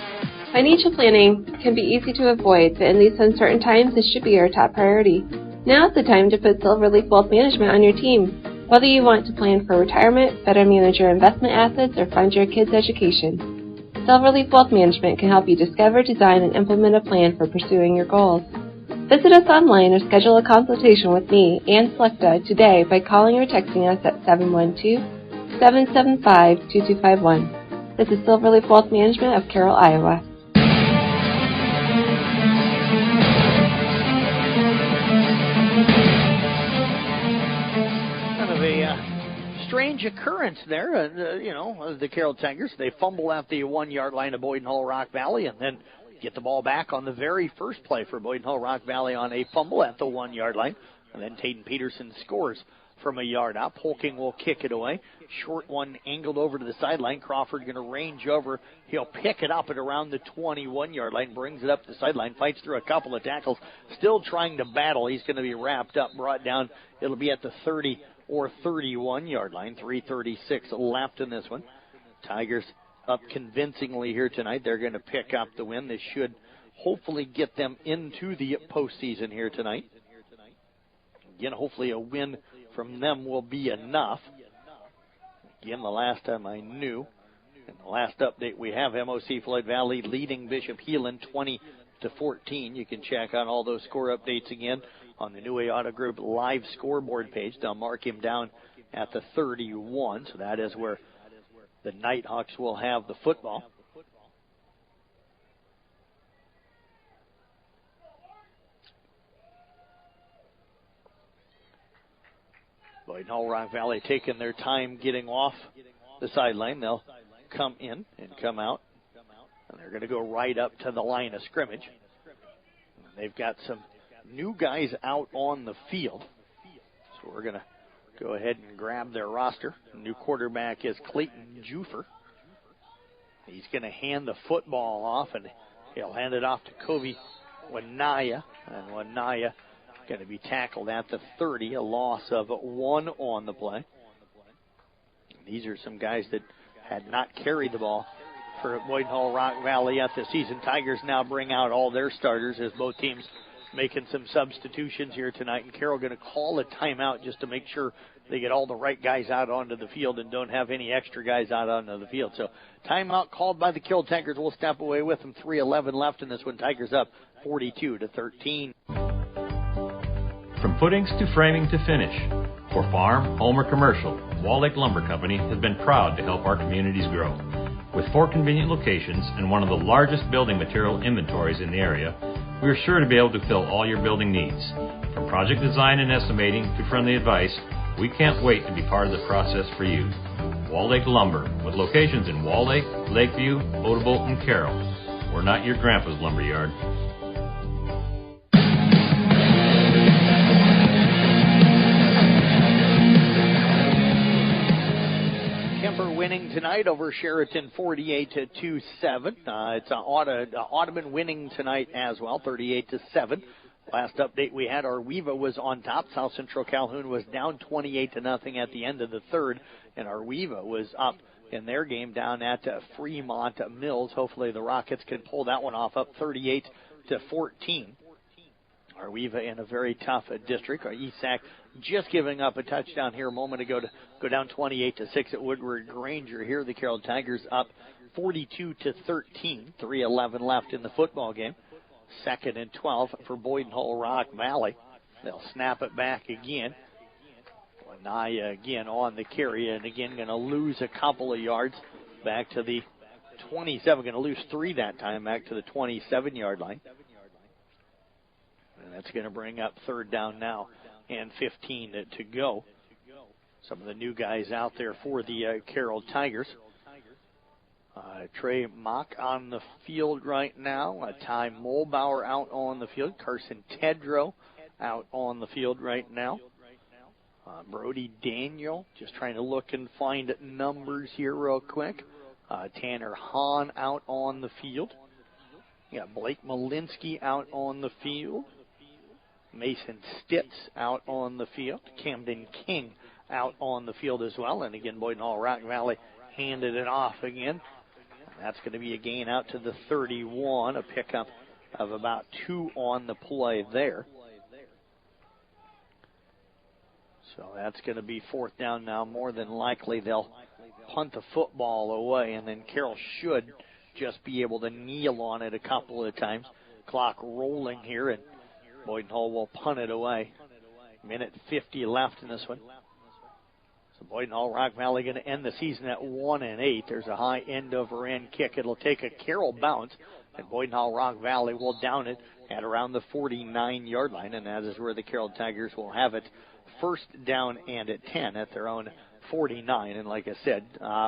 Financial planning can be easy to avoid, but in these uncertain times, it should be your top priority. Now is the time to put Silverleaf Wealth Management on your team. Whether you want to plan for retirement, better manage your investment assets, or fund your kids' education, Silverleaf Wealth Management can help you discover, design, and implement a plan for pursuing your goals. Visit us online or schedule a consultation with me, Ann Slechta, today by calling or texting us at 712-775-2251. This is Silverleaf Wealth Management of Carroll, Iowa. Kind of a strange occurrence there. The Carroll Tigers, they fumble at the 1-yard line of Boyden Hull Rock Valley and then get the ball back on the very first play for Boyden Hull Rock Valley on a fumble at the 1-yard line. And then Tayden Peterson scores from a yard out. Polking will kick it away. Short one angled over to the sideline. Crawford going to range over. He'll pick it up at around the 21-yard line. Brings it up to the sideline. Fights through a couple of tackles. Still trying to battle. He's going to be wrapped up, brought down. It'll be at the 30 or 31-yard line. 3:36 left in this one. Tigers up convincingly here tonight. They're going to pick up the win. This should hopefully get them into the postseason here tonight. Again, hopefully a win from them will be enough. Again, the last time I knew, and the last update we have, MOC Floyd Valley leading Bishop Heelan 20-14. You can check out all those score updates again on the New Way Auto Group live scoreboard page. They'll mark him down at the 31, so that is where the Nighthawks will have the football. Boyden Hull Rock Valley taking their time getting off the sideline. They'll come in and come out, and they're going to go right up to the line of scrimmage. They've got some new guys out on the field, so we're going to go ahead and grab their roster. The new quarterback is Clayton Jufer. He's going to hand the football off, and he'll hand it off to Kobe Wanaya, and Wanaya going to be tackled at the 30, a loss of 1 on the play. These are some guys that had not carried the ball for Boyden Hull Rock Valley at the season. Tigers now bring out all their starters as both teams making some substitutions here tonight. And Carroll going to call a timeout just to make sure they get all the right guys out onto the field and don't have any extra guys out onto the field. So timeout called by the Carroll Tigers. We'll step away with them. 3:11 left in this one. Tigers up 42-13. From footings to framing to finish, for farm, home, or commercial, Wall Lake Lumber Company has been proud to help our communities grow. With 4 convenient locations and one of the largest building material inventories in the area, we are sure to be able to fill all your building needs. From project design and estimating to friendly advice, we can't wait to be part of the process for you. Wall Lake Lumber, with locations in Wall Lake, Lakeview, Odebolt, and Carroll. We're not your grandpa's lumber yard. Winning tonight over Sheraton 48-7. It's Audubon winning tonight as well, 38-7. Last update we had, Arweva was on top. South Central Calhoun was down 28-0 at the end of the third, and Arweva was up in their game down at Fremont Mills. Hopefully the Rockets can pull that one off, up 38-14. Arweva in a very tough district. ESAC just giving up a touchdown here a moment ago to go down 28-6 at Woodward Granger. Here the Carroll Tigers up 42-13. 3:11 left in the football game. 2nd and 12 for Boyden Hull Rock Valley. They'll snap it back again. Anaya again on the carry, and again going to lose a couple of yards back to the 27. Going to lose 3 that time, back to the 27-yard line. And that's going to bring up 3rd down now and 15 to go. Some of the new guys out there for the Carroll Tigers. Trey Mock on the field right now. Ty Mulbauer out on the field. Carson Tedrow out on the field right now. Brody Daniel, just trying to look and find numbers here real quick. Tanner Hahn out on the field. You got Blake Malinsky out on the field. Mason Stitz out on the field. Camden King out on the field as well. And again, Boyden Hull Rock Valley handed it off again. That's going to be a gain out to the 31, a pickup of about 2 on the play there. So that's going to be 4th down now. More than likely they'll punt the football away, and then Carroll should just be able to kneel on it a couple of times. Clock rolling here, and Boyden Hull will punt it away. 1:50 left in this one. So Boyden Hull Rock Valley going to end the season at 1-8. There's a high end-over-end kick. It'll take a Carroll bounce, and Boyden Hull Rock Valley will down it at around the 49-yard line, and that is where the Carroll Tigers will have it. 1st down and at 10 at their own 49. And like I said,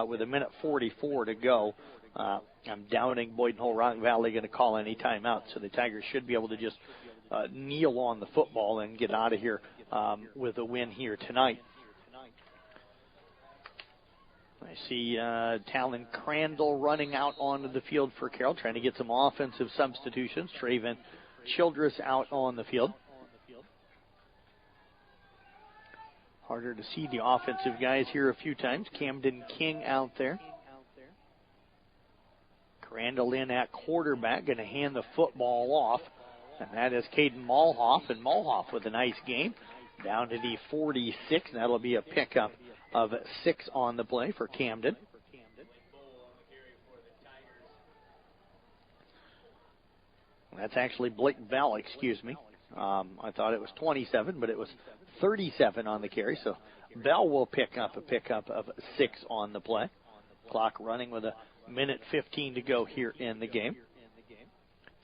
with 1:44 to go, I'm doubting Boyden Hull Rock Valley going to call any timeout. So the Tigers should be able to just kneel on the football and get out of here with a win here tonight. I see Talon Crandall running out onto the field for Carroll, trying to get some offensive substitutions. Traven Childress out on the field. Harder to see the offensive guys here a few times. Camden King out there. Crandall in at quarterback, going to hand the football off. And that is Caden Malhoff. And Malhoff with a nice game. Down to the 46. And that'll be a pickup of 6 on the play for Camden. That's actually Blake Bell, excuse me. I thought it was 27, but it was 37 on the carry. So Bell will pick up a pickup of 6 on the play. Clock running with 1:15 to go here in the game.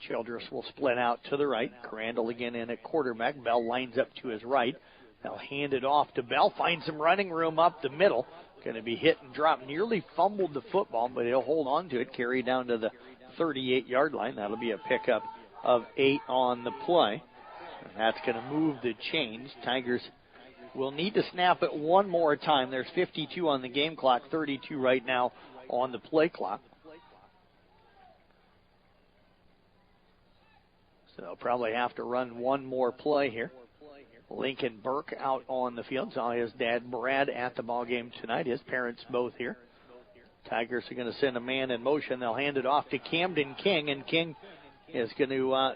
Childress will split out to the right. Crandall again in at quarterback. Bell lines up to his right. They'll hand it off to Bell. Finds some running room up the middle. Going to be hit and dropped. Nearly fumbled the football, but he'll hold on to it. Carry down to the 38-yard line. That'll be a pickup of 8 on the play. And that's going to move the change. Tigers will need to snap it one more time. There's 52 on the game clock, 32 right now on the play clock. So they'll probably have to run one more play here. Lincoln Burke out on the field. Saw his dad Brad at the ball game tonight. His parents both here. Tigers are going to send a man in motion. They'll hand it off to Camden King, and King is going to,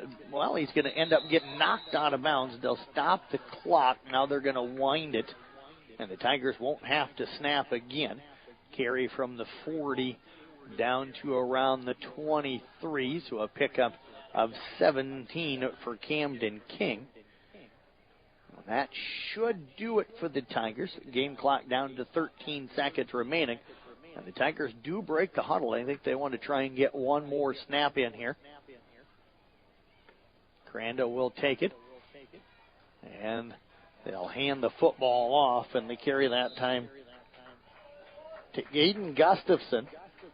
he's going to end up getting knocked out of bounds. They'll stop the clock. Now they're going to wind it, and the Tigers won't have to snap again. Carry from the 40 down to around the 23, so a pickup of 17 for Camden King. That should do it for the Tigers. Game clock down to 13 seconds remaining. And the Tigers do break the huddle. I think they want to try and get one more snap in here. Crandall will take it. And they'll hand the football off, and they carry that time to Aiden Gustafson.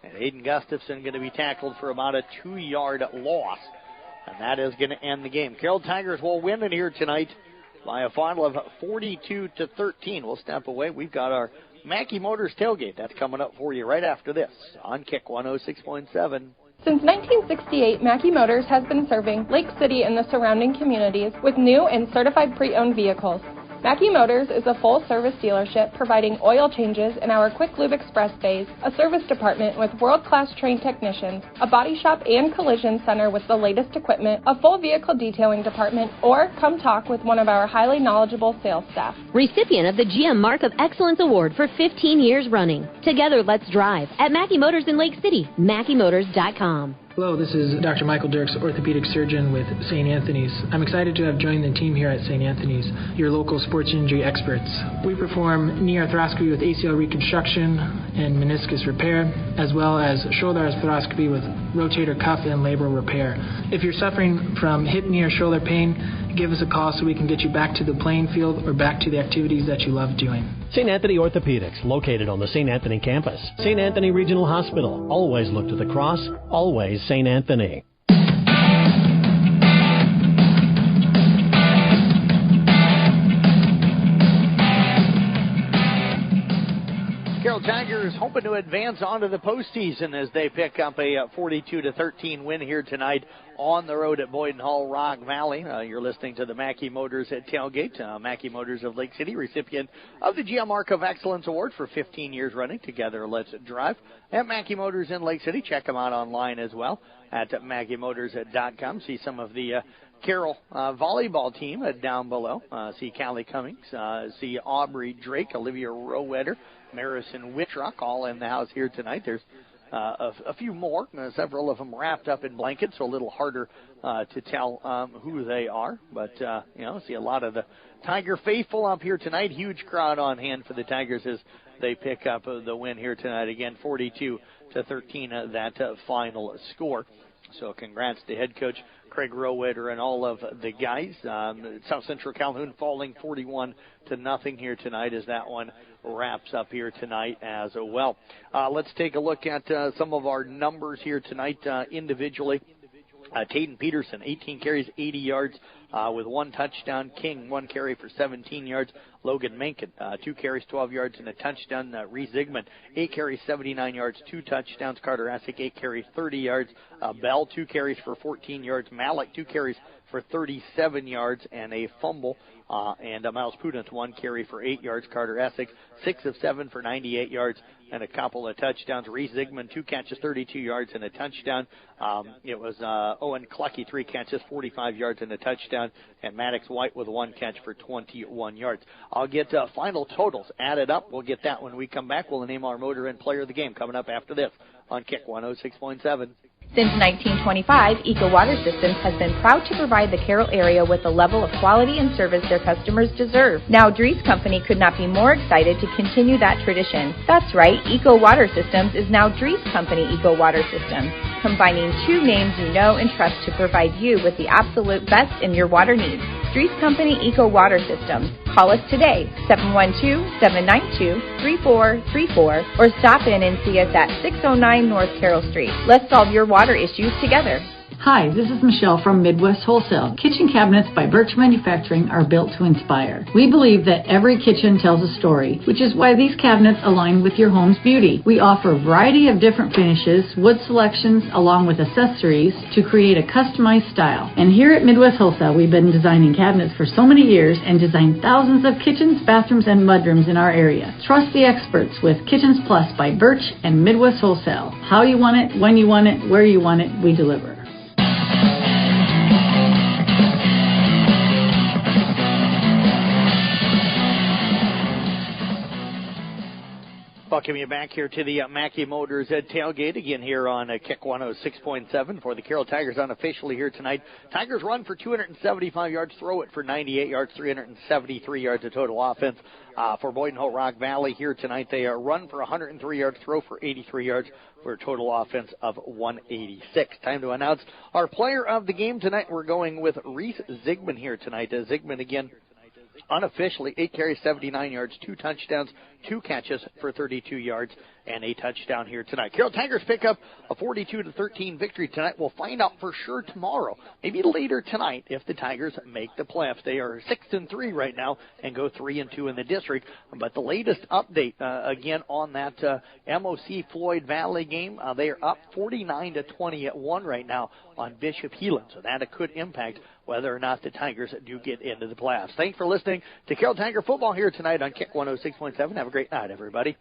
And Aiden Gustafson going to be tackled for about a 2-yard loss. And that is going to end the game. Carroll Tigers will win it here tonight by a final of 42-13. We'll step away. We've got our Mackey Motors tailgate. That's coming up for you right after this on Kick 106.7. Since 1968, Mackey Motors has been serving Lake City and the surrounding communities with new and certified pre-owned vehicles. Mackey Motors is a full-service dealership providing oil changes in our Quick Lube Express bays, a service department with world-class trained technicians, a body shop and collision center with the latest equipment, a full vehicle detailing department, or come talk with one of our highly knowledgeable sales staff. Recipient of the GM Mark of Excellence Award for 15 years running. Together, let's drive at Mackey Motors in Lake City, MackeyMotors.com. Hello, this is Dr. Michael Dirks, orthopedic surgeon with St. Anthony's. I'm excited to have joined the team here at St. Anthony's, your local sports injury experts. We perform knee arthroscopy with ACL reconstruction and meniscus repair, as well as shoulder arthroscopy with rotator cuff and labral repair. If you're suffering from hip, knee, or shoulder pain, give us a call so we can get you back to the playing field or back to the activities that you love doing. St. Anthony Orthopedics, located on the St. Anthony campus. St. Anthony Regional Hospital. Always look to the cross. Always St. Anthony. Carroll Tigers hoping to advance onto the postseason as they pick up a 42-13 win here tonight on the road at Boyden Hall, Rock Valley. You're listening to the Mackey Motors at Tailgate. Mackey Motors of Lake City, recipient of the GM Mark of Excellence Award for 15 years running. Together, let's drive. At Mackey Motors in Lake City. Check them out online as well at MackeyMotors.com. See some of the Carroll volleyball team down below. See Callie Cummings. See Aubrey Drake, Olivia Rowetter, Marison Wittrock, all in the house here tonight. There's a few more, several of them wrapped up in blankets, so a little harder to tell who they are. But, see a lot of the Tiger faithful up here tonight. Huge crowd on hand for the Tigers as they pick up the win here tonight. Again, 42-13, that final score. So congrats to head coach Craig Rowetter and all of the guys. South Central Calhoun falling 41-0 here tonight as that one wraps up here tonight as well. Let's take a look at some of our numbers here tonight individually. Taden Peterson, 18 carries, 80 yards with 1 touchdown. King, 1 carry for 17 yards. Logan Menken, 2 carries, 12 yards and a touchdown. Reese Zigman, 8 carries, 79 yards, 2 touchdowns. Carter Essick, 8 carries, 30 yards. Bell, 2 carries for 14 yards. Malik, 2 carries for 37 yards and a fumble. And Miles Pudent, 1 carry for 8 yards. Carter Essick, 6 of 7 for 98 yards and a couple of touchdowns. Reese Zigman, 2 catches, 32 yards and a touchdown. It was Owen Clucky, 3 catches, 45 yards and a touchdown. And Maddox White with 1 catch for 21 yards. I'll get final totals added up. We'll get that when we come back. We'll name our motor and player of the game coming up after this on Kick 106.7. Since 1925, Eco Water Systems has been proud to provide the Carroll area with the level of quality and service their customers deserve. Now, Dries Company could not be more excited to continue that tradition. That's right, Eco Water Systems is now Dries Company Eco Water Systems, combining 2 names you know and trust to provide you with the absolute best in your water needs. Dries Company Eco Water Systems. Call us today, 712-792-3434, or stop in and see us at 609 North Carroll Street. Let's solve your water issues together. Hi, this is Michelle from Midwest Wholesale. Kitchen cabinets by Birch Manufacturing are built to inspire. We believe that every kitchen tells a story, which is why these cabinets align with your home's beauty. We offer a variety of different finishes, wood selections, along with accessories to create a customized style. And here at Midwest Wholesale, we've been designing cabinets for so many years and designed thousands of kitchens, bathrooms, and mudrooms in our area. Trust the experts with Kitchens Plus by Birch and Midwest Wholesale. How you want it, when you want it, where you want it, we deliver. Welcome you back here to the Mackey Motors tailgate again here on Kick 106.7 for the Carroll Tigers unofficially here tonight. Tigers run for 275 yards, throw it for 98 yards, 373 yards of total offense. For Boyden Hall Rock Valley here tonight, they run for 103 yards, throw for 83 yards for a total offense of 186. Time to announce our player of the game tonight. We're going with Reese Zigman here tonight. Zigman again unofficially, 8 carries, 79 yards, 2 touchdowns, 2 catches for 32 yards, and a touchdown here tonight. Carroll Tigers pick up a 42-13 victory tonight. We'll find out for sure tomorrow, maybe later tonight, if the Tigers make the playoffs. They are 6-3 right now and go 3-2 in the district. But the latest update, again, on that MOC Floyd Valley game, they are up 49-20 at 1 right now on Bishop Heelan. So that could impact whether or not the Tigers do get into the playoffs. Thanks for listening to Carroll Tiger Football here tonight on Kick 106.7. Have a great night, everybody.